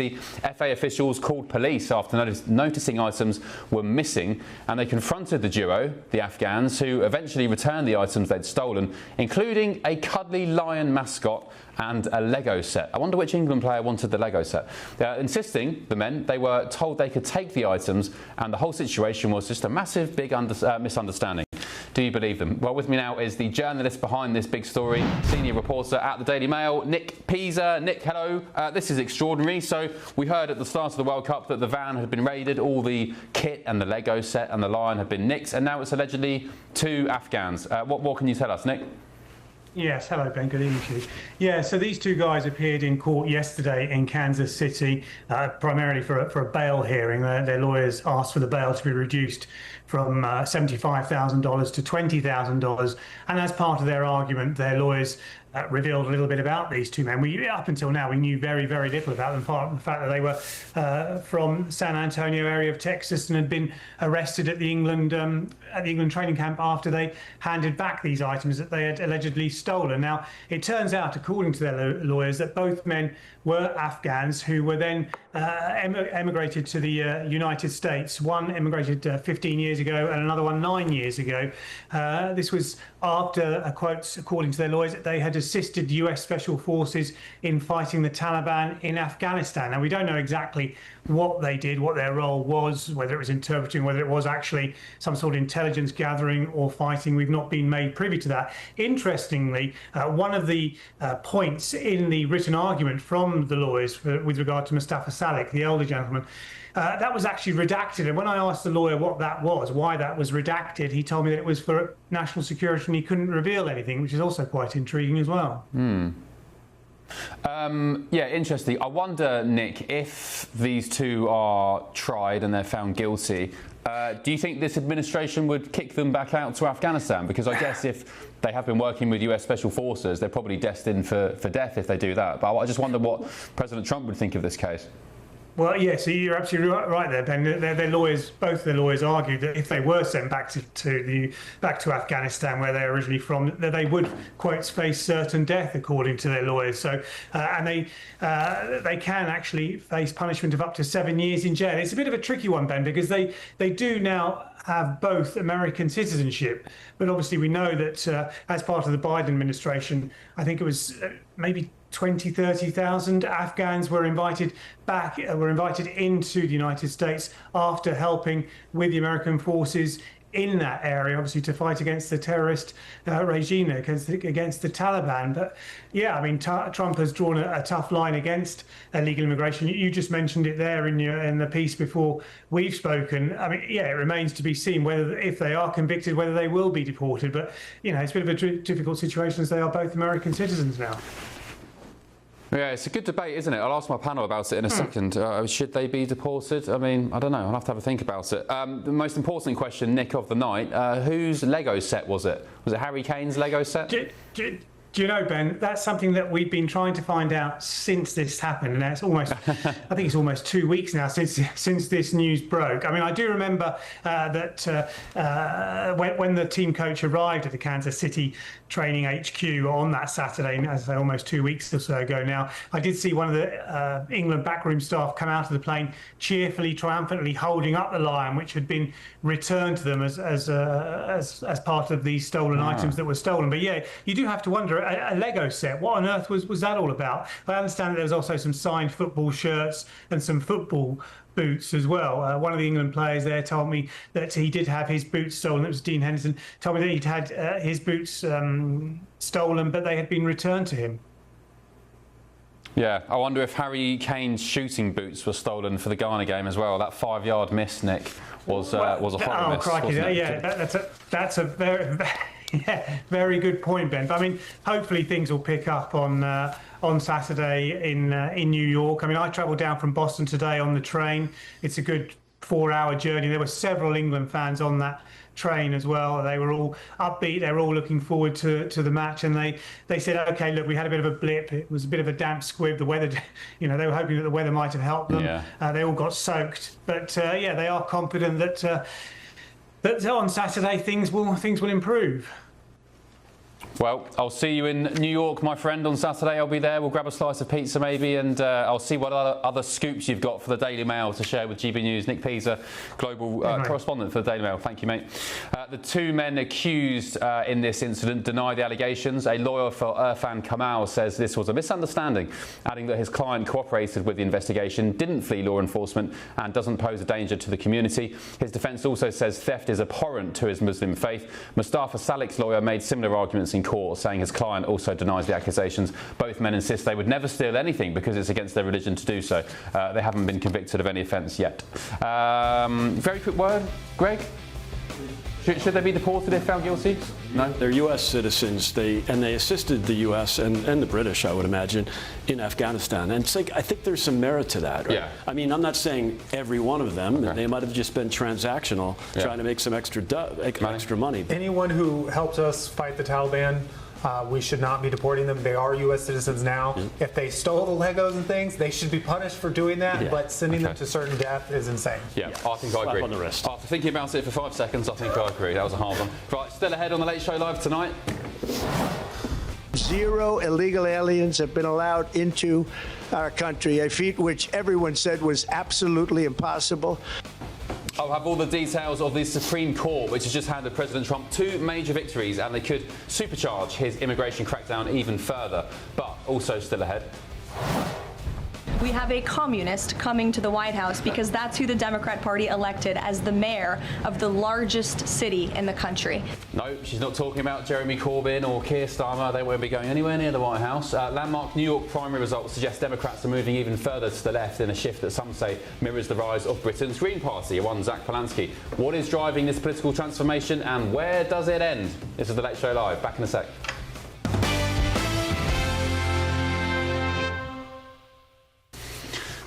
FA officials called police after noticing items were missing, and they confronted the duo, the Afghans, who eventually returned the items they'd stolen, including a cuddly lion mascot and a Lego set. I wonder which England player wanted the Lego set. Insisting, the men, they were told they could take the items, and the whole situation was just a massive, big misunderstanding. Do you believe them? Well, with me now is the journalist behind this big story, senior reporter at the Daily Mail, Nick Pisa. Nick, hello. This is extraordinary. So we heard at the start of the World Cup that the van had been raided, all the kit and the Lego set and the lion had been nicked, and now it's allegedly 2 Afghans. What more can you tell us, Nick? Yes, hello Ben, good evening to you. Yeah, so these 2 guys appeared in court yesterday in Kansas City, primarily for a bail hearing. Their lawyers asked for the bail to be reduced from $75,000 to $20,000, and as part of their argument, their lawyers revealed a little bit about these 2 men. Up until now, we knew very, very little about them, apart from the fact that they were from San Antonio area of Texas and had been arrested at the England training camp after they handed back these items that they had allegedly stolen. Now, it turns out, according to their lawyers, that both men were Afghans who were then emigrated to the United States. One emigrated 15 years ago and another one 9 years ago. This was after, quote, according to their lawyers, that they had assisted US Special Forces in fighting the Taliban in Afghanistan. Now, we don't know exactly what they did, what their role was, whether it was interpreting, whether it was actually some sort of intelligence gathering or fighting. We've not been made privy to that. Interestingly, one of the points in the written argument from the lawyers with regard to Mustafa Salik, the elder gentleman, that was actually redacted. And when I asked the lawyer what that was, why that was redacted, he told me that it was for national security and he couldn't reveal anything, which is also quite intriguing as well. Yeah, interesting. I wonder, Nick, if these 2 are tried and they're found guilty, do you think this administration would kick them back out to Afghanistan? Because I guess if they have been working with US Special Forces, they're probably destined for death if they do that. But I just wonder what President Trump would think of this case. Well, yes, you're absolutely right there, Ben. Their lawyers, both their lawyers, argued that if they were sent back to Afghanistan, where they're originally from, that they would, quote, face certain death, according to their lawyers. So, and they can actually face punishment of up to 7 years in jail. It's a bit of a tricky one, Ben, because they do now have both American citizenship, but obviously we know that as part of the Biden administration, I think it was maybe 30,000 Afghans were invited into the United States after helping with the American forces in that area, obviously, to fight against the terrorist regime there, against the Taliban. But yeah, I mean, Trump has drawn a tough line against illegal immigration. You just mentioned it there in the piece before we've spoken. I mean, yeah, it remains to be seen whether, if they are convicted, whether they will be deported. But you know, it's a bit of a difficult situation as they are both American citizens now. Yeah, it's a good debate, isn't it? I'll ask my panel about it in a second. Should they be deported? I mean, I don't know. I'll have to have a think about it. The most important question, Nick, of the night, whose Lego set was it? Was it Harry Kane's Lego set? Do you know, Ben, that's something that we've been trying to find out since this happened, and it's almost, I think it's almost 2 weeks now since this news broke. I mean, I do remember that when the team coach arrived at the Kansas City training HQ on that Saturday, as I say, almost 2 weeks or so ago now, I did see one of the England backroom staff come out of the plane cheerfully, triumphantly holding up the lion, which had been returned to them as part of these stolen items that were stolen. But yeah, you do have to wonder, a Lego set, what on earth was that all about? I understand that there was also some signed football shirts and some football boots as well. One of the England players there told me that he did have his boots stolen. It was Dean Henderson. Told me that he'd had his boots stolen, but they had been returned to him. Yeah, I wonder if Harry Kane's shooting boots were stolen for the Ghana game as well. That 5-yard miss, Nick, was a horror miss. Crikey, yeah, that's a very very good point, Ben. But I mean, hopefully things will pick up on Saturday in New York. I mean, I travelled down from Boston today on the train. It's a good 4-hour journey. There were several England fans on that train as well. They were all upbeat. They were all looking forward to the match, and they said, okay, look, we had a bit of a blip. It was a bit of a damp squib. The weather, you know, they were hoping that the weather might have helped them. Yeah. They all got soaked, but yeah, they are confident that on Saturday things will improve. Well, I'll see you in New York, my friend, on Saturday. I'll be there. We'll grab a slice of pizza maybe, and I'll see what other scoops you've got for the Daily Mail to share with GB News. Nick Pisa, global correspondent for the Daily Mail. Thank you, mate. The two men accused in this incident deny the allegations. A lawyer for Irfan Kamal says this was a misunderstanding, adding that his client cooperated with the investigation, didn't flee law enforcement, and doesn't pose a danger to the community. His defence also says theft is abhorrent to his Muslim faith. Mustafa Salik's lawyer made similar arguments in court, saying his client also denies the accusations. Both men insist they would never steal anything because it's against their religion to do so. They haven't been convicted of any offence yet. Very quick word, Greg? Should they be deported if found guilty? No? They're U.S. citizens. They assisted the U.S. and the British, I would imagine, in Afghanistan. And so I think there's some merit to that. Right? Yeah. I mean, I'm not saying every one of them. Okay. They might have just been transactional, trying to make some extra money. Anyone who helped us fight the Taliban, we should not be deporting them. They are U.S. citizens now. If they stole the Legos and things, they should be punished for doing that, but sending them to certain death is insane. Yeah, I think I agree. On the wrist. After thinking about it for 5 seconds, I think I agree. That was a hard one. Right, still ahead on the Late Show Live tonight. 0 illegal aliens have been allowed into our country, a feat which everyone said was absolutely impossible. I'll have all the details of the Supreme Court, which has just handed President Trump 2 major victories, and they could supercharge his immigration crackdown even further. But also still ahead. We have a communist coming to the White House because that's who the Democrat Party elected as the mayor of the largest city in the country. No, she's not talking about Jeremy Corbyn or Keir Starmer. They won't be going anywhere near the White House. Landmark New York primary results suggest Democrats are moving even further to the left in a shift that some say mirrors the rise of Britain's Green Party. One Zach Polanski. What is driving this political transformation and where does it end? This is the Late Show Live. Back in a sec.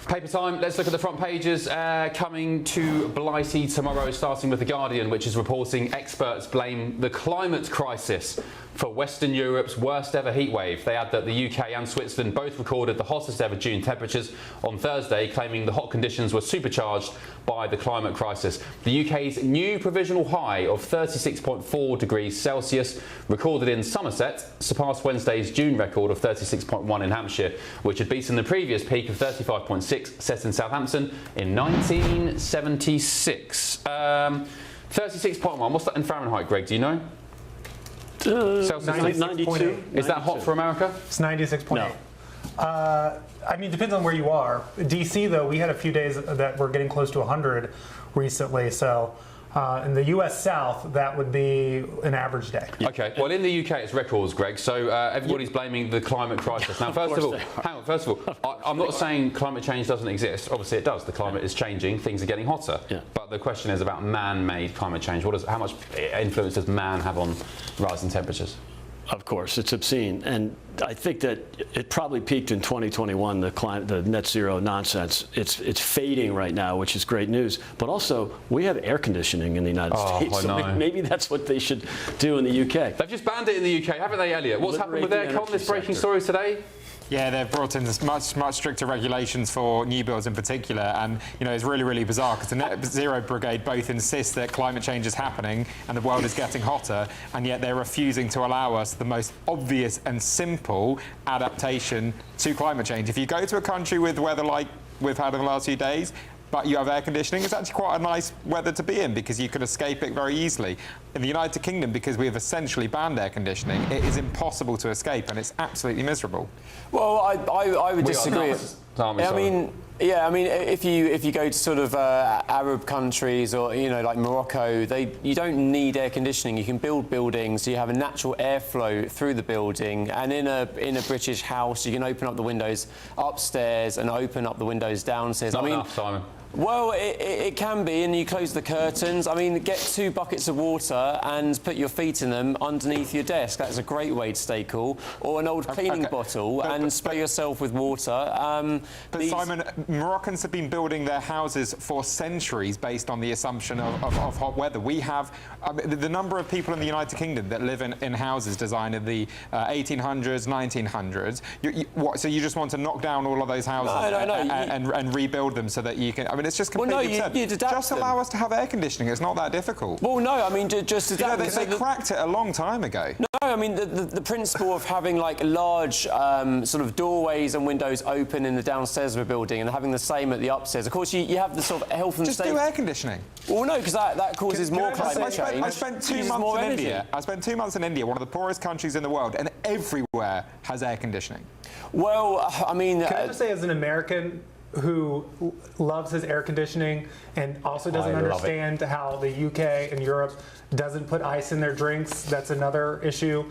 Paper time, let's look at the front pages. Coming to Blighty tomorrow, starting with The Guardian, which is reporting experts blame the climate crisis for Western Europe's worst ever heatwave. They add that the UK and Switzerland both recorded the hottest ever June temperatures on Thursday, claiming the hot conditions were supercharged by the climate crisis. The UK's new provisional high of 36.4 degrees Celsius, recorded in Somerset, surpassed Wednesday's June record of 36.1 in Hampshire, which had beaten the previous peak of 35.6 set in Southampton in 1976. 36.1, what's that in Fahrenheit, Greg, do you know? Celsius 92. Is that hot for America? It's 96.8. No. I mean, it depends on where you are. DC, though, we had a few days that were getting close to 100 recently, so In the U.S. South, that would be an average day. Okay, well, in the UK, it's records, Greg, so everybody's blaming the climate crisis. Now, first of all, hang on, first of all, I'm not saying climate change doesn't exist. Obviously, it does. The climate is changing. Things are getting hotter. Yeah. But the question is about man-made climate change. How much influence does man have on rising temperatures? Of course, it's obscene, and I think that it probably peaked in 2021. The net zero nonsense. It's fading right now, which is great news. But also, we have air conditioning in the United States. I know. So maybe that's what they should do in the UK. They've just banned it in the UK, haven't they, Elliot? What's happened with aircon? This breaking story today. Yeah, they've brought in much stricter regulations for new builds in particular, and it's really bizarre because the Net Zero Brigade both insist that climate change is happening and the world is getting hotter, and yet they're refusing to allow us the most obvious and simple adaptation to climate change. If you go to a country with weather like we've had in the last few days, but you have air conditioning, it's actually quite a nice weather to be in because you can escape it very easily. In the United Kingdom, because we have essentially banned air conditioning, it is impossible to escape and it's absolutely miserable. Well, I would disagree. I mean, if you go to sort of Arab countries or like Morocco, you don't need air conditioning. You can build buildings. You have a natural airflow through the building, and in a British house, you can open up the windows upstairs and open up the windows downstairs. Not enough, Simon. Well, it can be, and you close the curtains. I mean, get 2 buckets of water and put your feet in them underneath your desk. That's a great way to stay cool. Or an old cleaning bottle and spray yourself with water. But Simon, Moroccans have been building their houses for centuries based on the assumption of hot weather. We have the number of people in the United Kingdom that live in houses designed in the 1800s, 1900s. So you just want to knock down all of those houses and rebuild them so that you can... I mean, it's just completely absurd. Just allow us to have air conditioning. It's not that difficult. Well, no, I mean, just adapt. They cracked it a long time ago. No, I mean, the principle of having, like, large sort of doorways and windows open in the downstairs of a building and having the same at the upstairs. Of course, you have the sort of health and safety... Just do air conditioning. Well, no, because that causes more climate change. I spent 2 months in India. I spent 2 months in India, one of the poorest countries in the world, and everywhere has air conditioning. Well, I mean... Can I just say, as an American who loves his air conditioning and also doesn't understand how the UK and Europe doesn't put ice in their drinks, that's another issue.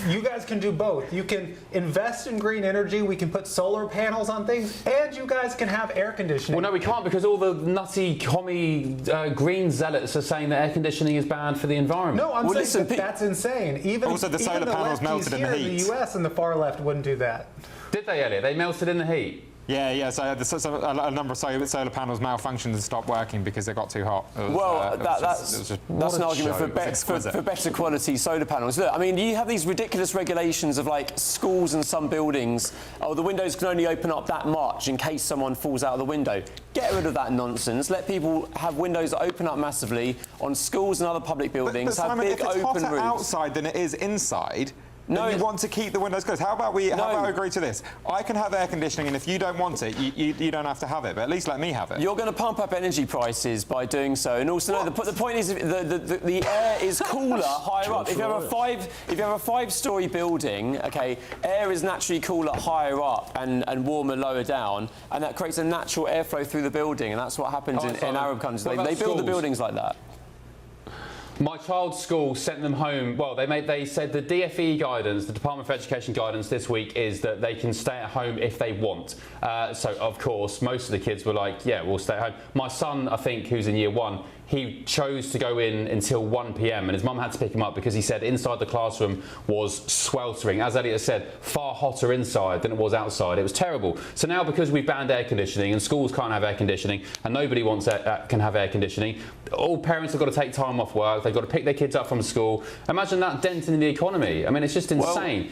You guys can do both. You can invest in green energy, we can put solar panels on things, and you guys can have air conditioning. Well, no, we can't, because all the nutty commie green zealots are saying that air conditioning is bad for the environment. No, I'm saying that's insane. Even also, the solar panels melted in the heat. The US and the far left wouldn't do that. Did they, Elliot? They melted in the heat? Yeah. So a number of solar panels malfunctioned and stopped working because they got too hot. That's an argument for better quality solar panels. Look, I mean, you have these ridiculous regulations of, like, schools and some buildings. Oh, the windows can only open up that much in case someone falls out of the window. Get rid of that nonsense. Let people have windows that open up massively on schools and other public buildings. But Simon, have big if it's open hotter roofs. outside than it is inside. No, you want to keep the windows closed. How about we agree to this? I can have air conditioning, and if you don't want it, you don't have to have it. But at least let me have it. You're going to pump up energy prices by doing so, and also the point is the air is cooler higher up. If you have a 5-story building, okay, air is naturally cooler higher up and warmer lower down, and that creates a natural airflow through the building, and that's what happens in Arab countries. They build the buildings like that. My child's school sent them home. Well, they said the DFE guidance, the Department for Education guidance this week, is that they can stay at home if they want. So, of course, most of the kids were like, yeah, we'll stay at home. My son, I think, who's in year 1, he chose to go in until 1 p.m. and his mum had to pick him up because he said inside the classroom was sweltering. As Elliot said, far hotter inside than it was outside. It was terrible. So now, because we've banned air conditioning and schools can't have air conditioning and nobody can have air conditioning, all parents have got to take time off work. They've got to pick their kids up from school. Imagine that denting the economy. I mean, it's just insane.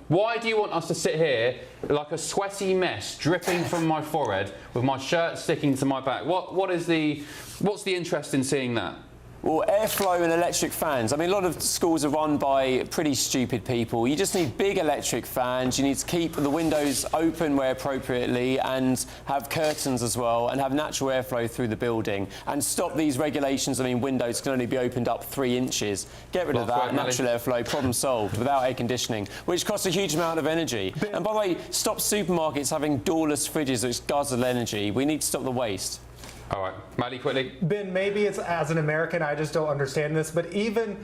Why do you want us to sit here like a sweaty mess dripping from my forehead with my shirt sticking to my back? What's the interest in seeing that? Well, airflow and electric fans. I mean, a lot of schools are run by pretty stupid people. You just need big electric fans. You need to keep the windows open where appropriately and have curtains as well and have natural airflow through the building and stop these regulations. I mean, windows can only be opened up 3 inches. Get rid of that. Natural airflow, problem solved without air conditioning, which costs a huge amount of energy. And by the way, stop supermarkets having doorless fridges which guzzle energy. We need to stop the waste. All right, Mally, quickly. Ben, maybe it's as an American, I just don't understand this, but even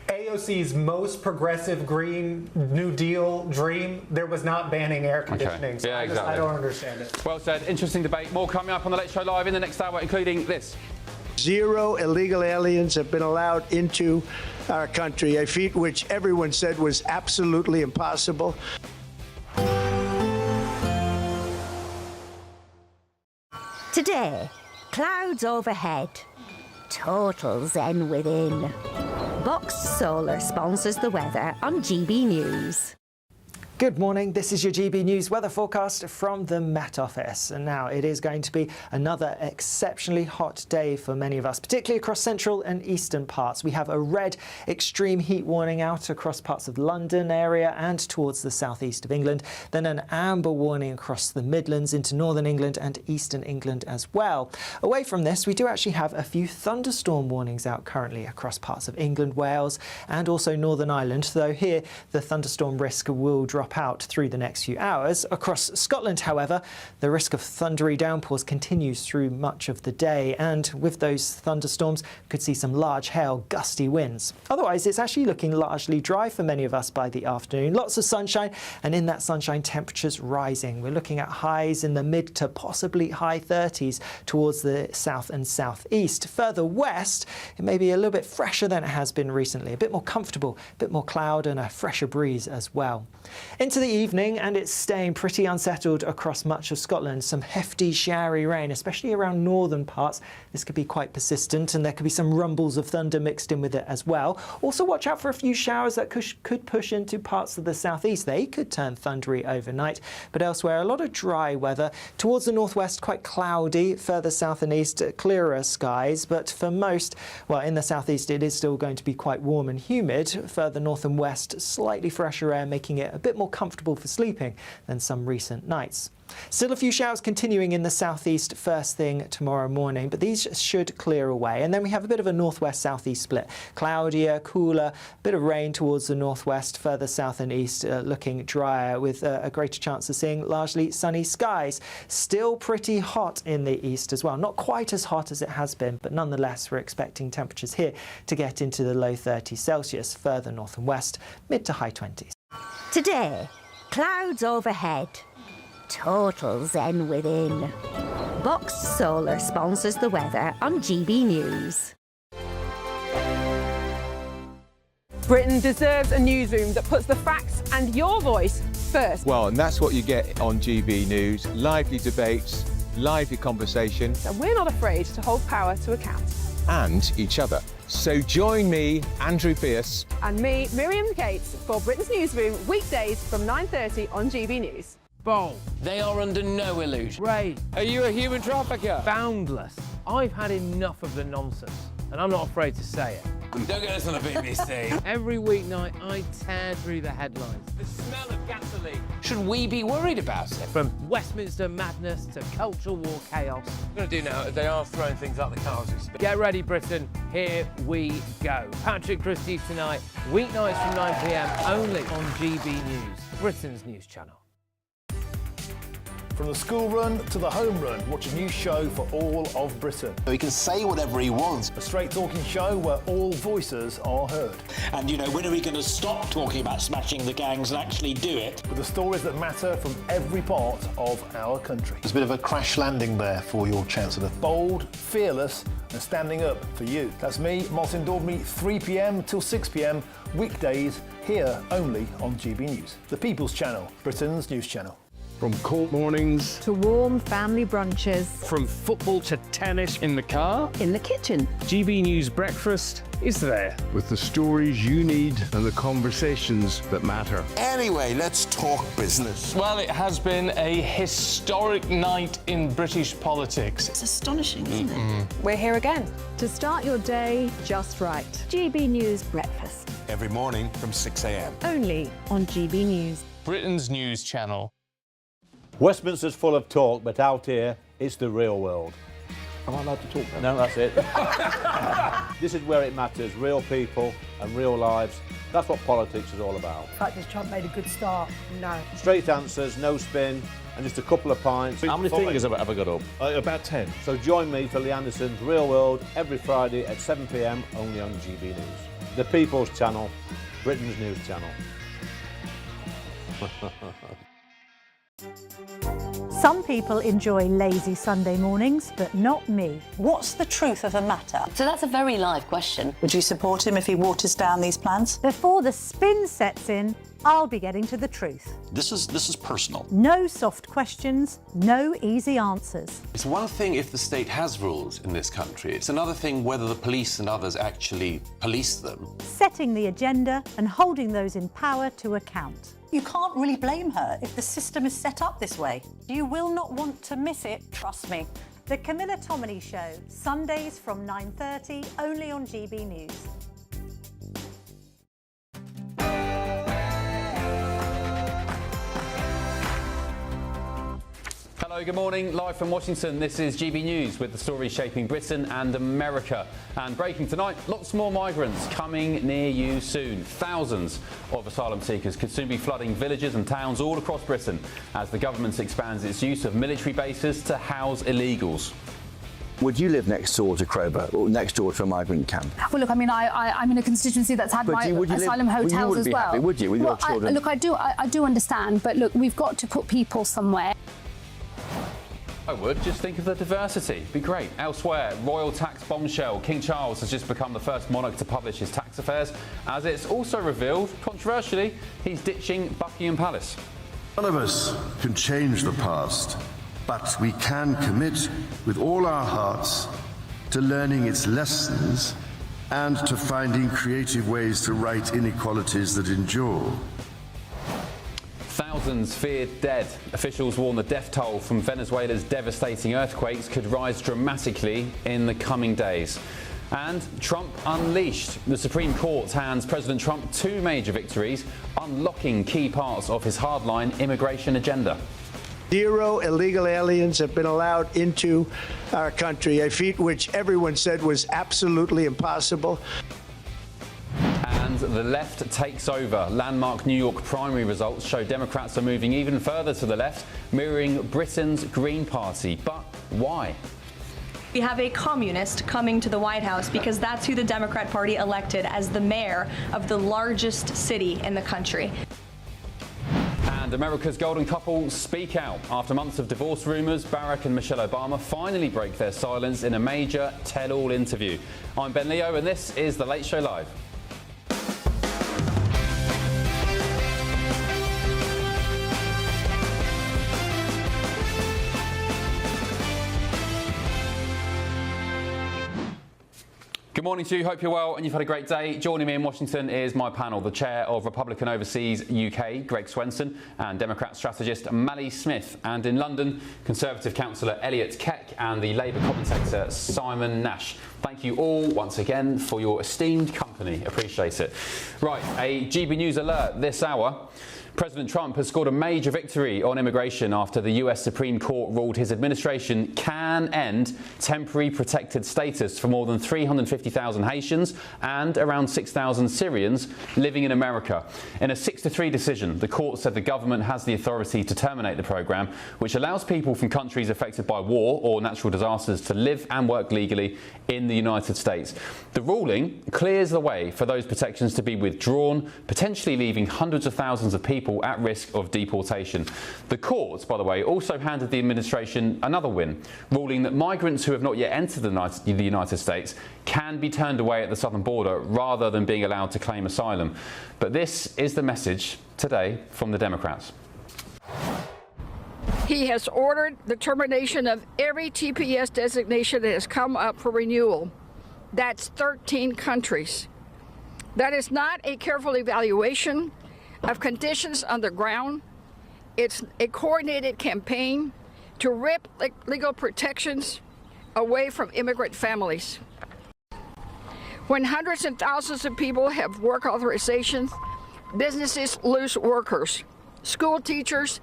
AOC's most progressive Green New Deal dream, there was not banning air conditioning. So Yeah, exactly. I don't understand it. Well said. Interesting debate. More coming up on the Let's Show Live in the next hour, including this. 0 illegal aliens have been allowed into our country, a feat which everyone said was absolutely impossible. Today, clouds overhead, total zen within. Boxed Solar sponsors the weather on GB News. Good morning, this is your GB News weather forecast from the Met Office. And now it is going to be another exceptionally hot day for many of us, particularly across central and eastern parts. We have a red extreme heat warning out across parts of London area and towards the southeast of England. Then an amber warning across the Midlands into northern England and eastern England as well. Away from this, we do actually have a few thunderstorm warnings out currently across parts of England, Wales and also Northern Ireland, though here the thunderstorm risk will drop out through the next few hours. Across Scotland, however, the risk of thundery downpours continues through much of the day, and with those thunderstorms could see some large hail, gusty winds. Otherwise, it's actually looking largely dry for many of us by the afternoon. Lots of sunshine, and in that sunshine, temperatures rising. We're looking at highs in the mid to possibly high 30s towards the south and southeast. Further west, it may be a little bit fresher than it has been recently, a bit more comfortable, a bit more cloud and a fresher breeze as well. Into the evening, and it's staying pretty unsettled across much of Scotland. Some hefty showery rain, especially around northern parts. This could be quite persistent, and there could be some rumbles of thunder mixed in with it as well. Also watch out for a few showers that could push into parts of the southeast. They could turn thundery overnight, but elsewhere a lot of dry weather. Towards the northwest, quite cloudy. Further south and east, clearer skies, but for most, well, in the southeast it is still going to be quite warm and humid. Further north and west, slightly fresher air, making it a bit more comfortable for sleeping than some recent nights. Still a few showers continuing in the southeast first thing tomorrow morning, but these should clear away. And then we have a bit of a northwest-southeast split. Cloudier, cooler, a bit of rain towards the northwest, further south and east looking drier with a greater chance of seeing largely sunny skies. Still pretty hot in the east as well. Not quite as hot as it has been, but nonetheless we're expecting temperatures here to get into the low 30s Celsius. Further north and west, mid to high 20s. Today, clouds overhead, total zen within. Boxed Solar sponsors the weather on GB News. Britain deserves a newsroom that puts the facts and your voice first. Well, and that's what you get on GB News. Lively debates, lively conversation. And we're not afraid to hold power to account. And each other. So join me, Andrew Pierce. And me, Miriam Gates, for Britain's Newsroom, weekdays from 9:30 on GB News. Bold. They are under no illusion. Ray. Are you a human trafficker? Boundless. I've had enough of the nonsense, and I'm not afraid to say it. Don't get us on the BBC. Every weeknight, I tear through the headlines. The smell of gasoline. Should we be worried about it? From Westminster madness to cultural war chaos. What we're going to do now is they are throwing things out the cars as we speak. Get ready, Britain. Here we go. Patrick Christie's tonight, weeknights from 9 p.m. only on GB News, Britain's news channel. From the school run to the home run, watch a new show for all of Britain. He can say whatever he wants. A straight-talking show where all voices are heard. And, you know, when are we going to stop talking about smashing the gangs and actually do it? With the stories that matter from every part of our country. There's a bit of a crash landing there for your Chancellor. Bold, fearless and standing up for you. That's me, Martin Daubney, 3 p.m. till 6 p.m, weekdays, here only on GB News. The People's Channel, Britain's news channel. From court mornings to warm family brunches. From football to tennis in the car. In the kitchen. GB News Breakfast is there. With the stories you need and the conversations that matter. Anyway, let's talk business. Well, it has been a historic night in British politics. It's astonishing, isn't it? We're here again to start your day just right. GB News Breakfast. Every morning from 6 a.m. Only on GB News. Britain's news channel. Westminster's full of talk, but out here, it's the real world. Am I allowed to talk now? No, that's it. This is where it matters, real people and real lives. That's what politics is all about. In fact, has Trump made a good start? No. Straight answers, no spin, and just a couple of pints. How many fingers have I got up? About 10. So join me for Lee Anderson's Real World every Friday at 7 p.m. only on GB News. The People's Channel, Britain's news channel. Some people enjoy lazy Sunday mornings, but not me. What's the truth of the matter? So that's a very live question. Would you support him if he waters down these plans? Before the spin sets in, I'll be getting to the truth. This is personal. No soft questions, no easy answers. It's one thing if the state has rules in this country. It's another thing whether the police and others actually police them. Setting the agenda and holding those in power to account. You can't really blame her if the system is set up this way. You will not want to miss it, trust me. The Camilla Tominey Show, Sundays from 9:30, only on GB News. Hello, good morning. Live from Washington, this is GB News with the stories shaping Britain and America. And breaking tonight, lots more migrants coming near you soon. Thousands of asylum seekers could soon be flooding villages and towns all across Britain as the government expands its use of military bases to house illegals. Would you live next door to Cromer or next door to a migrant camp? Well, look, I mean, I'm in a constituency that's had asylum hotels as well. Would you, with your children? Look, I do understand, but look, we've got to put people somewhere. I would. Just think of the diversity. It'd be great. Elsewhere, royal tax bombshell. King Charles has just become the first monarch to publish his tax affairs, as it's also revealed, controversially, he's ditching Buckingham Palace. None of us can change the past, but we can commit with all our hearts to learning its lessons and to finding creative ways to right inequalities that endure. Thousands feared dead. Officials warn the death toll from Venezuela's devastating earthquakes could rise dramatically in the coming days. And Trump unleashed. The Supreme Court hands President Trump two major victories, unlocking key parts of his hardline immigration agenda. 0 illegal aliens have been allowed into our country, a feat which everyone said was absolutely impossible. And the left takes over. Landmark New York primary results show Democrats are moving even further to the left, mirroring Britain's Green Party. But why? We have a communist coming to the White House because that's who the Democrat Party elected as the mayor of the largest city in the country. And America's golden couple speak out. After months of divorce rumours, Barack and Michelle Obama finally break their silence in a major tell-all interview. I'm Ben Leo and this is The Late Show Live. Good morning to you, hope you're well and you've had a great day. Joining me in Washington is my panel, the chair of Republican Overseas UK, Greg Swenson, and Democrat strategist Mally Smith. And in London, Conservative councillor Elliot Keck and the Labour commentator Simon Nash. Thank you all once again for your esteemed company. Appreciate it. Right, a GB News alert this hour. President Trump has scored a major victory on immigration after the US Supreme Court ruled his administration can end temporary protected status for more than 350,000 Haitians and around 6,000 Syrians living in America. In a 6-3 decision, the court said the government has the authority to terminate the program, which allows people from countries affected by war or natural disasters to live and work legally in the United States. The ruling clears the way for those protections to be withdrawn, potentially leaving hundreds of thousands of people at risk of deportation. The court, by the way, also handed the administration another win, ruling that migrants who have not yet entered the United States can be turned away at the southern border rather than being allowed to claim asylum. But this is the message today from the Democrats. He has ordered the termination of every TPS designation that has come up for renewal. That's 13 countries. That is not a careful evaluation of conditions on the ground. It's a coordinated campaign to rip legal protections away from immigrant families. When hundreds and thousands of people have work authorizations, businesses lose workers. School teachers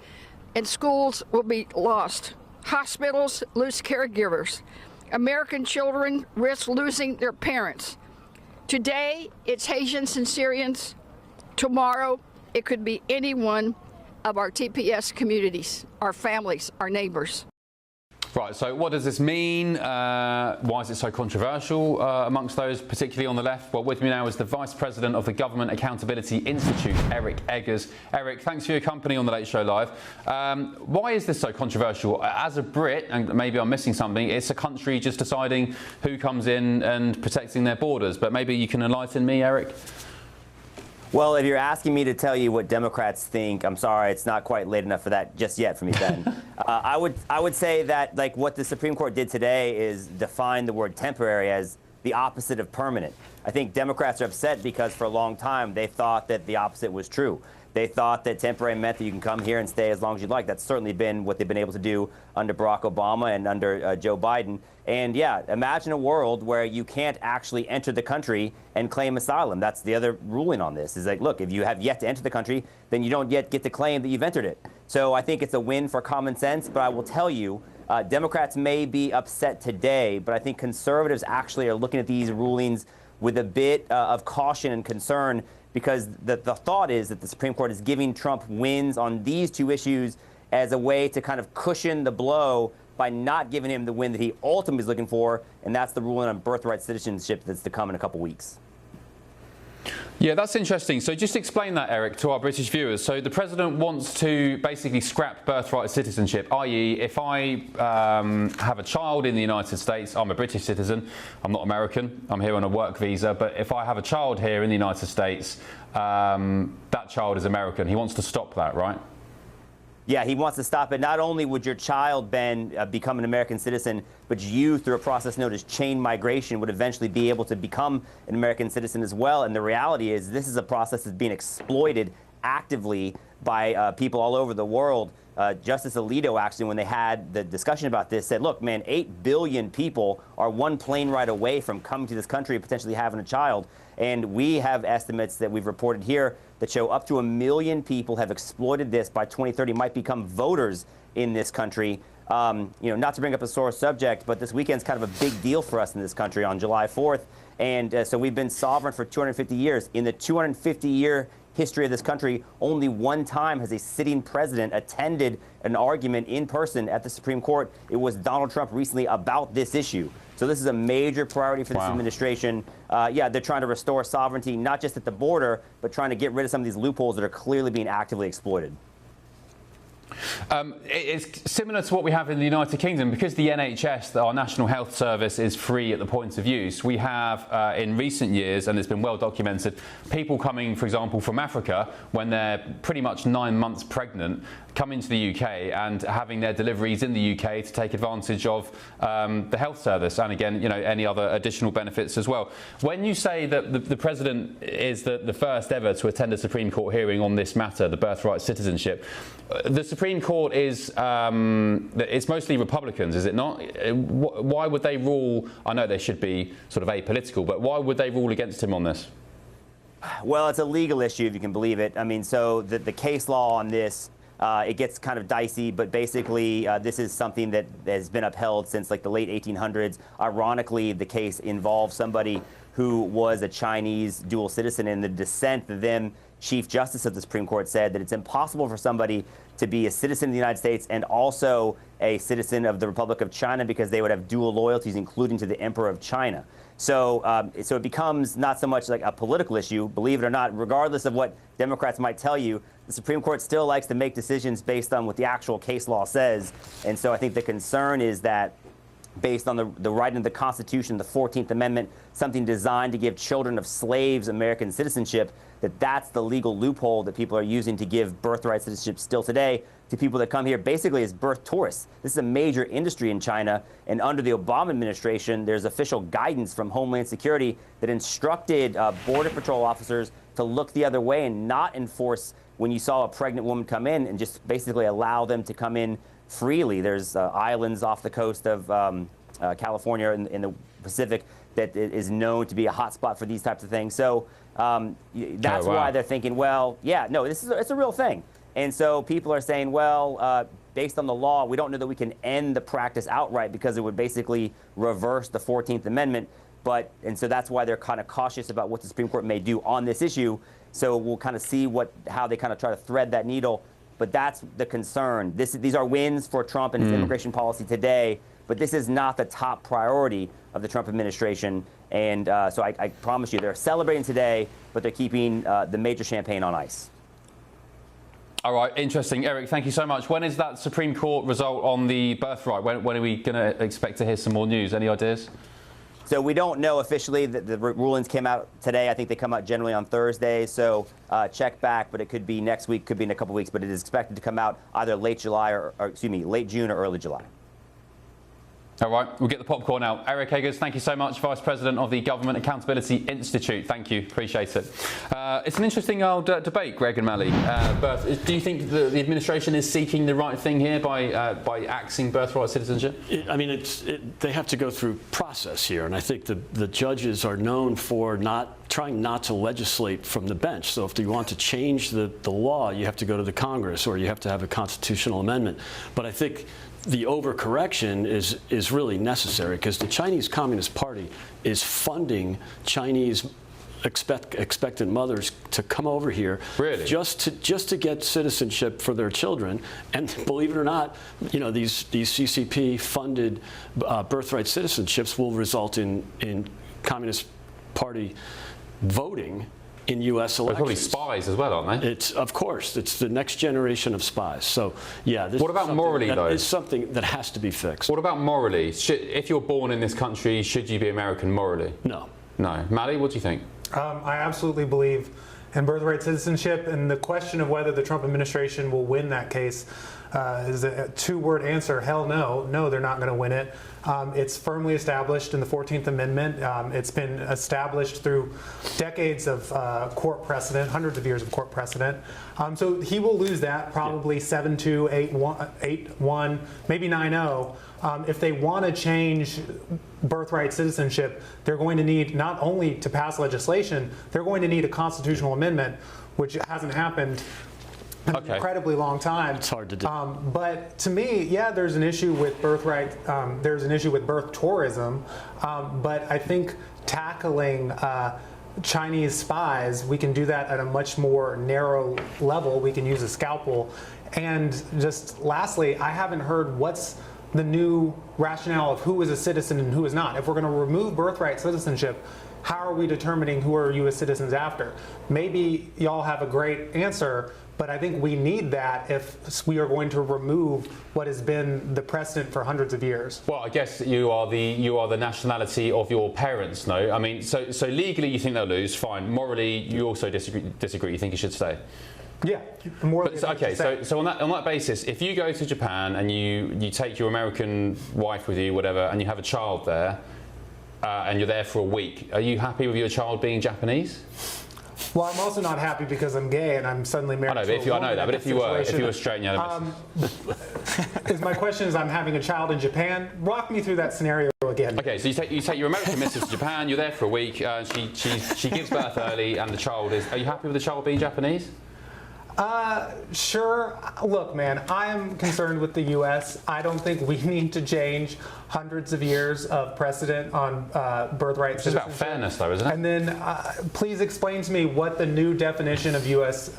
and schools will be lost. Hospitals lose caregivers. American children risk losing their parents. Today, it's Haitians and Syrians. Tomorrow, it could be any one of our TPS communities, our families, our neighbors. Right, so what does this mean? Why is it so controversial amongst those, particularly on the left? Well, with me now is the Vice President of the Government Accountability Institute, Eric Eggers. Eric, thanks for your company on The Late Show Live. Why is this so controversial? As a Brit, and maybe I'm missing something, it's a country just deciding who comes in and protecting their borders. But maybe you can enlighten me, Eric? Well, if you're asking me to tell you what Democrats think, I'm sorry, it's not quite late enough for that just yet for me, Ben. I would say that, like, what the Supreme Court did today is define the word temporary as the opposite of permanent. I think Democrats are upset because for a long time they thought that the opposite was true. They thought that temporary meant that you can come here and stay as long as you'd like. That's certainly been what they've been able to do under Barack Obama and under Joe Biden. And yeah, imagine a world where you can't actually enter the country and claim asylum. That's the other ruling on this, is like, look, if you have yet to enter the country, then you don't yet get to claim that you've entered it. So I think it's a win for common sense, but I will tell you, Democrats may be upset today, but I think conservatives actually are looking at these rulings with a bit of caution and concern, because the thought is that the Supreme Court is giving Trump wins on these two issues as a way to kind of cushion the blow by not giving him the win that he ultimately is looking for, and that's the ruling on birthright citizenship that's to come in a couple weeks. Yeah, that's interesting. So just explain that, Eric, to our British viewers. So the president wants to basically scrap birthright citizenship, i.e. if I have a child in the United States, I'm a British citizen, I'm not American, I'm here on a work visa, but if I have a child here in the United States, that child is American. He wants to stop that, right? Yeah, he wants to stop it. Not only would your child, Ben, become an American citizen, but you, through a process known as chain migration, would eventually be able to become an American citizen as well. And the reality is this is a process that's being exploited actively by people all over the world. Justice Alito, actually, when they had the discussion about this, said, look, man, 8 billion people are one plane ride away from coming to this country and potentially having a child. And we have estimates that we've reported here that show up to 1 million people have exploited this by 2030, might become voters in this country. You know, not to bring up a sore subject, but this weekend's kind of a big deal for us in this country on July 4th. And so we've been sovereign for 250 years. In the 250-year history of this country, only one time has a sitting president attended an argument in person at the Supreme Court. It was Donald Trump recently about this issue. So this is a major priority for this administration. Yeah, they're trying to restore sovereignty, not just at the border, but trying to get rid of some of these loopholes that are clearly being actively exploited. It's similar to what we have in the United Kingdom. Because the NHS, our National Health Service, is free at the point of use. We have, in recent years, and it's been well documented, people coming, for example, from Africa when they're pretty much 9 months pregnant, coming to the UK and having their deliveries in the UK to take advantage of the health service, and again, you know, any other additional benefits as well. When you say that the president is the first ever to attend a Supreme Court hearing on this matter, the birthright citizenship, the Supreme Court is it's mostly Republicans, is it not? Why would they rule? I know they should be sort of apolitical, but why would they rule against him on this? Well, it's a legal issue, if you can believe it. I mean, so the case law on this, it gets kind of dicey, but basically this is something that has been upheld since like the late 1800s. Ironically, the case involves somebody who was a Chinese dual citizen. In the dissent, the then Chief Justice of the Supreme Court said that it's impossible for somebody to be a citizen of the United States and also a citizen of the Republic of China, because they would have dual loyalties, including to the Emperor of China. So, so it becomes not so much like a political issue, believe it or not. Regardless of what Democrats might tell you, the Supreme Court still likes to make decisions based on what the actual case law says. And so I think the concern is that based on the right of the Constitution, the 14th Amendment, something designed to give children of slaves American citizenship, that's the legal loophole that people are using to give birthright citizenship still today to people that come here basically as birth tourists. This is a major industry in China, and under the Obama administration, there's official guidance from Homeland Security that instructed Border Patrol officers to look the other way and not enforce when you saw a pregnant woman come in, and just basically allow them to come in freely. There's islands off the coast of California in the Pacific that is known to be a hotspot for these types of things. So that's why they're thinking, well, yeah, no, it's a real thing. And so people are saying, well, based on the law, we don't know that we can end the practice outright because it would basically reverse the 14th Amendment. And so that's why they're kind of cautious about what the Supreme Court may do on this issue. So we'll kind of see how they kind of try to thread that needle. But that's the concern. These are wins for Trump and his immigration policy today, but this is not the top priority of the Trump administration. And so I promise you, they're celebrating today, but they're keeping the major champagne on ice. All right, interesting. Eric, thank you so much. When is that Supreme Court result on the birthright? When are we going to expect to hear some more news? Any ideas? So we don't know officially. The rulings came out today. I think they come out generally on Thursday. So check back, but it could be next week, could be in a couple weeks. But it is expected to come out either late June or early July. All right, we'll get the popcorn out. Eric Eggers, thank you so much, Vice President of the Government Accountability Institute. Thank you, appreciate it. It's an interesting old debate, Greg and Mally. Do you think the administration is seeking the right thing here by axing birthright citizenship? I mean, they have to go through process here, and I think the judges are known for trying not to legislate from the bench. So if you want to change the law, you have to go to the Congress or you have to have a constitutional amendment. But I think the overcorrection is really necessary because the Chinese Communist Party is funding Chinese expectant mothers to come over here just to get citizenship for their children. And believe it or not, these CCP funded birthright citizenships will result in Communist Party voting in U.S. elections. They're probably spies as well, aren't they? Of course, it's the next generation of spies. So, yeah. What about morally, though? It's something that has to be fixed. What about morally? If you're born in this country, should you be American morally? No. No. Mally, what do you think? I absolutely believe in birthright citizenship, and the question of whether the Trump administration will win that case is a two-word answer. Hell no. No, they're not going to win it. It's firmly established in the 14th Amendment. It's been established through decades of court precedent, hundreds of years of court precedent. So he will lose that probably 7-2, 8-1, maybe 9-0. If they want to change birthright citizenship, they're going to need not only to pass legislation, they're going to need a constitutional amendment, which hasn't happened in an incredibly long time. It's hard to do. But to me, yeah, there's an issue with birthright. There's an issue with birth tourism. But I think tackling Chinese spies, we can do that at a much more narrow level. We can use a scalpel. And just lastly, I haven't heard what's the new rationale of who is a citizen and who is not. If we're going to remove birthright citizenship, how are we determining who are U.S. citizens after? Maybe y'all have a great answer, but I think we need that if we are going to remove what has been the precedent for hundreds of years. Well, I guess you are the nationality of your parents, no? I mean, so legally you think they'll lose, fine. Morally, you also disagree. You think it should stay? Yeah, so on that basis, if you go to Japan and you take your American wife with you, whatever, and you have a child there, and you're there for a week, are you happy with your child being Japanese? Well, I'm also not happy because I'm gay and I'm suddenly married. I know that, but if you were straight, my question is, I'm having a child in Japan. Walk me through that scenario again. Okay, so you take your American missus to Japan. You're there for a week. She gives birth early, and the child is. Are you happy with the child being Japanese? Sure. Look, man, I am concerned with the U.S. I don't think we need to change hundreds of years of precedent on birthright citizenship. It's about fairness, though, isn't it? And then please explain to me what the new definition of U.S.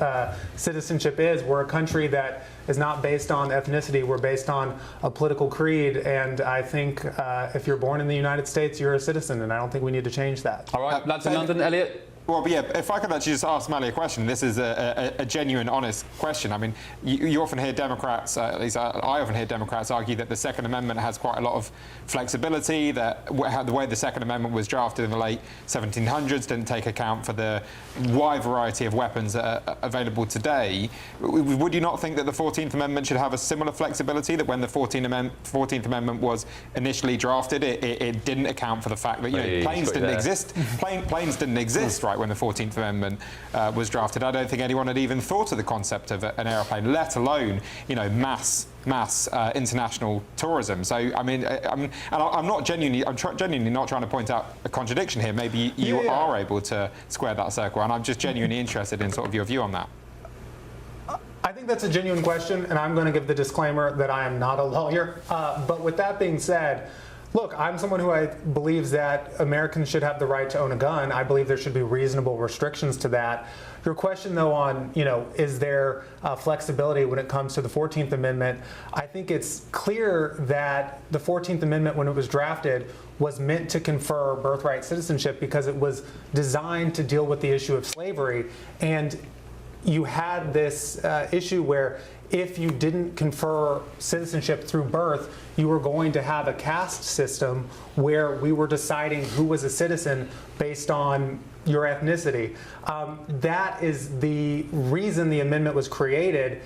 Citizenship is. We're a country that is not based on ethnicity. We're based on a political creed. And I think if you're born in the United States, you're a citizen. And I don't think we need to change that. All right, lads in London, Elliot. Well, but yeah, if I could actually just ask Mally a question, this is a genuine, honest question. I mean, you often hear Democrats, at least I often hear Democrats argue that the Second Amendment has quite a lot of flexibility, that the way the Second Amendment was drafted in the late 1700s didn't take account for the wide variety of weapons that are available today. Would you not think that the 14th Amendment should have a similar flexibility, that when the 14th Amendment was initially drafted, it didn't account for the fact that planes didn't exist. Planes didn't exist, right, when the 14th Amendment was drafted. I don't think anyone had even thought of the concept of an aeroplane, let alone, mass international tourism. So I mean, I'm genuinely not trying to point out a contradiction here. Maybe you are able to square that circle, and I'm just genuinely interested in sort of your view on that. I think think that's a genuine question, and I'm going to give the disclaimer that I am not a lawyer. But with that being said, look, I'm someone who believes that Americans should have the right to own a gun. I believe there should be reasonable restrictions to that. Your question, though, on, is there flexibility when it comes to the 14th Amendment? I think it's clear that the 14th Amendment, when it was drafted, was meant to confer birthright citizenship because it was designed to deal with the issue of slavery. And you had this issue where if you didn't confer citizenship through birth, you were going to have a caste system where we were deciding who was a citizen based on your ethnicity. That is the reason the amendment was created,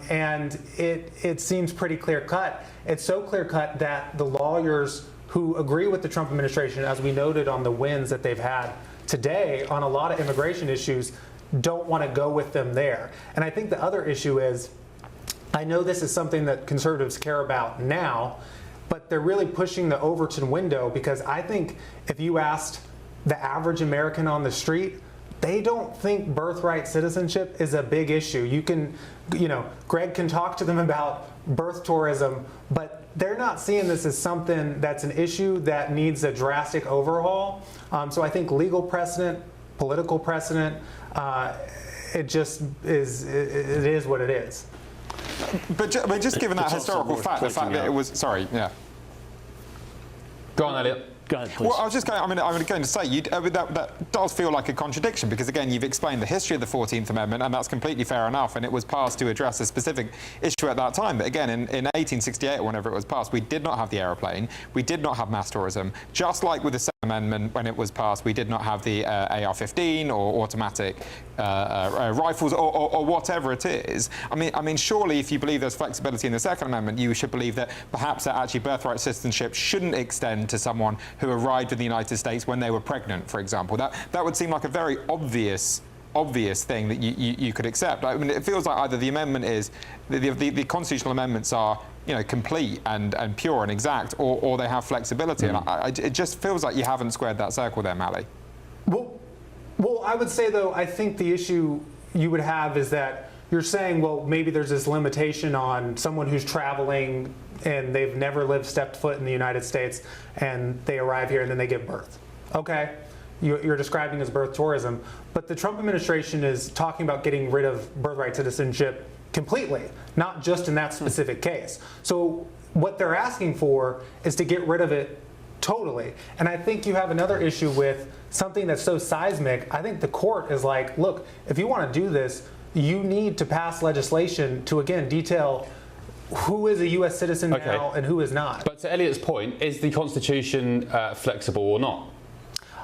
and it seems pretty clear-cut. It's so clear-cut that the lawyers who agree with the Trump administration, as we noted on the wins that they've had today on a lot of immigration issues, don't want to go with them there. And I think the other issue is, I know this is something that conservatives care about now, but they're really pushing the Overton window, because I think if you asked the average American on the street, they don't think birthright citizenship is a big issue. You can, Greg can talk to them about birth tourism, but they're not seeing this as something that's an issue that needs a drastic overhaul. So I think legal precedent, political precedent, it just is, it is what it is. But just given that historical fact, the fact that it was, sorry, yeah. Go on, Elliot. Go ahead, please. Well, I was just going, I'm going to say, that does feel like a contradiction, because, again, you've explained the history of the 14th Amendment, and that's completely fair enough, and it was passed to address a specific issue at that time. But, again, in 1868, or whenever it was passed, we did not have the aeroplane, we did not have mass tourism. Just like with the Second Amendment, when it was passed, we did not have the AR-15 or automatic rifles or whatever it is. I mean, surely if you believe there's flexibility in the Second Amendment, you should believe that perhaps that actually birthright citizenship shouldn't extend to someone who arrived in the United States when they were pregnant, for example. That would seem like a very obvious thing that you could accept. I mean, it feels like either the amendment is the constitutional amendments are complete and pure and exact, or they have flexibility. And it just feels like you haven't squared that circle there, Mally. Well, I would say, though, I think the issue you would have is that you're saying, well, maybe there's this limitation on someone who's traveling and they've never stepped foot in the United States, and they arrive here and then they give birth. Okay, you're describing as birth tourism, but the Trump administration is talking about getting rid of birthright citizenship completely, not just in that specific case. So what they're asking for is to get rid of it totally. And I think you have another issue with something that's so seismic. I think the court is like, look, if you want to do this, you need to pass legislation to, again, detail who is a U.S. citizen now and who is not. But to Elliot's point, is the Constitution flexible or not?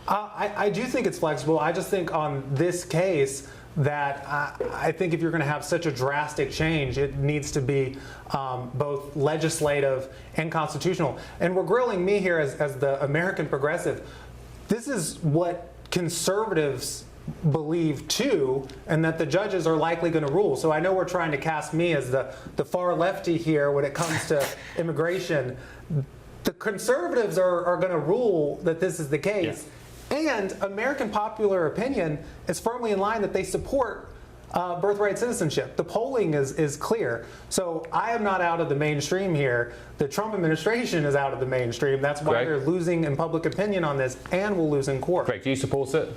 I do think it's flexible. I just think on this case that I think if you're going to have such a drastic change, it needs to be both legislative and constitutional. And we're grilling me here as the American progressive. This is what conservatives believe too, and that the judges are likely going to rule. So I know we're trying to cast me as the far lefty here when it comes to immigration. The conservatives are going to rule that this is the case. Yeah. And American popular opinion is firmly in line that they support birthright citizenship. The polling is clear. So I am not out of the mainstream here. The Trump administration is out of the mainstream. That's why they're losing in public opinion on this, and will lose in court. Greg, do you support it?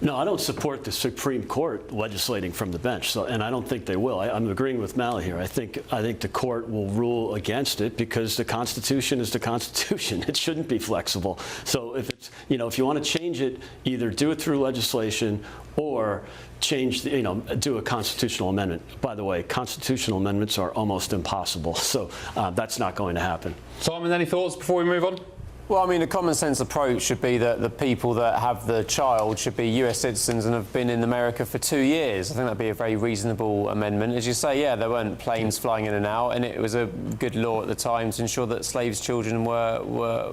No, I don't support the Supreme Court legislating from the bench, and I don't think they will. I'm agreeing with Mally here. I think the court will rule against it because the Constitution is the Constitution. It shouldn't be flexible. So if it's, if you want to change it, either do it through legislation or change do a constitutional amendment. By the way, constitutional amendments are almost impossible, so that's not going to happen. Simon, any thoughts before we move on? Well, I mean, a common sense approach should be that the people that have the child should be US citizens and have been in America for 2 years. I think that'd be a very reasonable amendment. As you say, yeah, there weren't planes flying in and out, and it was a good law at the time to ensure that slaves' children were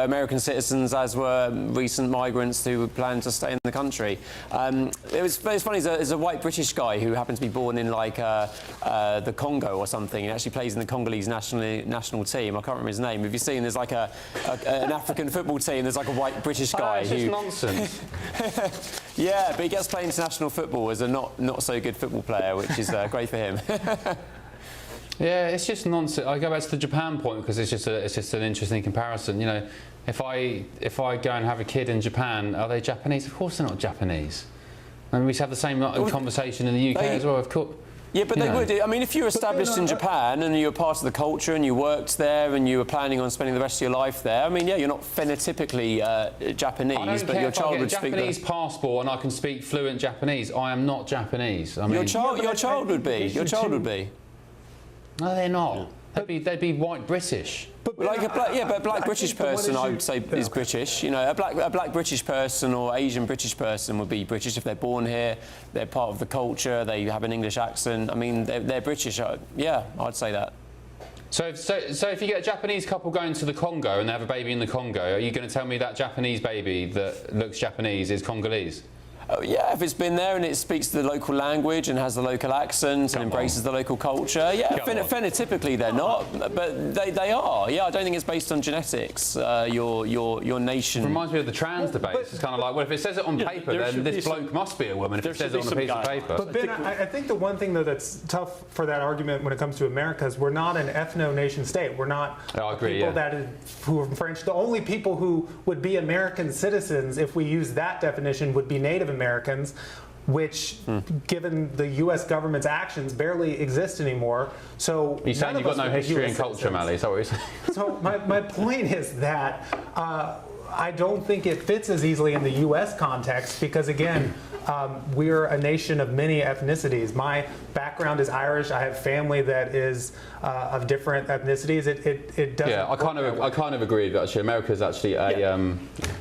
American citizens, as were recent migrants who planned to stay in the country. It's funny, there's a white British guy who happened to be born in the Congo or something. He actually plays in the Congolese national team. I can't remember his name. Have you seen? There's like an African football team, there's like a white British guy who... nonsense. Yeah, but he gets to play international football as a not so good football player, which is great for him. Yeah, it's just nonsense. I go back to the Japan point because it's just an interesting comparison. You know, if I go and have a kid in Japan, are they Japanese? Of course they're not Japanese. I mean, we have the same conversation in the UK as well. Of course. Yeah, but they would. I mean, if you were established in Japan and you were part of the culture and you worked there and you were planning on spending the rest of your life there, I mean, yeah, you're not phenotypically Japanese, but your child would speak. Japanese passport and I can speak fluent Japanese. I am not Japanese. I mean, your child would be. Your child would be. No, they're not. They'd be white British. But like a black British person, I would say, is British. You know, a black British person or Asian British person would be British if they're born here. They're part of the culture. They have an English accent. I mean, they're British. Yeah, I'd say that. So if you get a Japanese couple going to the Congo and they have a baby in the Congo, are you going to tell me that Japanese baby that looks Japanese is Congolese? Oh, yeah, if it's been there and it speaks the local language and has the local accent and embraces the local culture, yeah, phenotypically they're not, but they are. Yeah, I don't think it's based on genetics. Your nation. It reminds me of the trans debate. It's kind of like, well, if it says it on paper, then this bloke must be a woman. If it says it on a piece of paper. But Ben, I think the one thing though that's tough for that argument when it comes to America is we're not an ethno-nation state. We're not people who are French. The only people who would be American citizens, if we use that definition, would be Native Americans, which, given the U.S. government's actions, barely exist anymore. So you're saying you've got no history and culture, Mally? Is that what you're saying? So my point is that I don't think it fits as easily in the U.S. context because, again, we're a nation of many ethnicities. My background is Irish. I have family that is of different ethnicities. It doesn't. Yeah, I kind of agree that actually America is actually a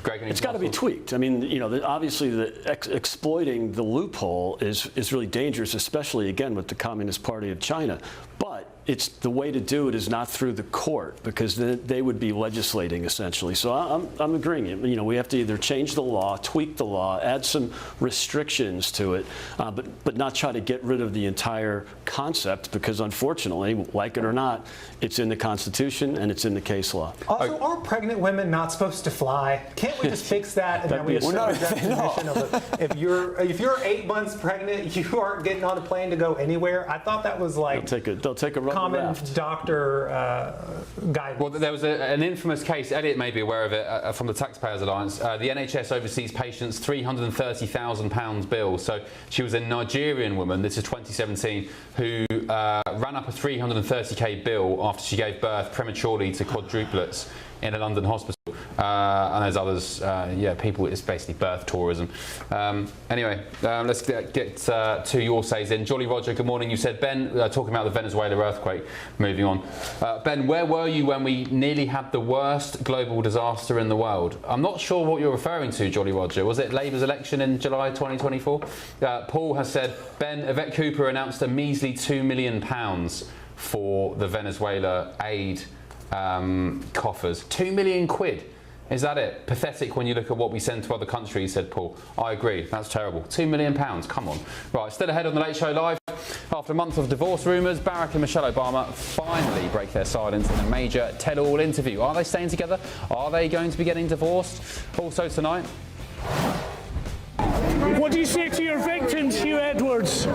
great. It's got to be tweaked. I mean, you know, obviously exploiting the loophole is really dangerous, especially again with the Communist Party of China. But it's the way to do it is not through the court because they would be legislating essentially. So I'm agreeing. You know, we have to either change the law, tweak the law, add some restrictions to it, but not try to get rid of the entire concept because unfortunately, like it or not, it's in the Constitution and it's in the case law. Also, are pregnant women not supposed to fly? Can't we just fix that and then we have a definition of it? If you're 8 months pregnant, you aren't getting on a plane to go anywhere. I thought that was like they'll take a common doctor guidance. Well, there was an infamous case. Elliot may be aware of it from the Taxpayers Alliance. The NHS oversees patients' £330,000 bill. So she was a Nigerian woman. This is 2017, who ran up a 330k bill after she gave birth prematurely to quadruplets in a London hospital. And there's others, people, it's basically birth tourism. Anyway, let's get to your says in. Jolly Roger, good morning. You said, Ben, talking about the Venezuela earthquake, moving on. Ben, where were you when we nearly had the worst global disaster in the world? I'm not sure what you're referring to, Jolly Roger. Was it Labour's election in July 2024? Paul has said, Ben, Yvette Cooper announced a measly £2 million for the Venezuela aid coffers. £2 million. Is that it? Pathetic when you look at what we send to other countries, said Paul. I agree, that's terrible. £2 million, come on. Right, still ahead on the Late Show Live. After a month of divorce rumours, Barack and Michelle Obama finally break their silence in a major tell-all interview. Are they staying together? Are they going to be getting divorced? Also tonight. What do you say to your victims, Hugh Edwards?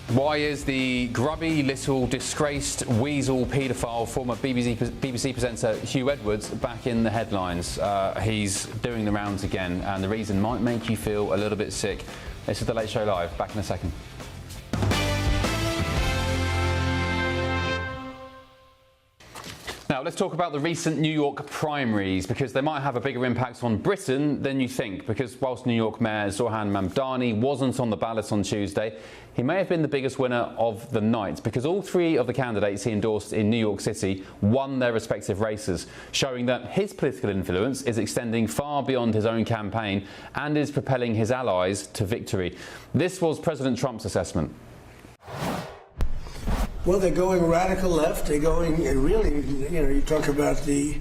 Why is the grubby little disgraced weasel paedophile former BBC presenter Hugh Edwards back in the headlines? He's doing the rounds again, and the reason might make you feel a little bit sick. This is the Late Show Live. Back in a second. Now, let's talk about the recent New York primaries, because they might have a bigger impact on Britain than you think, because whilst New York Mayor Zoran Mamdani wasn't on the ballot on Tuesday, he may have been the biggest winner of the night, because all three of the candidates he endorsed in New York City won their respective races, showing that his political influence is extending far beyond his own campaign and is propelling his allies to victory. This was President Trump's assessment. Well, they're going radical left. They're going really, you talk about the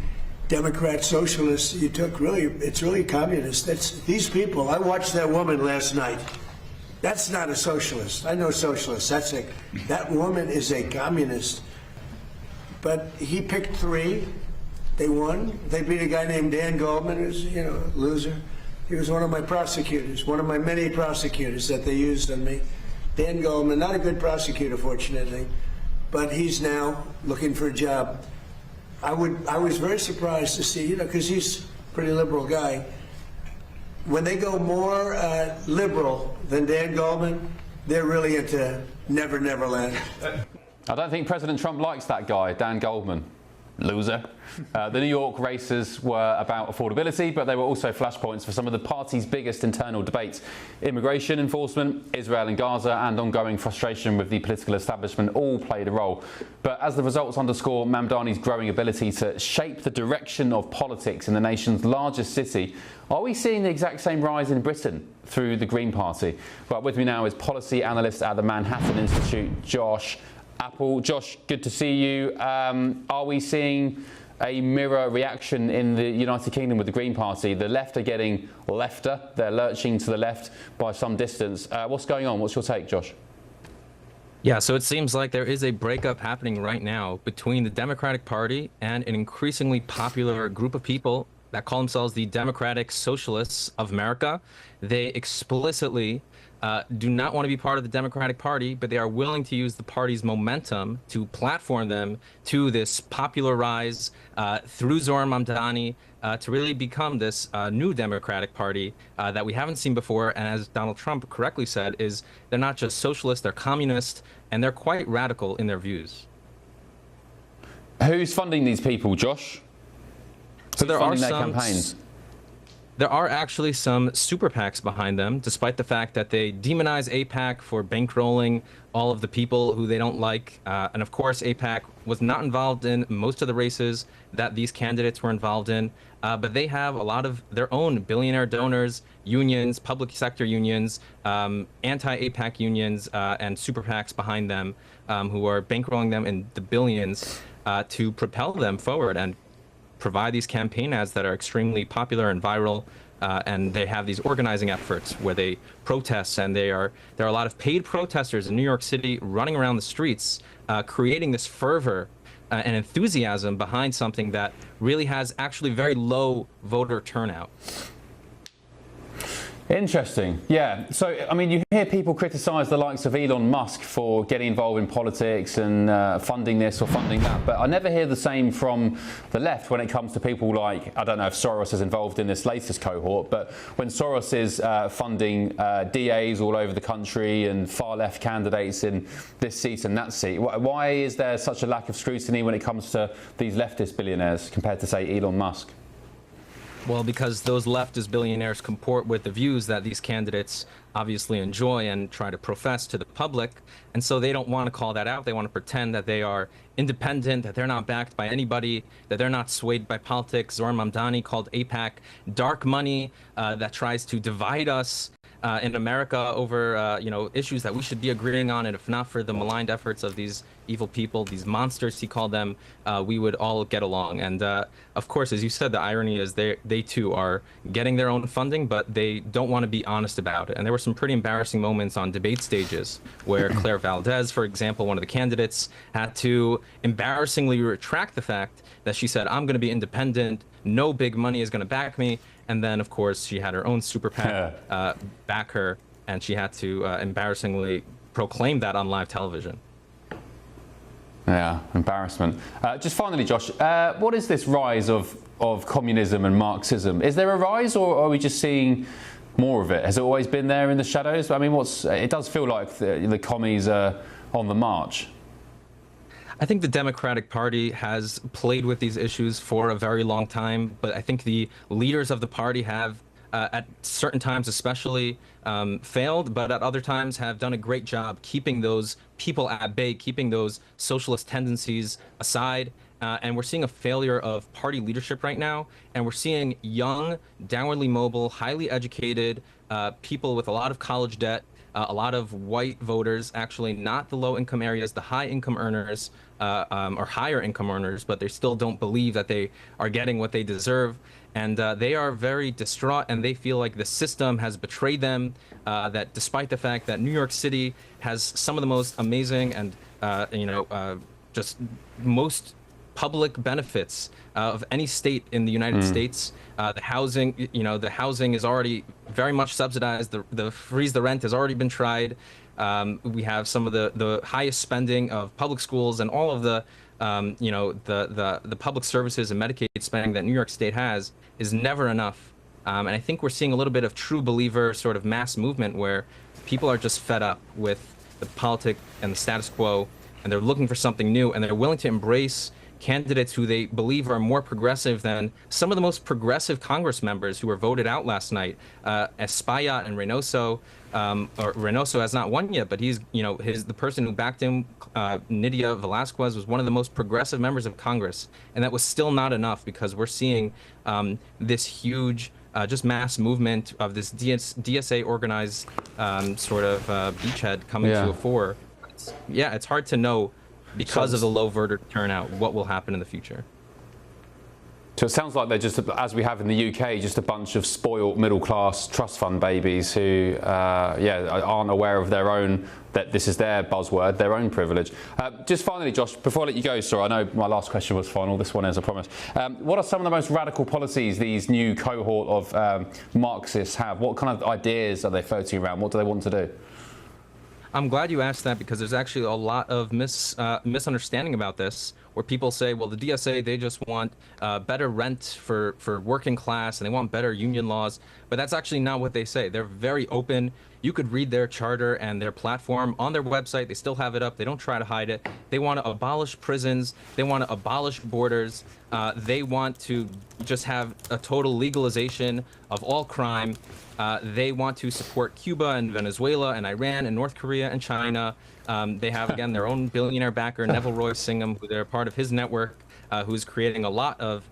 Democrat socialists. It's really communist. These people. I watched that woman last night. That's not a socialist. I know socialists. That woman is a communist. But he picked three. They won. They beat a guy named Dan Goldman, who's, you know, a loser. He was one of my prosecutors, one of my many prosecutors that they used on me. Dan Goldman, not a good prosecutor, fortunately, but he's now looking for a job. I was very surprised to see, you know, because he's a pretty liberal guy. When they go more liberal than Dan Goldman, they're really into Never Never Land. I don't think President Trump likes that guy, Dan Goldman. Loser. The New York races were about affordability, but they were also flashpoints for some of the party's biggest internal debates. Immigration enforcement, Israel and Gaza, and ongoing frustration with the political establishment all played a role. But as the results underscore Mamdani's growing ability to shape the direction of politics in the nation's largest city, are we seeing the exact same rise in Britain through the Green Party? Well, with me now is policy analyst at the Manhattan Institute, Josh Apple. Josh, good to see you. Are we seeing a mirror reaction in the United Kingdom with the Green Party? The left are getting lefter. They're lurching to the left by some distance. What's going on? What's your take, Josh? Yeah, so it seems like there is a breakup happening right now between the Democratic Party and an increasingly popular group of people that call themselves the Democratic Socialists of America. They explicitly do not want to be part of the Democratic Party, but they are willing to use the party's momentum to platform them to this popular rise through Zohran Mamdani to really become this new Democratic Party that we haven't seen before. And as Donald Trump correctly said, is they're not just socialists, they're communist, and they're quite radical in their views. Who's funding these people, Josh? So there are their some campaigns? There are actually some super PACs behind them, despite the fact that they demonize AIPAC for bankrolling all of the people who they don't like. And of course, AIPAC was not involved in most of the races that these candidates were involved in. But they have a lot of their own billionaire donors, unions, public sector unions, anti-AIPAC unions, and super PACs behind them who are bankrolling them in the billions to propel them forward and provide these campaign ads that are extremely popular and viral, and they have these organizing efforts where they protest, and there are a lot of paid protesters in New York City running around the streets, creating this fervor and enthusiasm behind something that really has actually very low voter turnout. Interesting. Yeah. So, I mean, you hear people criticise the likes of Elon Musk for getting involved in politics and funding this or funding that, but I never hear the same from the left when it comes to people like, I don't know if Soros is involved in this latest cohort, but when Soros is funding DAs all over the country and far left candidates in this seat and that seat, why is there such a lack of scrutiny when it comes to these leftist billionaires compared to, say, Elon Musk? Well, because those leftist billionaires comport with the views that these candidates obviously enjoy and try to profess to the public. And so they don't want to call that out. They want to pretend that they are independent, that they're not backed by anybody, that they're not swayed by politics. Zohran Mamdani called AIPAC dark money that tries to divide us in America over issues that we should be agreeing on, and if not for the maligned efforts of these evil people, these monsters he called them, we would all get along. And of course, as you said, the irony is they too are getting their own funding, but they don't want to be honest about it. And there were some pretty embarrassing moments on debate stages where Claire Valdez, for example, one of the candidates, had to embarrassingly retract the fact that she said, "I'm going to be independent, no big money is going to back me." And then, of course, she had her own super PAC back her, and she had to embarrassingly proclaim that on live television. Yeah, embarrassment. Just finally, Josh, what is this rise of communism and Marxism? Is there a rise, or are we just seeing more of it? Has it always been there in the shadows? I mean, it does feel like the commies are on the march. I think the Democratic Party has played with these issues for a very long time, but I think the leaders of the party have, at certain times especially, failed, but at other times have done a great job keeping those people at bay, keeping those socialist tendencies aside. And we're seeing a failure of party leadership right now, and we're seeing young, downwardly mobile, highly educated people with a lot of college debt, a lot of white voters, actually not the low-income areas, the high-income earners or higher-income earners, but they still don't believe that they are getting what they deserve. And they are very distraught, and they feel like the system has betrayed them, that despite the fact that New York City has some of the most amazing and, just most public benefits of any state in the United States. The housing, the housing is already very much subsidized. The freeze the rent has already been tried. We have some of the highest spending of public schools and all of the the public services and Medicaid spending that New York State has is never enough. And I think we're seeing a little bit of true believer sort of mass movement where people are just fed up with the politic and the status quo, and they're looking for something new, and they're willing to embrace candidates who they believe are more progressive than some of the most progressive Congress members who were voted out last night. Espaillat and Reynoso. Reynoso has not won yet, but he's, the person who backed him, Nydia Velázquez, was one of the most progressive members of Congress, and that was still not enough because we're seeing this huge, just mass movement of this DSA organized sort of beachhead coming to a fore. It's hard to know because of the low voter turnout what will happen in the future. So it sounds like they're just, as we have in the UK, just a bunch of spoiled middle-class trust fund babies who, aren't aware of their own, that this is their buzzword, their own privilege. Just finally, Josh, before I let you go, sorry, I know my last question was final, this one is, I promise. What are some of the most radical policies these new cohort of Marxists have? What kind of ideas are they floating around? What do they want to do? I'm glad you asked that because there's actually a lot of misunderstanding about this, where people say, well, the DSA, they just want better rent for working class and they want better union laws. But that's actually not what they say. They're very open. You could read their charter and their platform on their website. They still have it up. They don't try to hide it. They want to abolish prisons. They want to abolish borders. They want to just have a total legalization of all crime. They want to support Cuba and Venezuela and Iran and North Korea and China. They have, again, their own billionaire backer, Neville Roy Singham, who they're part of his network, who's creating a lot of,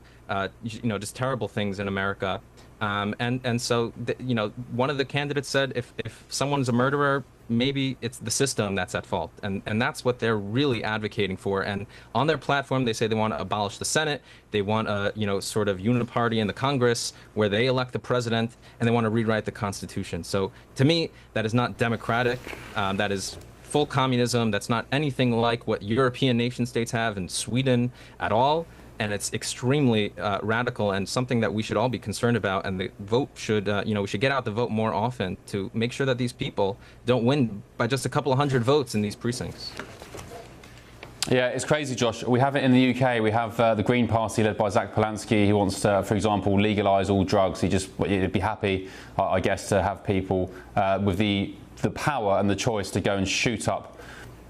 just terrible things in America. So one of the candidates said, if someone's a murderer, maybe it's the system that's at fault. And that's what they're really advocating for. And on their platform, they say they want to abolish the Senate. They want a, sort of uniparty in the Congress where they elect the president, and they want to rewrite the Constitution. So to me, that is not democratic. That is full communism. That's not anything like what European nation states have in Sweden at all. And it's extremely radical and something that we should all be concerned about. And the vote should, we should get out the vote more often to make sure that these people don't win by just a couple of hundred votes in these precincts. Yeah, it's crazy, Josh. We have it in the UK. We have the Green Party led by Zach Polanski. He wants to, for example, legalise all drugs. He'd be happy, I guess, to have people with the power and the choice to go and shoot up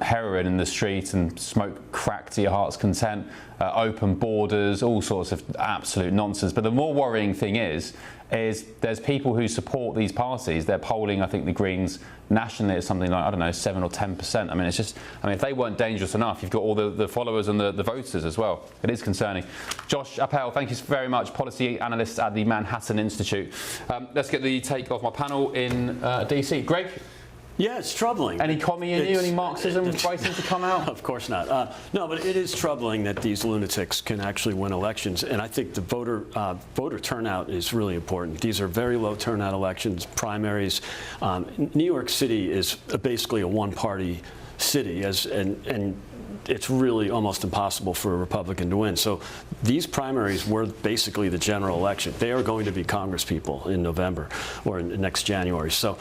heroin in the street and smoke crack to your heart's content, open borders, all sorts of absolute nonsense. But the more worrying thing is there's people who support these parties. They're polling, I think, the Greens nationally at something like, 7 or 10%. I mean, if they weren't dangerous enough, you've got all the followers and the voters as well. It is concerning. Josh Appel, thank you very much, policy analyst at the Manhattan Institute. Let's get the take of my panel in DC. Greg? Yeah, it's troubling. Any commie in you? Any Marxism waiting to come out? Of course not. No, but it is troubling that these lunatics can actually win elections, and I think the voter turnout is really important. These are very low turnout elections, primaries. New York City is basically a one-party city, and it's really almost impossible for a Republican to win. So these primaries were basically the general election. They are going to be Congress people in November or next January. So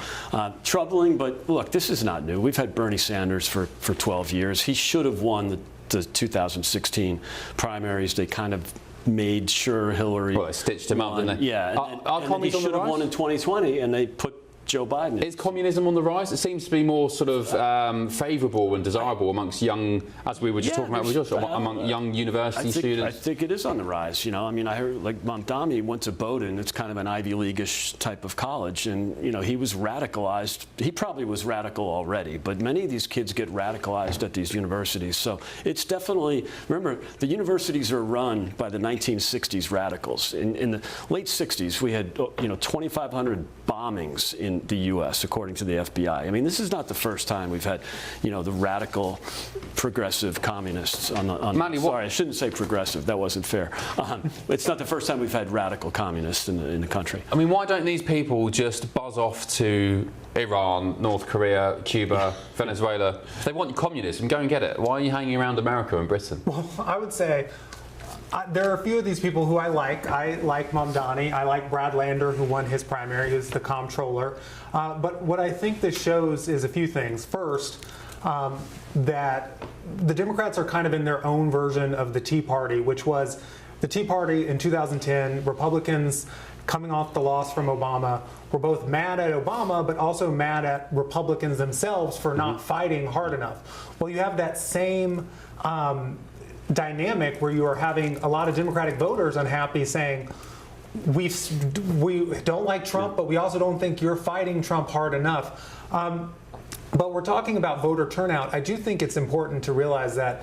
troubling, but look, this is not new. We've had Bernie Sanders for 12 years. He should have won the 2016 primaries. They kind of made sure Hillary they stitched him up, didn't they? Yeah. And he should have won in 2020, and they put Joe Biden. Is communism on the rise? It seems to be more sort of favourable and desirable amongst young, as we were just talking about with Josh, among young university students. I think it is on the rise. I heard like Mamdani went to Bowdoin. It's kind of an Ivy League-ish type of college, and he was radicalized. He probably was radical already, but many of these kids get radicalized at these universities. So it's definitely, remember, the universities are run by the 1960s radicals. In the late 60s, we had 2,500 bombings in the U.S., according to the FBI. I mean, this is not the first time we've had, the radical, progressive communists on sorry, I shouldn't say progressive. That wasn't fair. It's not the first time we've had radical communists in the country. I mean, why don't these people just buzz off to Iran, North Korea, Cuba, Venezuela? If they want communism, go and get it. Why are you hanging around America and Britain? Well, I would say There are a few of these people who I like. I like Mamdani. I like Brad Lander, who won his primary, who's the comptroller. But what I think this shows is a few things. First, that the Democrats are kind of in their own version of the Tea Party, which was the Tea Party in 2010. Republicans, coming off the loss from Obama, were both mad at Obama, but also mad at Republicans themselves for not fighting hard enough. Well, you have that same dynamic where you are having a lot of Democratic voters unhappy saying, we don't like Trump, but we also don't think you're fighting Trump hard enough. But we're talking about voter turnout. I do think it's important to realize that,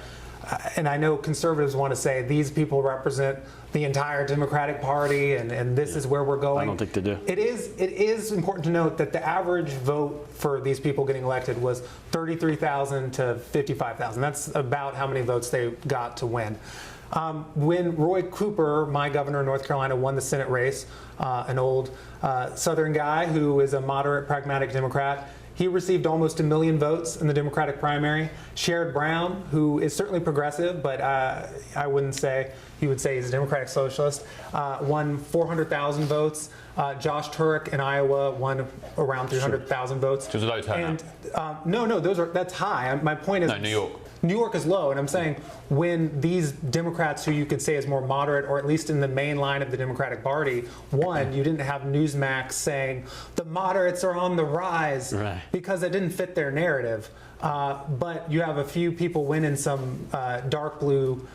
and I know conservatives want to say these people represent the entire Democratic Party and this is where we're going. I don't think they do. It is important to note that the average vote for these people getting elected was 33,000 to 55,000. That's about how many votes they got to win. When Roy Cooper, my governor of North Carolina, won the Senate race, an old Southern guy who is a moderate, pragmatic Democrat, he received almost 1 million votes in the Democratic primary. Sherrod Brown, who is certainly progressive, but I wouldn't say, he would say he's a Democratic socialist, won 400,000 votes. Josh Turek in Iowa won around 300,000 votes. Which was a low turnout. And no, that's high. My point is, no, New York. New York is low, and I'm saying when these Democrats who you could say is more moderate, or at least in the main line of the Democratic Party, won, you didn't have Newsmax saying the moderates are on the rise, right, because it didn't fit their narrative. But you have a few people win in some dark blue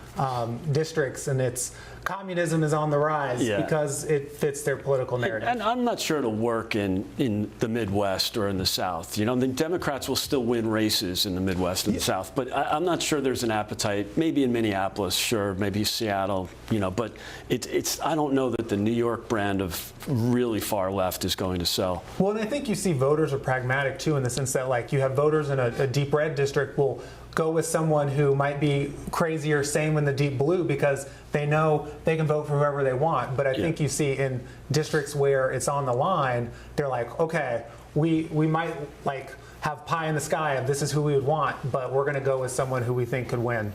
districts, and it's communism is on the rise because it fits their political narrative. And I'm not sure it'll work in the Midwest or in the South. You know, the Democrats will still win races in the Midwest and the South, but I'm not sure there's an appetite. Maybe in Minneapolis, sure, maybe Seattle, you know, but I don't know that the New York brand of really far left is going to sell. Well, and I think you see voters are pragmatic too, in the sense that, like, you have voters in a deep red district will go with someone who might be crazy or same in the deep blue because they know they can vote for whoever they want. But I think you see in districts where it's on the line, they're like, okay, we might like have pie in the sky of this is who we would want, but we're going to go with someone who we think could win.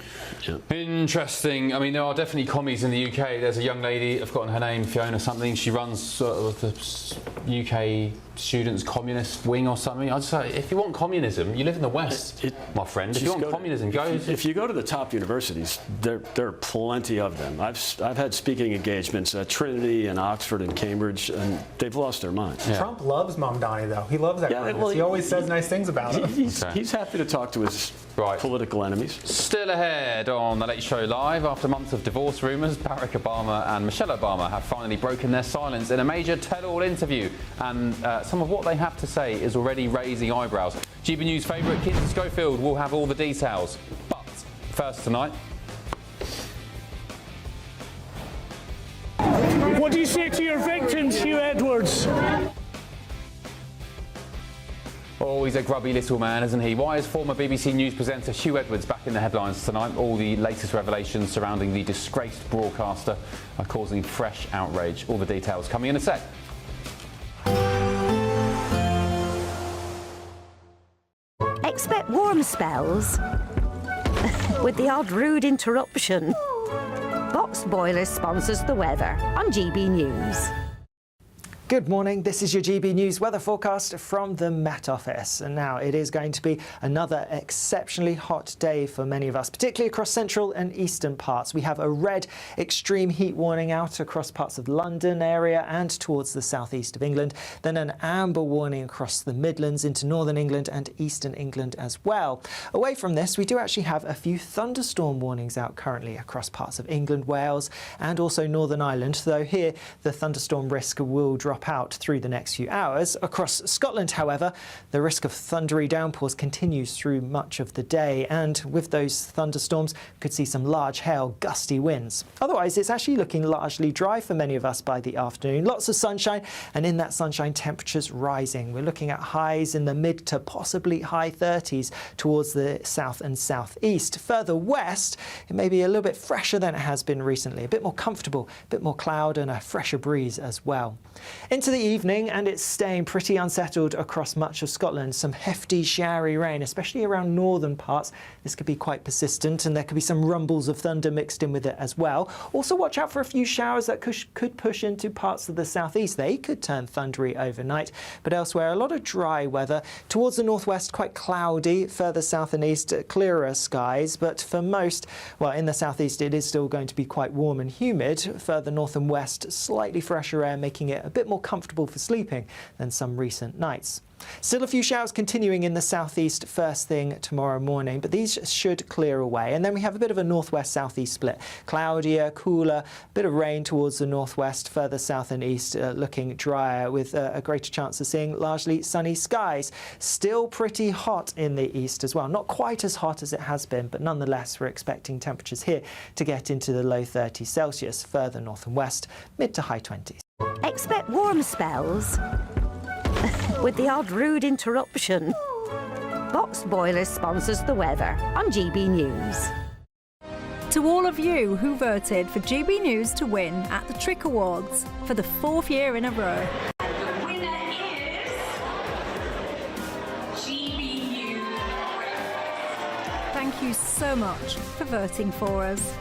Interesting. I mean, there are definitely commies in the UK. There's a young lady, I've forgotten her name, Fiona something. She runs sort of the UK students' communist wing or something. I'd say, if you want communism, you live in the West, my friend. If you want communism, go. If you go to the top universities, there are plenty of them. I've had speaking engagements at Trinity and Oxford and Cambridge, and they've lost their minds. Yeah. Trump loves Mamdani, though. He loves that. Well, he always says nice things about him. He's happy to talk to his political enemies. Still ahead on The Late Show Live, after months of divorce rumours, Barack Obama and Michelle Obama have finally broken their silence in a major tell-all interview, and some of what they have to say is already raising eyebrows. GB News favourite Kinsey Schofield will have all the details. But first tonight, what do you say to your victims, Hugh Edwards? Oh, he's a grubby little man, isn't he? Why is former BBC News presenter Hugh Edwards back in the headlines tonight? All the latest revelations surrounding the disgraced broadcaster are causing fresh outrage. All the details coming in a sec. Expect warm spells with the odd rude interruption. Box Boiler sponsors the weather on GB News. Good morning, this is your GB News weather forecast from the Met Office. And now it is going to be another exceptionally hot day for many of us, particularly across central and eastern parts. We have a red extreme heat warning out across parts of the London area and towards the southeast of England. Then an amber warning across the Midlands into northern England and eastern England as well. Away from this, we do actually have a few thunderstorm warnings out currently across parts of England, Wales and also Northern Ireland, though here the thunderstorm risk will drop out through the next few hours. Across Scotland, however, the risk of thundery downpours continues through much of the day, and with those thunderstorms could see some large hail, gusty winds. Otherwise, it's actually looking largely dry for many of us by the afternoon. Lots of sunshine, and in that sunshine, temperatures rising. We're looking at highs in the mid to possibly high 30s towards the south and southeast. Further west, it may be a little bit fresher than it has been recently, a bit more comfortable, a bit more cloud and a fresher breeze as well. Into the evening, and it's staying pretty unsettled across much of Scotland. Some hefty, showery rain, especially around northern parts. This could be quite persistent, and there could be some rumbles of thunder mixed in with it as well. Also, watch out for a few showers that could push into parts of the southeast. They could turn thundery overnight, but elsewhere, a lot of dry weather. Towards the northwest, quite cloudy. Further south and east, clearer skies. But for most, well, in the southeast, it is still going to be quite warm and humid. Further north and west, slightly fresher air, making it a bit more comfortable for sleeping than some recent nights. Still a few showers continuing in the southeast first thing tomorrow morning, but these should clear away. And then we have a bit of a northwest-southeast split. Cloudier, cooler, bit of rain towards the northwest, further south and east looking drier with a greater chance of seeing largely sunny skies. Still pretty hot in the east as well. Not quite as hot as it has been, but nonetheless we're expecting temperatures here to get into the low 30s Celsius. Further north and west, mid to high 20s. Expect warm spells with the odd rude interruption. Boxed Boilers sponsors the weather on GB News. To all of you who voted for GB News to win at the Trick Awards for the 4th year in a row. The winner is GB News. Thank you so much for voting for us.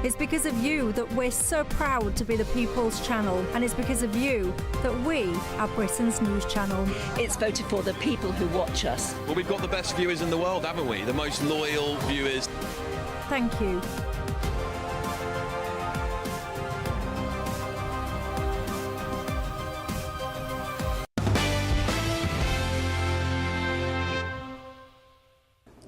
It's because of you that we're so proud to be the People's Channel, and it's because of you that we are Britain's news channel. It's voted for the people who watch us. Well, we've got the best viewers in the world, haven't we? The most loyal viewers. Thank you.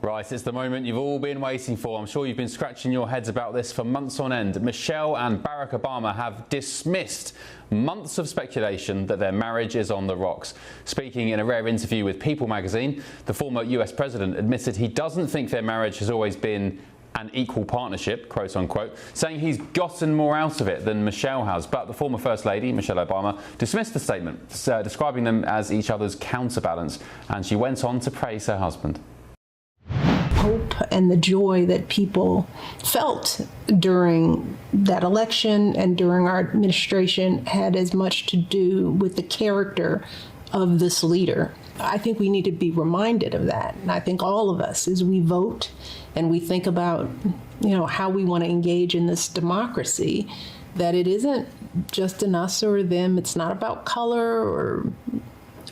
Right, it's the moment you've all been waiting for. I'm sure you've been scratching your heads about this for months on end. Michelle and Barack Obama have dismissed months of speculation that their marriage is on the rocks. Speaking in a rare interview with People magazine, the former US president admitted he doesn't think their marriage has always been an equal partnership, quote unquote, saying he's gotten more out of it than Michelle has. But the former First Lady, Michelle Obama, dismissed the statement, describing them as each other's counterbalance, and she went on to praise her husband. Hope and the joy that people felt during that election and during our administration had as much to do with the character of this leader. I think we need to be reminded of that. And I think all of us, as we vote and we think about, how we want to engage in this democracy, that it isn't just an us or them. It's not about color or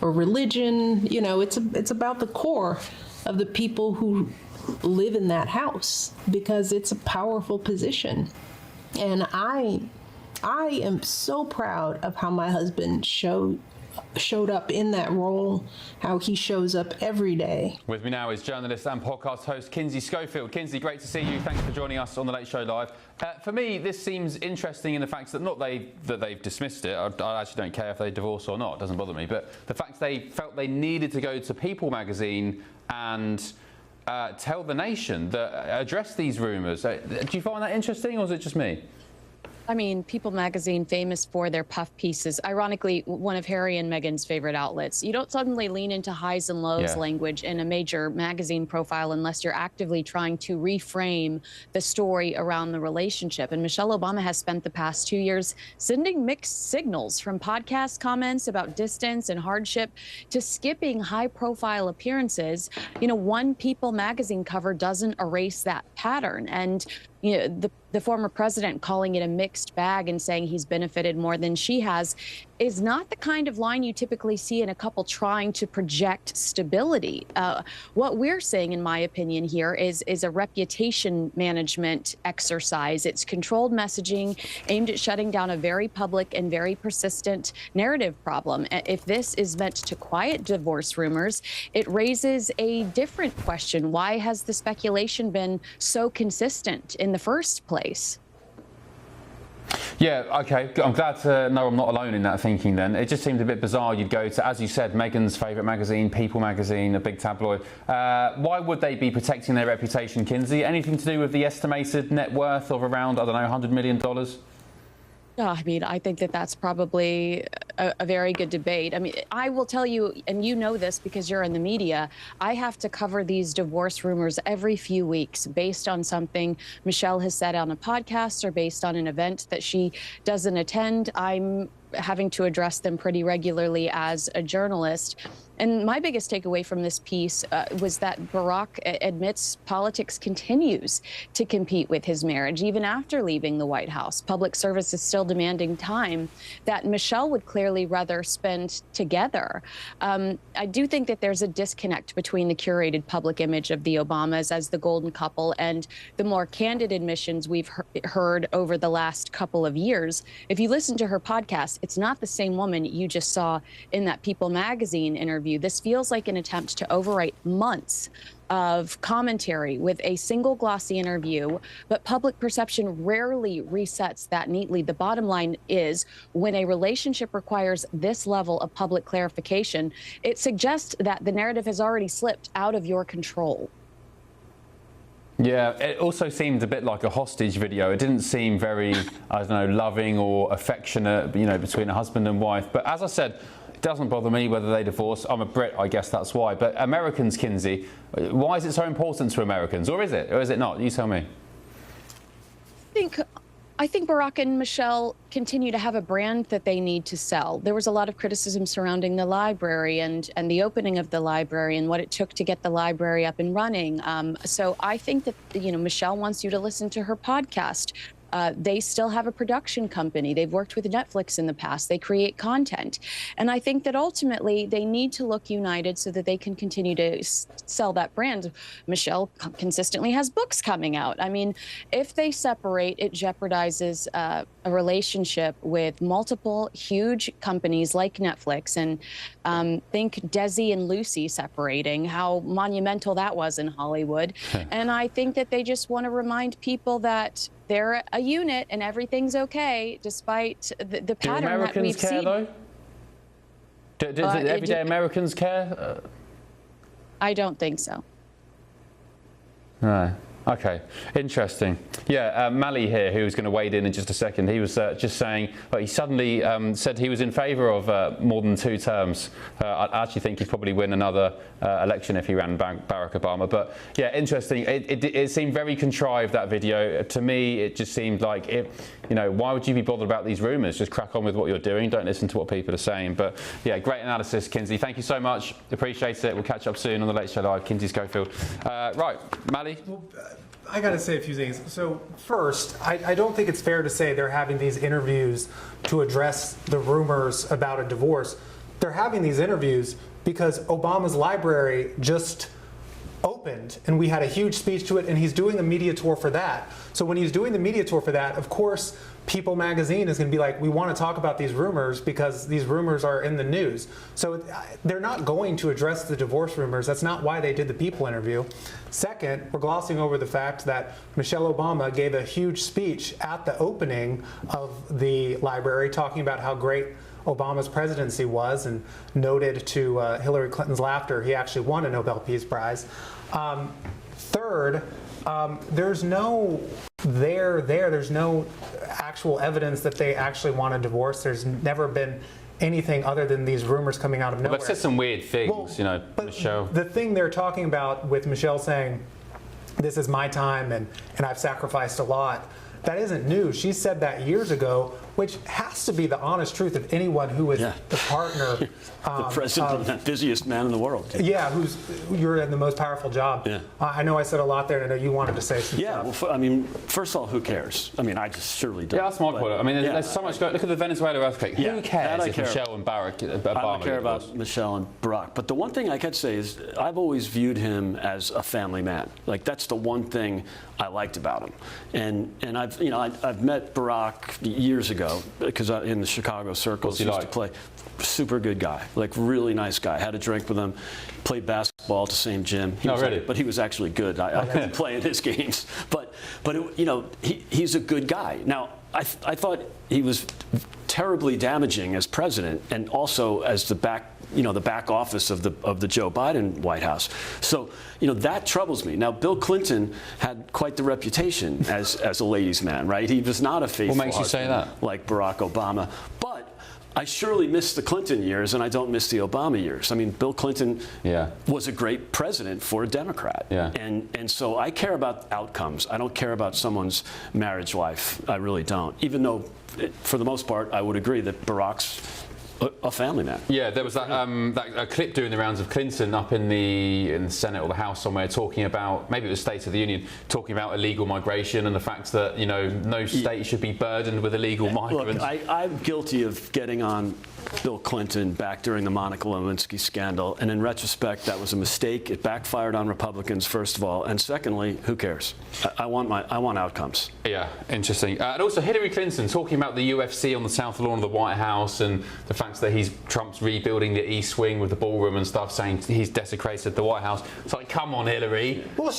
religion. It's about the core of the people who live in that house, because it's a powerful position. And I am so proud of how my husband showed up in that role, how he shows up every day. With me now is journalist and podcast host Kinsey Schofield. Kinsey, great to see you. Thanks for joining us on The Late Show Live. For me, this seems interesting in the fact that they've dismissed it. I actually don't care if they divorce or not. It doesn't bother me. But the fact they felt they needed to go to People magazine and tell the nation, address these rumours. Do you find that interesting, or is it just me? I mean, People magazine, famous for their puff pieces, ironically, one of Harry and Meghan's favorite outlets. You don't suddenly lean into highs and lows language in a major magazine profile unless you're actively trying to reframe the story around the relationship. And Michelle Obama has spent the past 2 years sending mixed signals, from podcast comments about distance and hardship to skipping high-profile appearances. One People magazine cover doesn't erase that pattern. And the former president calling it a mixed bag and saying he's benefited more than she has is not the kind of line you typically see in a couple trying to project stability. What we're seeing, in my opinion, here is a reputation management exercise. It's controlled messaging aimed at shutting down a very public and very persistent narrative problem. If this is meant to quiet divorce rumors, it raises a different question. Why has the speculation been so consistent in the first place? Yeah, OK. I'm glad to know I'm not alone in that thinking then. It just seemed a bit bizarre you'd go to, as you said, Meghan's favourite magazine, People magazine, a big tabloid. Why would they be protecting their reputation, Kinsey? Anything to do with the estimated net worth of around, $100 million? I mean, I think that's probably a very good debate. I mean, I will tell you, and you know this because you're in the media, I have to cover these divorce rumors every few weeks based on something Michelle has said on a podcast or based on an event that she doesn't attend. I'm having to address them pretty regularly as a journalist. And my biggest takeaway from this piece was that Barack admits politics continues to compete with his marriage, even after leaving the White House. Public service is still demanding time that Michelle would clearly rather spend together. I do think that there's a disconnect between the curated public image of the Obamas as the golden couple and the more candid admissions we've heard over the last couple of years. If you listen to her podcast, it's not the same woman you just saw in that People magazine interview. This feels like an attempt to overwrite months of commentary with a single glossy interview, but public perception rarely resets that neatly. The bottom line is, when a relationship requires this level of public clarification, it suggests that the narrative has already slipped out of your control. Yeah, it also seemed a bit like a hostage video. It didn't seem very, I don't know, loving or affectionate, you know, between a husband and wife. But as I said, it doesn't bother me whether they divorce. I'm a Brit, I guess that's why. But Americans, Kinsey, why is it so important to Americans? Or is it not? You tell me. I think Barack and Michelle continue to have a brand that they need to sell. There was a lot of criticism surrounding the library and the opening of the library and what it took to get the library up and running. So I think that, you know, Michelle wants you to listen to her podcast. They still have a production company. They've worked with Netflix in the past. They create content. And I think that ultimately they need to look united so that they can continue to sell that brand. Michelle consistently has books coming out. I mean, if they separate, it jeopardizes a relationship with multiple huge companies like Netflix. And think Desi and Lucy separating, how monumental that was in Hollywood. And I think that they just want to remind people that they're a unit and everything's okay, despite the pattern that we've seen. Do Americans care, though? Do everyday Americans care? I don't think so. No. Okay, interesting. Yeah, Mali here, who's going to wade in just a second, he was just saying, he suddenly said he was in favour of more than 2 terms. I actually think he'd probably win another election if he ran Barack Obama. But yeah, interesting. It seemed very contrived, that video. To me, it just seemed like, you know, why would you be bothered about these rumours? Just crack on with what you're doing. Don't listen to what people are saying. But yeah, great analysis, Kinsey. Thank you so much. Appreciate it. We'll catch up soon on the Late Show Live. Kinsey Schofield. Right, Mali? I got to say a few things. So first, I don't think it's fair to say they're having these interviews to address the rumors about a divorce. They're having these interviews because Obama's library just opened and we had a huge speech to it, and he's doing a media tour for that. So when he's doing the media tour for that, of course, People magazine is going to be like, we want to talk about these rumors because these rumors are in the news. So they're not going to address the divorce rumors. That's not why they did the People interview. Second, we're glossing over the fact that Michelle Obama gave a huge speech at the opening of the library talking about how great Obama's presidency was, and noted to Hillary Clinton's laughter, he actually won a Nobel Peace Prize. Third, there's no there's no actual evidence that they actually want a divorce. There's never been anything other than these rumors coming out of nowhere. They've said some weird things, you know, Michelle. The thing they're talking about with Michelle saying, this is my time and I've sacrificed a lot, that isn't new. She said that years ago, which has to be the honest truth of anyone who is the partner. The president, the busiest man in the world. Yeah, you're in the most powerful job. Yeah. I know I said a lot there, and I know you wanted to say some stuff. Well, I mean, first of all, who cares? I mean, I just surely don't. Yeah, that's my point. I mean, there's so much going. Look at the Venezuela earthquake. Who cares if Michelle and Barack Obama? I don't care about Michelle and Barack. But the one thing I can say is I've always viewed him as a family man. Like, that's the one thing I liked about him. And I've met Barack years ago because in the Chicago circles, he used to play. Super good guy, like really nice guy. Had a drink with him, played basketball at the same gym. But he was actually good. I had to play in his games. But he's a good guy. Now, I thought he was terribly damaging as president, and also as the back office of the Joe Biden White House. So that troubles me. Now, Bill Clinton had quite the reputation as a ladies' man, right? He was not a faithful husband like Barack Obama, but I surely miss the Clinton years, and I don't miss the Obama years. I mean, Bill Clinton was a great president for a Democrat. And so I care about outcomes. I don't care about someone's marriage life. I really don't. Even though, for the most part, I would agree that Barack's a family man. Yeah, there was that clip doing the rounds of Clinton up in the Senate or the House somewhere, talking about, maybe it was State of the Union, talking about illegal migration and the fact that, you know, no state should be burdened with illegal migrants. Look, I'm guilty of getting on Bill Clinton back during the Monica Lewinsky scandal, and in retrospect, that was a mistake. It backfired on Republicans, first of all, and secondly, who cares? I want outcomes. Yeah, interesting. And also Hillary Clinton talking about the UFC on the South Lawn of the White House and the fact that Trump's rebuilding the East Wing with the ballroom and stuff, saying he's desecrated the White House. It's like, come on, Hillary. Well,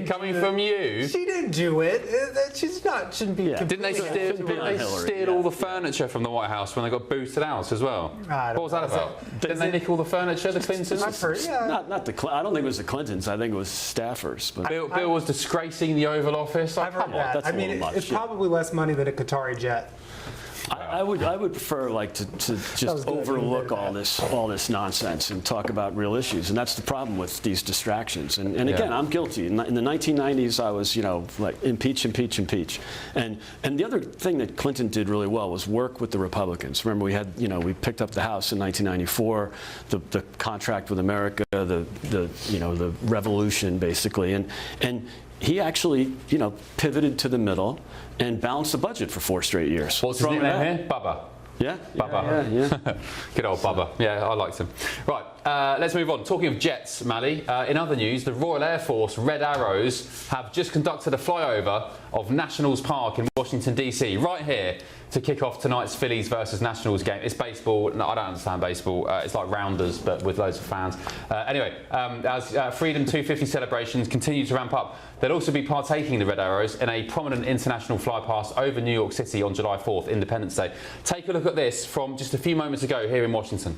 coming from you. She didn't do it. Shouldn't be. Didn't they steal all the furniture from the White House when they got booted out as well? What was that about? Didn't they nick all the furniture, the Clintons? Not I don't think it was the Clintons. I think it was staffers. But Bill was disgracing the Oval Office. I've heard that. I mean, it's probably less money than a Qatari jet. I would prefer to just overlook all this nonsense and talk about real issues, and that's the problem with these distractions. And again, I'm guilty. In the 1990s, I was impeach, and the other thing that Clinton did really well was work with the Republicans. Remember, we picked up the House in 1994, the contract with America, the revolution basically, and he actually pivoted to the middle and balanced the budget for 4 straight years. What's his name here? Bubba. Yeah? Bubba. Yeah. Good old Bubba. Yeah, I liked him. Right, let's move on. Talking of jets, Mally, in other news, the Royal Air Force Red Arrows have just conducted a flyover of Nationals Park in Washington, D.C., right here to kick off tonight's Phillies versus Nationals game. It's baseball. No, I don't understand baseball. It's like Rounders, but with loads of fans. Anyway, as Freedom 250 celebrations continue to ramp up, they'll also be partaking in the Red Arrows in a prominent international flypast over New York City on July 4th, Independence Day. Take a look at this from just a few moments ago here in Washington.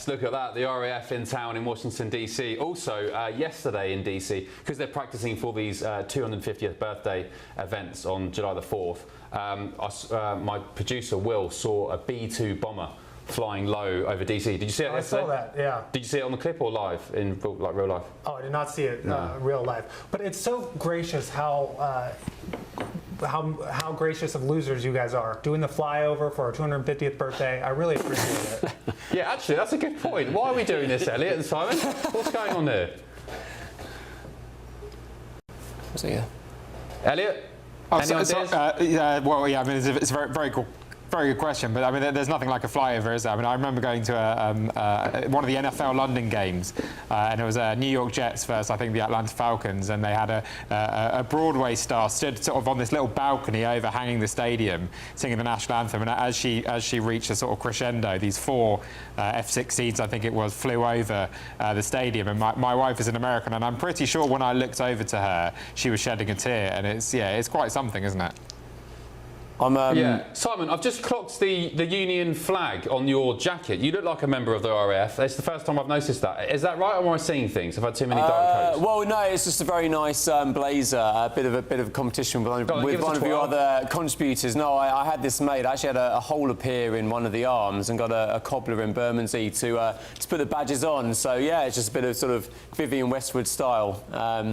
Look at that, the RAF in town in Washington, D.C. Also, yesterday in D.C., because they're practicing for these 250th birthday events on July the 4th, my producer, Will, saw a B-2 bomber flying low over D.C. Did you see it yesterday? I saw that, yeah. Did you see it on the clip or live, in real life? Oh, I did not see it real life. But it's so gracious how gracious of losers you guys are. Doing the flyover for our 250th birthday, I really appreciate it. Yeah, actually, that's a good point. Why are we doing this, Elliot and Simon? What's going on there? See ya. Elliot? Well, yeah, I mean, it's a very cool. Very good question, but I mean, there's nothing like a flyover, is there? I mean, I remember going to one of the NFL London games, and it was New York Jets versus, I think, the Atlanta Falcons, and they had a Broadway star stood sort of on this little balcony overhanging the stadium, singing the national anthem, and as she reached a sort of crescendo, these 4 F-16s, I think it was, flew over the stadium, and my wife is an American, and I'm pretty sure when I looked over to her, she was shedding a tear, and it's quite something, isn't it? Yeah, Simon, I've just clocked the Union flag on your jacket. You look like a member of the RAF. It's the first time I've noticed that. Is that right, or am I seeing things? I've had too many Diet Cokes. Well, no, it's just a very nice blazer. A bit of competition with one of your other contributors. No, I had this made. I actually had a hole appear in one of the arms and got a cobbler in Bermondsey to put the badges on. So yeah, it's just a bit of sort of Vivienne Westwood style.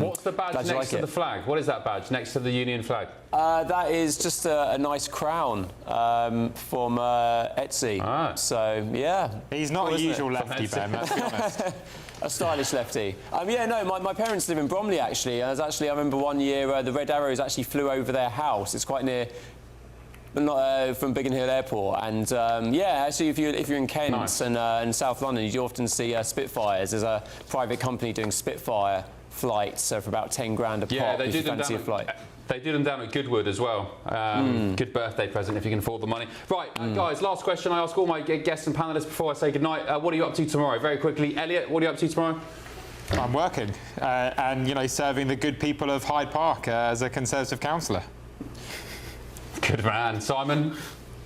What's the badge next to the flag? What is that badge next to the Union flag? That is just a nice crown from Etsy. So, yeah. He's not a usual lefty, Ben, let's be honest. A stylish lefty. Yeah, no, my parents live in Bromley, actually. I remember one year the Red Arrows actually flew over their house. It's quite near from Biggin Hill Airport, and yeah, actually, if you're in Kent and South London, you often see Spitfires. There's a private company doing Spitfire flights for about 10 grand a pop. Yeah, they if do you them fancy down a flight. They do them down at Goodwood as well. Good birthday present if you can afford the money. Right, guys, last question I ask all my guests and panellists before I say goodnight. What are you up to tomorrow? Very quickly. Elliot, what are you up to tomorrow? I'm working and, you know, serving the good people of Hyde Park as a Conservative councillor. Good man. Simon?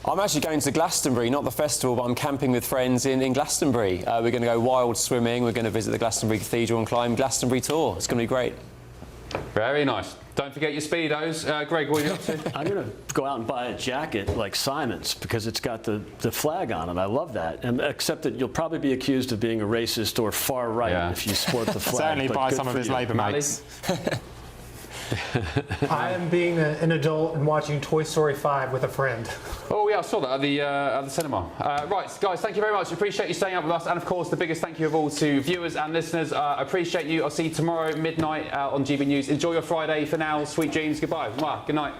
I'm actually going to Glastonbury, not the festival, but I'm camping with friends in Glastonbury. We're going to go wild swimming, we're going to visit the Glastonbury Cathedral and climb Glastonbury Tor. It's going to be great. Very nice. Don't forget your Speedos. Greg, what are you up to? I'm going to go out and buy a jacket like Simon's because it's got the flag on it. I love that. Except that you'll probably be accused of being a racist or far right if you sport the flag. Certainly by some of his Labour mates. I am being an adult and watching Toy Story 5 with a friend. Oh yeah, I saw that at the cinema. Right, guys, thank you very much. Appreciate you staying up with us, and of course, the biggest thank you of all to viewers and listeners. Appreciate you. I'll see you tomorrow midnight on GB News. Enjoy your Friday. For now, sweet dreams. Goodbye. Mwah. Good night.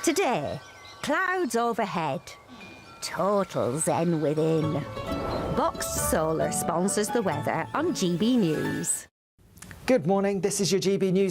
Today, clouds overhead, total zen within. Boxed Solar sponsors the weather on GB News. Good morning, this is your GB News